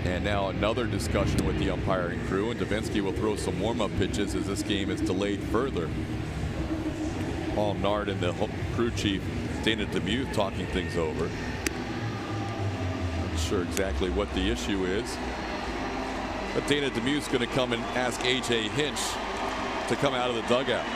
[SPEAKER 2] And now another discussion with the umpiring crew, and Davinsky will throw some warm-up pitches as this game is delayed further. Paul Nart and the crew chief Dana Demuth talking things over. Not sure exactly what the issue is, but Dana Demuth's going to come and ask A.J. Hinch to come out of the dugout.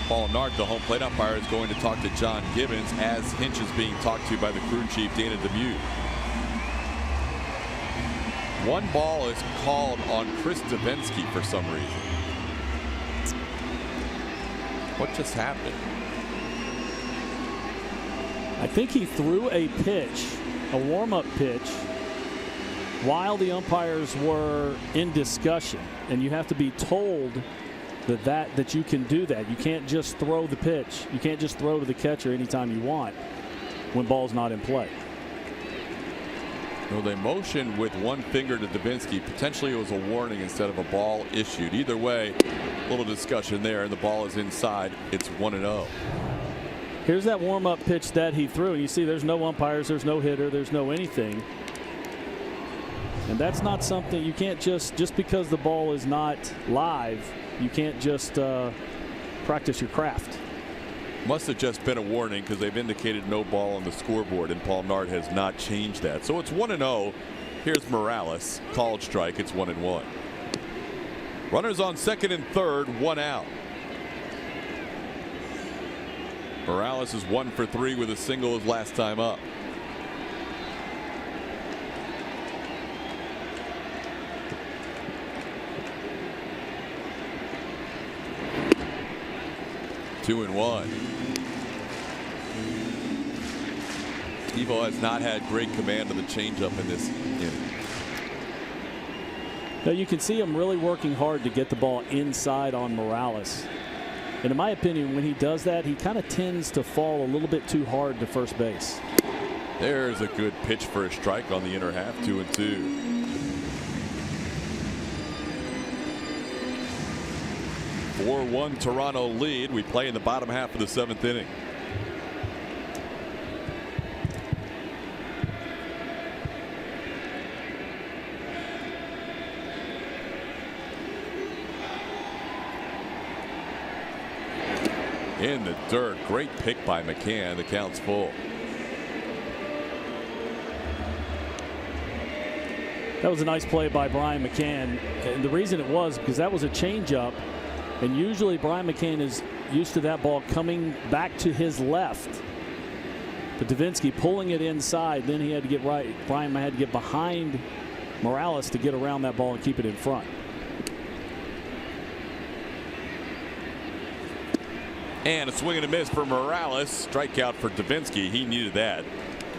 [SPEAKER 2] Paul Nart, the home plate umpire, is going to talk to John Gibbons as Hinch is being talked to by the crew chief Dana Demuth. One ball is called on Chris Davinsky for some reason. What just happened?
[SPEAKER 3] I think he threw a pitch, a warm-up pitch, while the umpires were in discussion. And you have to be told that you can do that. You can't just throw the pitch. You can't just throw to the catcher anytime you want when ball's not in play.
[SPEAKER 2] Well, they motioned with one finger to Davinsky. Potentially it was a warning instead of a ball issued. Either way, a little discussion there, and the ball is inside. It's 1-0.
[SPEAKER 3] Here's that warm-up pitch that he threw, and you see there's no umpires, there's no hitter, there's no anything. And that's not something you can't just because the ball is not live, you can't just practice your craft.
[SPEAKER 2] Must have just been a warning because they've indicated no ball on the scoreboard, and Paul Nart has not changed that. So it's 1-0. Here's Morales. Called strike. It's 1-1. Runners on second and third, one out. Morales is 1 for 3 with a single his last time up. Two and one. Evo has not had great command of the changeup in this inning.
[SPEAKER 3] Now you can see him really working hard to get the ball inside on Morales. And in my opinion, when he does that, he kind of tends to fall a little bit too hard to first base.
[SPEAKER 2] There's a good pitch for a strike on the inner half. 2-2. A 4-1 Toronto lead. We play in the bottom half of the 7th inning. In the dirt. Great pick by McCann. The count's full.
[SPEAKER 3] That was a nice play by Brian McCann. And the reason it was because that was a changeup. And usually Brian McCann is used to that ball coming back to his left. But Davinsky pulling it inside. Then he had to get right. Brian had to get behind Morales to get around that ball and keep it in front.
[SPEAKER 2] And a swing and a miss for Morales. Strikeout for Davinsky. He needed that.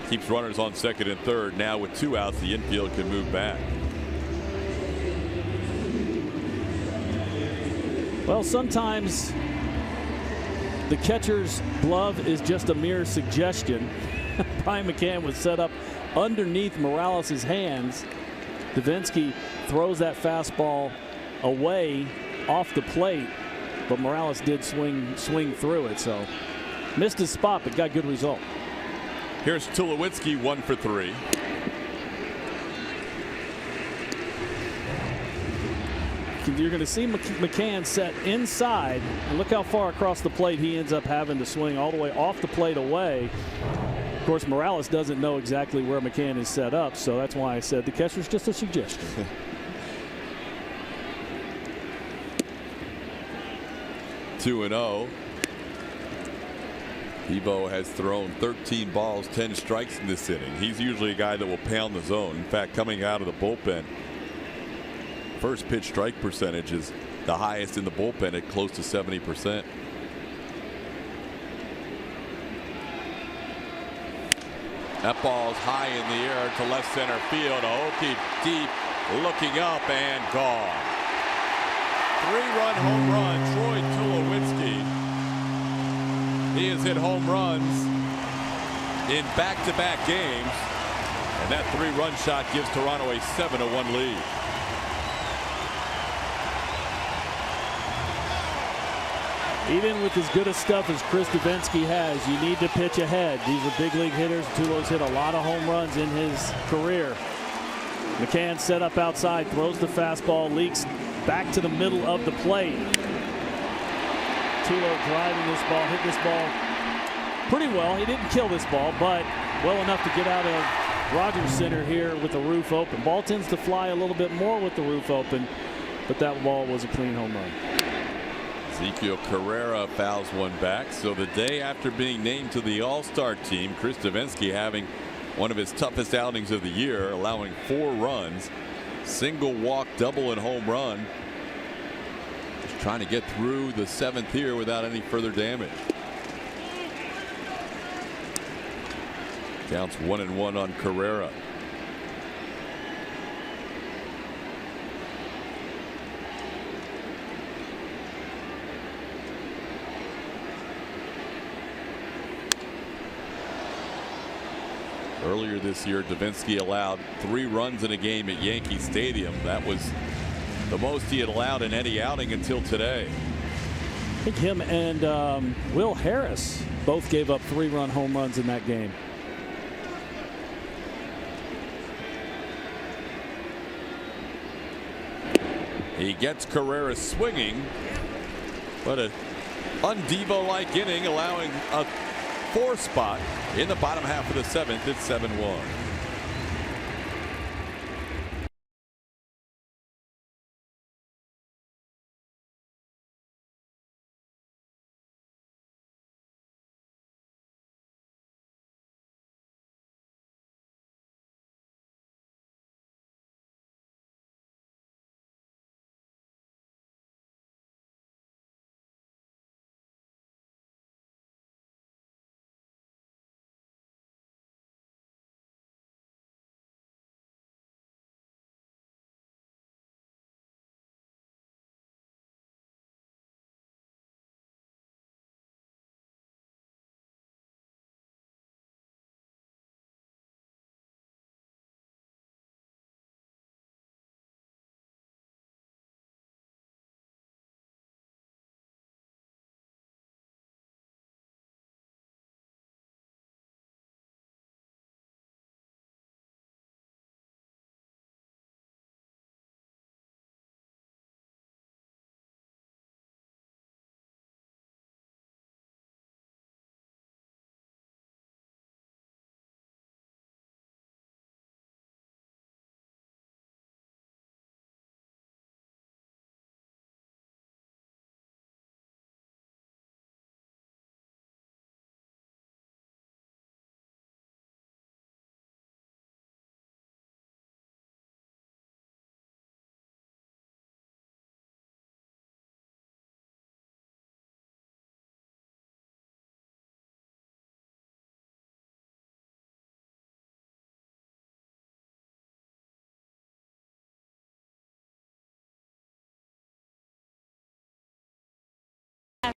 [SPEAKER 2] Keeps runners on second and third. Now with 2 outs, the infield can move back.
[SPEAKER 3] Well, sometimes the catcher's glove is just a mere suggestion. Brian McCann was set up underneath Morales' hands. Davinsky throws that fastball away off the plate, but Morales did swing through it. So missed his spot, but got good result.
[SPEAKER 2] Here's Tulowitzki, 1 for 3.
[SPEAKER 3] You're going to see McCann set inside, and look how far across the plate he ends up having to swing all the way off the plate away. Of course, Morales doesn't know exactly where McCann is set up, so that's why I said the catcher's just a suggestion.
[SPEAKER 2] 2-0. Devo has thrown 13 balls, 10 strikes in this inning. He's usually a guy that will pound the zone. In fact, coming out of the bullpen, first pitch strike percentage is the highest in the bullpen at close to 70%. That ball's high in the air to left center field. Aoki deep, looking up and gone. 3-run home run, Troy Tulowitzki. He has hit home runs in back-to-back games, and that 3-run shot gives Toronto a 7-1 lead.
[SPEAKER 3] Even with as good a stuff as Chris Davinsky has, you need to pitch ahead. These are big league hitters. Tulo's hit a lot of home runs in his career. McCann set up outside, throws the fastball, leaks back to the middle of the plate. Tulo driving this ball, hit this ball pretty well. He didn't kill this ball, but well enough to get out of Rogers Center here with the roof open. Ball tends to fly a little bit more with the roof open, but that ball was a clean home run.
[SPEAKER 2] Ezekiel Carrera fouls one back. So the day after being named to the All-Star team, Chris Davinsky having one of his toughest outings of the year, allowing 4 runs, single walk, double, and home run. Just trying to get through the 7th here without any further damage. Counts 1-1 on Carrera. Earlier this year, Davinsky allowed 3 runs in a game at Yankee Stadium. That was the most he had allowed in any outing until today.
[SPEAKER 3] I think him and Will Harris both gave up 3-run home runs in that game.
[SPEAKER 2] He gets Carrera swinging, but an un-Devo-like inning, allowing a 4th spot in the bottom half of the 7th. It's 7-1.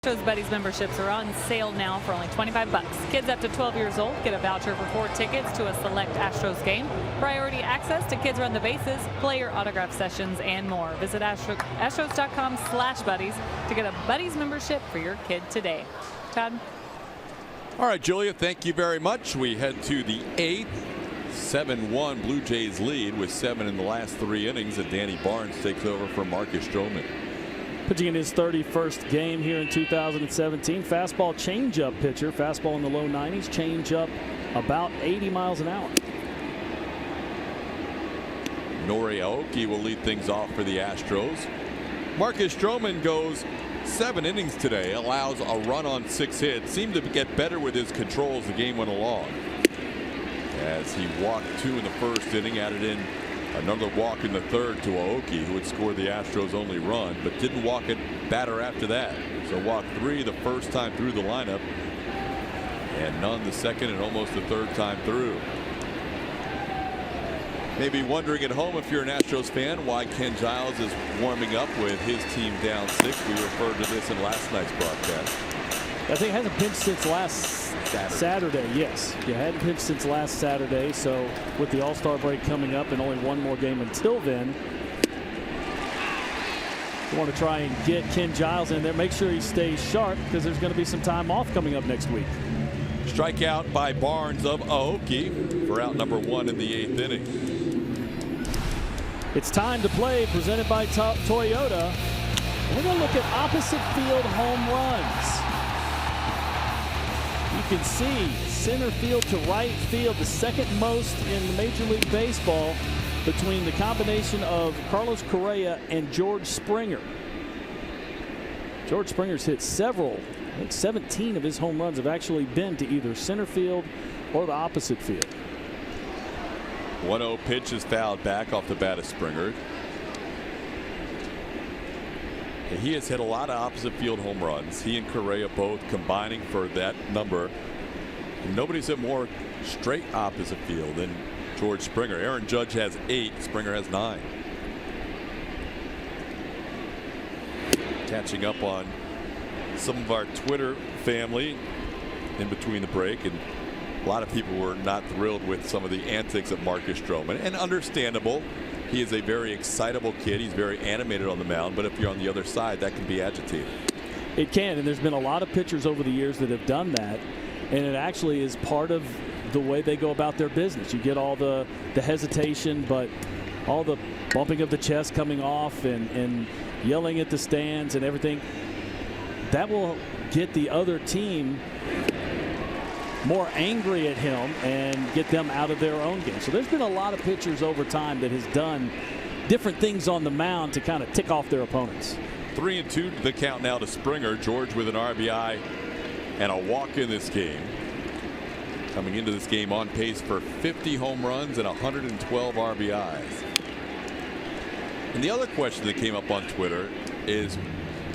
[SPEAKER 4] Astros Buddies memberships are on sale now for only $25. Kids up to 12 years old get a voucher for 4 tickets to a select Astros game, priority access to Kids Run the Bases, player autograph sessions, and more. Visit Astros.com/buddies to get a Buddies membership for your kid today. Todd?
[SPEAKER 2] All right, Julia, thank you very much. We head to the 8th. 7-1 Blue Jays lead with 7 in the last 3 innings, and Danny Barnes takes over from Marcus Stroman.
[SPEAKER 3] Pitching in his 31st game here in 2017. Fastball changeup pitcher. Fastball in the low 90s. Changeup about 80 miles an hour.
[SPEAKER 2] Aoki will lead things off for the Astros. Marcus Stroman goes 7 innings today. Allows a run on 6 hits. Seemed to get better with his control as the game went along. As he walked 2 in the first inning, added in another walk in the third to Aoki, who had scored the Astros' only run, but didn't walk a batter after that. So walked 3 the first time through the lineup, and none the second and almost the third time through. Maybe wondering at home, if you're an Astros fan, why Ken Giles is warming up with his team down 6. We referred to this in last night's broadcast.
[SPEAKER 3] I think it hasn't pitched since last Saturday. Yes, you hadn't pitched since last Saturday. So with the All-Star break coming up and only one more game until then, you want to try and get Ken Giles in there. Make sure he stays sharp, because there's going to be some time off coming up next week.
[SPEAKER 2] Strikeout by Barnes of Aoki for out number 1 in the 8th inning.
[SPEAKER 3] It's time to play, presented by Toyota. We're going to look at opposite field home runs. You can see center field to right field, the second most in Major League Baseball, between the combination of Carlos Correa and George Springer. George Springer's hit several. I think 17 of his home runs have actually been to either center field or the opposite field.
[SPEAKER 2] 1-0 pitch is fouled back off the bat of Springer. He has hit a lot of opposite field home runs. He and Correa both combining for that number. And nobody's hit more straight opposite field than George Springer. Aaron Judge has 8. Springer has 9. Catching up on some of our Twitter family in between the break, and a lot of people were not thrilled with some of the antics of Marcus Stroman, and understandable. He is a very excitable kid. He's very animated on the mound, but if you're on the other side, that can be agitating.
[SPEAKER 3] It can, and there's been a lot of pitchers over the years that have done that, and it actually is part of the way they go about their business. You get all the hesitation, but all the bumping of the chest coming off and yelling at the stands and everything. That will get the other team more angry at him and get them out of their own game. So there's been a lot of pitchers over time that has done different things on the mound to kind of tick off their opponents.
[SPEAKER 2] 3-2 the count now to Springer. George with an RBI and a walk in this game. Coming into this game on pace for 50 home runs and 112 RBIs. And the other question that came up on Twitter is,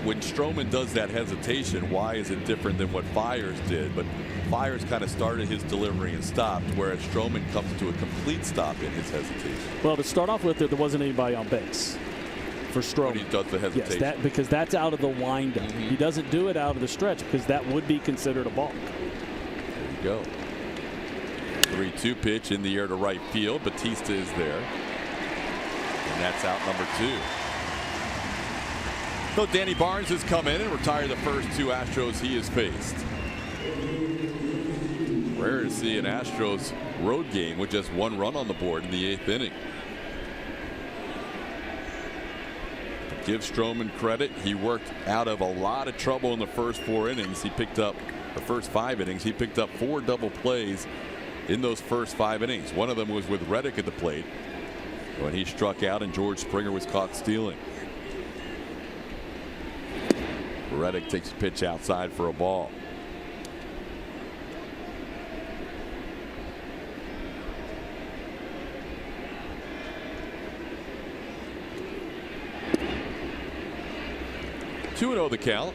[SPEAKER 2] when Stroman does that hesitation, why is it different than what Fiers did? But Fiers kind of started his delivery and stopped, whereas Stroman comes to a complete stop in his hesitation.
[SPEAKER 3] Well, to start off with, there wasn't anybody on base for Stroman.
[SPEAKER 2] When he does the hesitation.
[SPEAKER 3] Yes, because that's out of the windup. He doesn't do it out of the stretch, because that would be considered a balk.
[SPEAKER 2] There you go. 3-2 pitch in the air to right field. Batista is there. And that's out number 2. So Danny Barnes has come in and retired the first 2 Astros he has faced. Rare to see an Astros road game with just 1 run on the board in the 8th inning. Give Stroman credit. He worked out of a lot of trouble in the first 4 innings. He picked up the first 5 innings. He picked up 4 double plays in those first 5 innings. One of them was with Reddick at the plate when he struck out and George Springer was caught stealing. Reddick takes a pitch outside for a ball. Two-0 the count.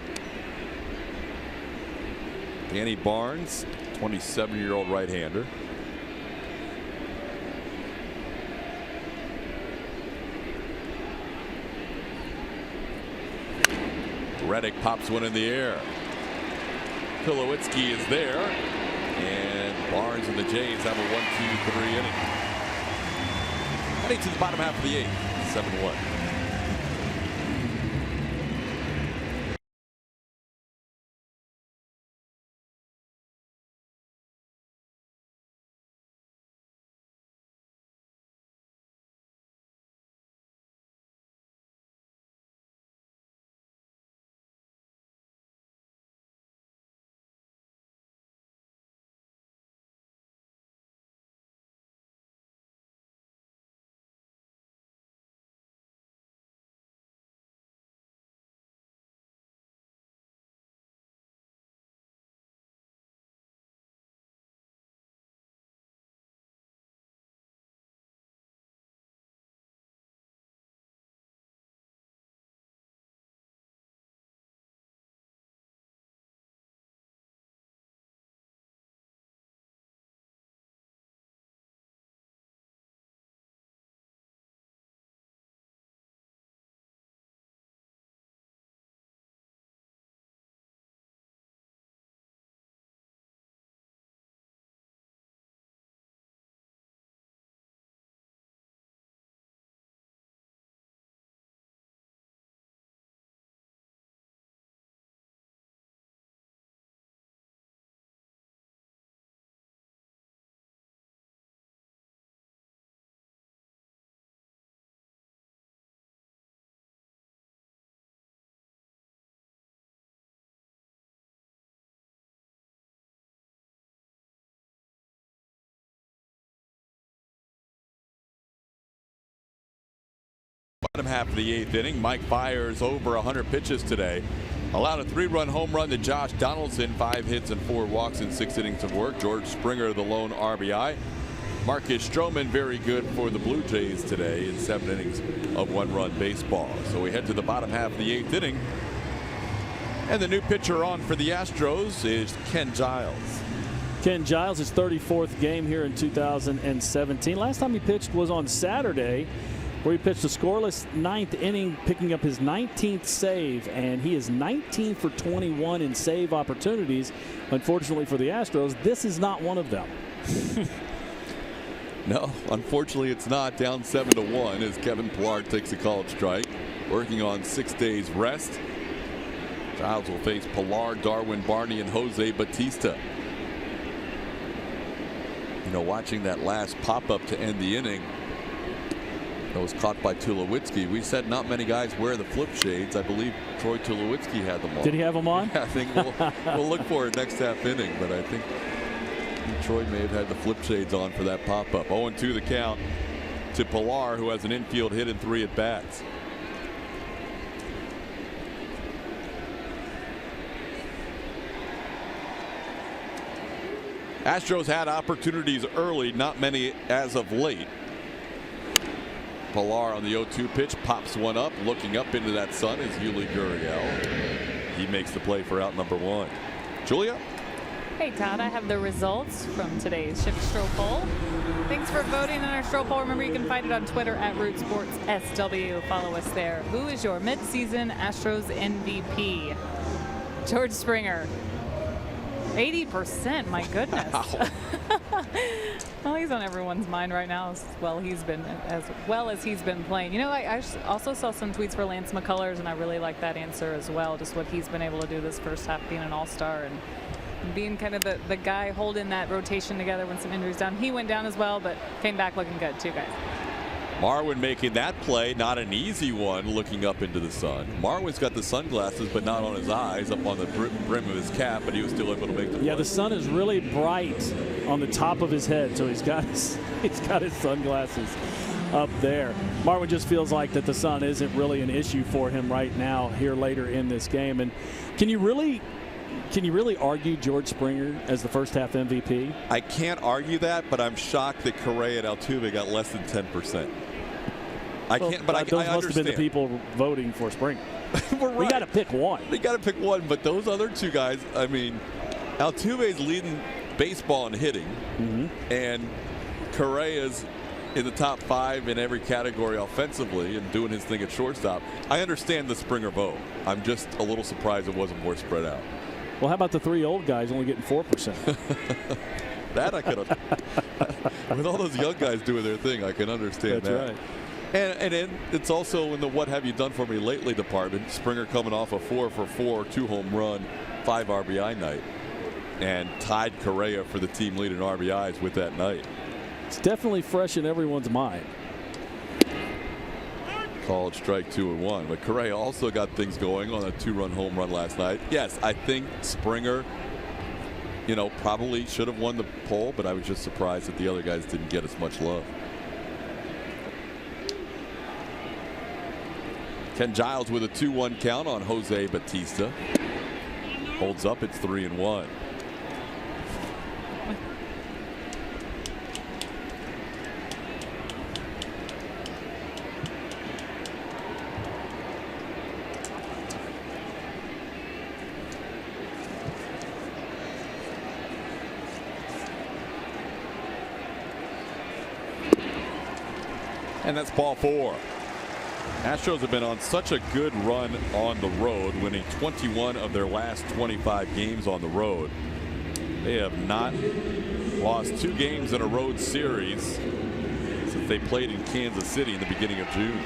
[SPEAKER 2] Danny Barnes, 27-year-old right-hander. Reddick pops one in the air. Tulowitzki is there, and Barnes and the Jays have a 1-2-3 inning. Heading to the bottom half of the 8th, 7-1. Bottom half of the 8th inning. Mike Fiers over 100 pitches today. Allowed a 3-run home run to Josh Donaldson, 5 hits and 4 walks in 6 innings of work. George Springer the lone RBI. Marcus Stroman very good for the Blue Jays today in 7 innings of 1-run baseball. So we head to the bottom half of the 8th inning. And the new pitcher on for the Astros is Ken Giles.
[SPEAKER 3] Ken Giles, his 34th game here in 2017. Last time he pitched was on Saturday, where he pitched a scoreless 9th inning, picking up his 19th save, and he is 19 for 21 in save opportunities. Unfortunately for the Astros, this is not one of them.
[SPEAKER 2] No, unfortunately it's not. Down 7-1 as Kevin Pillar takes a called strike, working on 6 days rest. Giles will face Pillar, Darwin Barney, and Jose Batista. You know, watching that last pop-up to end the inning, that was caught by Tulowitzki. We said not many guys wear the flip shades. I believe Troy Tulowitzki had them on.
[SPEAKER 3] Did he have them on?
[SPEAKER 2] Yeah, I think we'll look for it next half inning, but I think Troy may have had the flip shades on for that pop-up. 0-2 the count to Pillar, who has an infield hit in 3 at-bats. Astros had opportunities early, not many as of late. Pillar on the 0-2 pitch pops one up. Looking up into that sun is Yuli Gurriel. He makes the play for out number 1. Julia?
[SPEAKER 4] Hey Todd, I have the results from today's Shift Stroll poll. Thanks for voting in our Stroll poll. Remember, you can find it on Twitter at Root Sports SW. Follow us there. Who is your midseason Astros MVP? George Springer. 80%, my goodness.
[SPEAKER 2] Wow.
[SPEAKER 4] Well, he's on everyone's mind right now as well as he's been playing. You know, I also saw some tweets for Lance McCullers, and I really like that answer as well. Just what he's been able to do this first half, being an all-star and being kind of the guy holding that rotation together when some injuries down. He went down as well, but came back looking good too, guys.
[SPEAKER 2] Marwin making that play, not an easy one, looking up into the sun. Marwin's got the sunglasses, but not on his eyes, up on the brim of his cap, but he was still able to make the play.
[SPEAKER 3] Yeah, the sun is really bright on the top of his head, so he's got his sunglasses up there. Marwin just feels like that the sun isn't really an issue for him right now here later in this game. And can you really argue George Springer as the first half MVP?
[SPEAKER 2] I can't argue that, but I'm shocked that Correa and Altuve got less than 10%. I can't, but
[SPEAKER 3] those
[SPEAKER 2] I
[SPEAKER 3] must have been the people voting for Springer.
[SPEAKER 2] Right.
[SPEAKER 3] We got to pick one.
[SPEAKER 2] They got to pick one, but those other two guys, I mean, Altuve's leading baseball in hitting, and Correa's in the top 5 in every category offensively and doing his thing at shortstop. I understand the Springer vote. I'm just a little surprised it wasn't more spread out.
[SPEAKER 3] Well, how about the 3 old guys only getting 4%?
[SPEAKER 2] That I could with all those young guys doing their thing, I can understand
[SPEAKER 3] That's
[SPEAKER 2] that.
[SPEAKER 3] right.
[SPEAKER 2] And then it's also in the what have you done for me lately department. Springer coming off a 4-for-4, 2-home run, 5 RBI night, and tied Correa for the team lead in RBIs with that night.
[SPEAKER 3] It's definitely fresh in everyone's mind.
[SPEAKER 2] Called strike 2-1, but Correa also got things going on a 2-run home run last night. Yes, I think Springer, you know, probably should have won the poll, but I was just surprised that the other guys didn't get as much love. Ken Giles with a 2-1 count on Jose Bautista. Holds up, it's 3-1. And that's ball 4. Astros have been on such a good run on the road, winning 21 of their last 25 games on the road. They have not lost 2 games in a road series since they played in Kansas City in the beginning of June.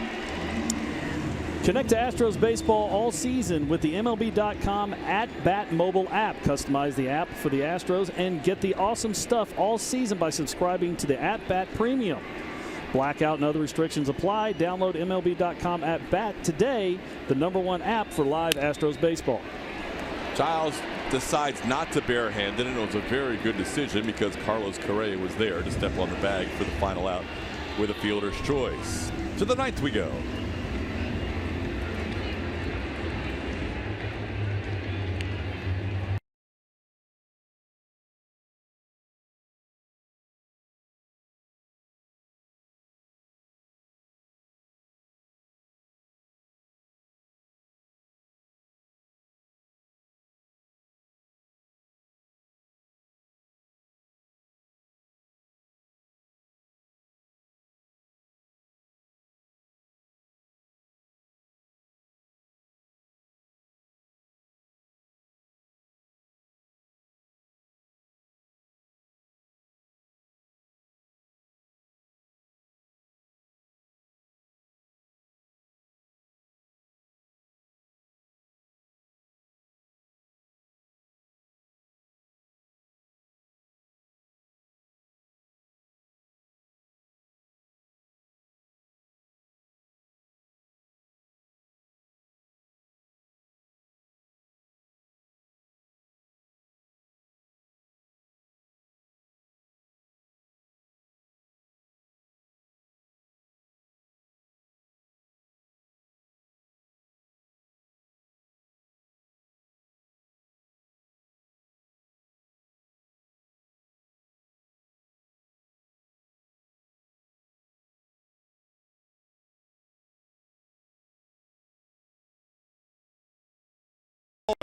[SPEAKER 3] Connect to Astros baseball all season with the MLB.com @Bat mobile app. Customize the app for the Astros and get the awesome stuff all season by subscribing to the @Bat Premium. Blackout and other restrictions apply. Download MLB.com @Bat today, the #1 app for live Astros baseball.
[SPEAKER 2] Giles decides not to barehand it, and it was a very good decision because Carlos Correa was there to step on the bag for the final out with a fielder's choice. To the 9th we go.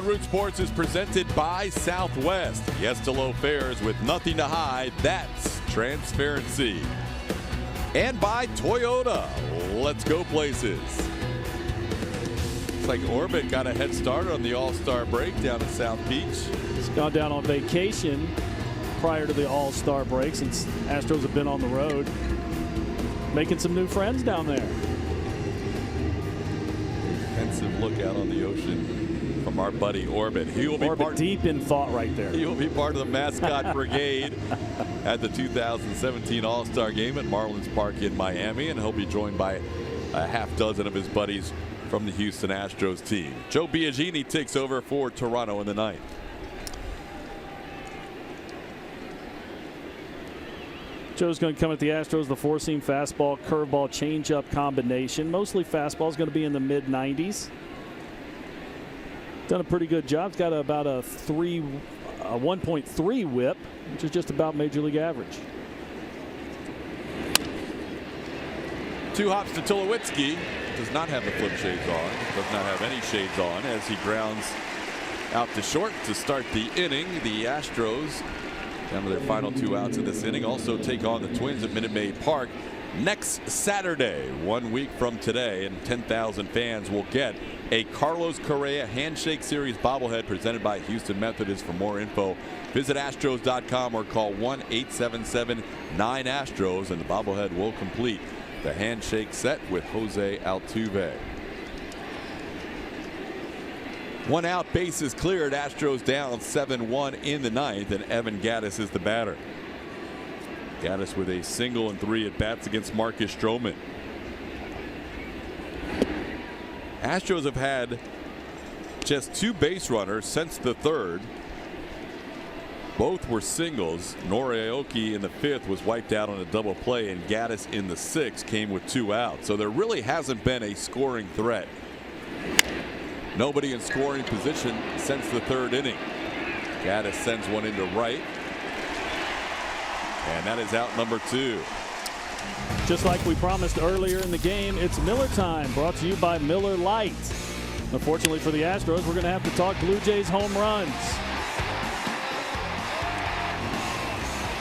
[SPEAKER 2] Root Sports is presented by Southwest. Yes to low fares with nothing to hide. That's transparency. And by Toyota. Let's go places. Looks like Orbit got a head start on the All-Star break down at South Beach.
[SPEAKER 3] He's gone down on vacation prior to the All-Star break since Astros have been on the road. Making some new friends down there.
[SPEAKER 2] Pensive look out on the ocean from our buddy Orbit. He will be
[SPEAKER 3] Orbit deep in thought right there.
[SPEAKER 2] He will be part of the mascot brigade at the 2017 All-Star Game at Marlins Park in Miami, and he'll be joined by a half dozen of his buddies from the Houston Astros team. Joe Biagini takes over for Toronto in the 9th.
[SPEAKER 3] Joe's going to come at the Astros, the 4-seam fastball, curveball, changeup combination. Mostly fastball is going to be in the mid-90s. Done a pretty good job. It's got about a 1.3 whip, which is just about major league average.
[SPEAKER 2] 2 hops to Tulowitzki. Does not have the flip shades on. Does not have any shades on as he grounds out to short to start the inning. The Astros, down to their final 2 outs in this inning, also take on the Twins at Minute Maid Park next Saturday, 1 week from today, and 10,000 fans will get a Carlos Correa Handshake Series bobblehead presented by Houston Methodist. For more info, visit Astros.com or call 1-877-9-ASTROS, and the bobblehead will complete the handshake set with Jose Altuve. 1 out, bases cleared. Astros down 7-1 in the ninth, and Evan Gattis is the batter. Gattis with a single and 3 at bats against Marcus Stroman. Astros have had just 2 base runners since the 3rd. Both were singles. Norioki in the 5th was wiped out on a double play, and Gattis in the 6th came with 2 outs. So there really hasn't been a scoring threat. Nobody in scoring position since the 3rd inning. Gattis sends one into right, and that is out number 2.
[SPEAKER 3] Just like we promised earlier in the game, it's Miller time, brought to you by Miller Lite. Unfortunately for the Astros, we're going to have to talk Blue Jays home runs.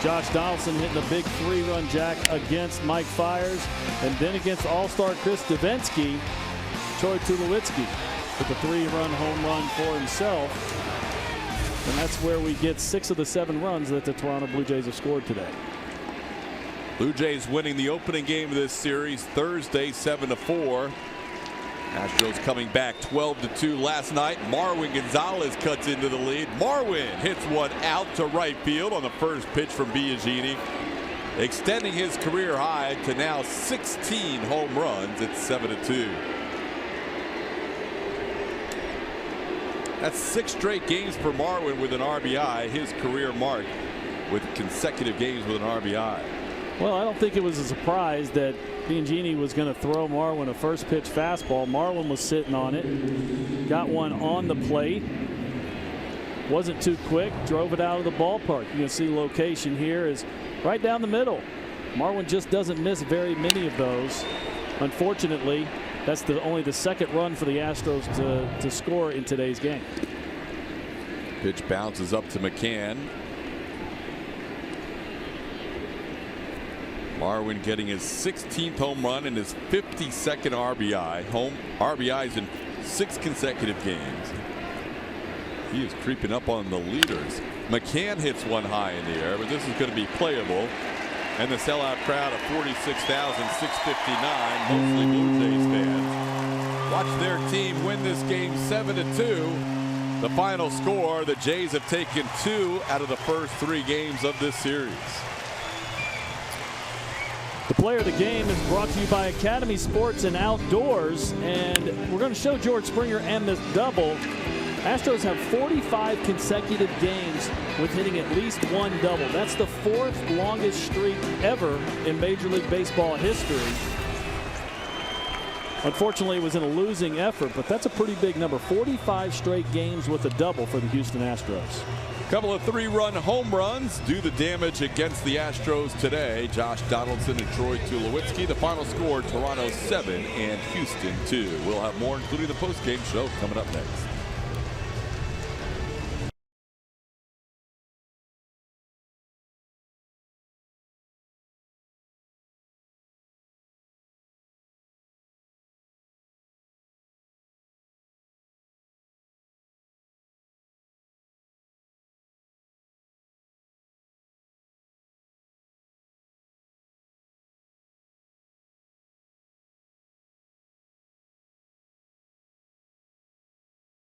[SPEAKER 3] Josh Donaldson hitting a big 3-run jack against Mike Fiers, and then against All-Star Chris Davinsky, Troy Tulowitzki with a 3-run home run for himself. And that's where we get 6 of the 7 runs that the Toronto Blue Jays have scored today.
[SPEAKER 2] Blue Jays winning the opening game of this series Thursday 7-4. Astros coming back 12-2 last night. Marwin Gonzalez cuts into the lead. Marwin hits one out to right field on the first pitch from Biagini, extending his career high to now 16 home runs at 7-2. That's 6 straight games for Marwin with an RBI, his career mark with consecutive games with an RBI.
[SPEAKER 3] Well, I don't think it was a surprise that Biagini was going to throw Marwin a first pitch fastball. Marwin was sitting on it, got one on the plate, wasn't too quick, drove it out of the ballpark. You can see location here is right down the middle. Marwin just doesn't miss very many of those. Unfortunately, that's only the 2nd run for the Astros to score in today's game.
[SPEAKER 2] Pitch bounces up to McCann. Marwin getting his 16th home run and his 52nd RBI. Home RBIs in 6 consecutive games. He is creeping up on the leaders. McCann hits one high in the air, but this is going to be playable. And the sellout crowd of 46,659, mostly Blue Jays fans, watch their team win this game 7-2. The final score, the Jays have taken 2 out of the first 3 games of this series.
[SPEAKER 3] The player of the game is brought to you by Academy Sports and Outdoors, and we're going to show George Springer and this double. Astros have 45 consecutive games with hitting at least 1 double. That's the 4th longest streak ever in Major League Baseball history. Unfortunately, it was in a losing effort, but that's a pretty big number. 45 straight games with a double for the Houston Astros.
[SPEAKER 2] Couple of 3-run home runs do the damage against the Astros today. Josh Donaldson and Troy Tulowitzki. The final score, Toronto 7 and Houston 2. We'll have more, including the postgame show, coming up next.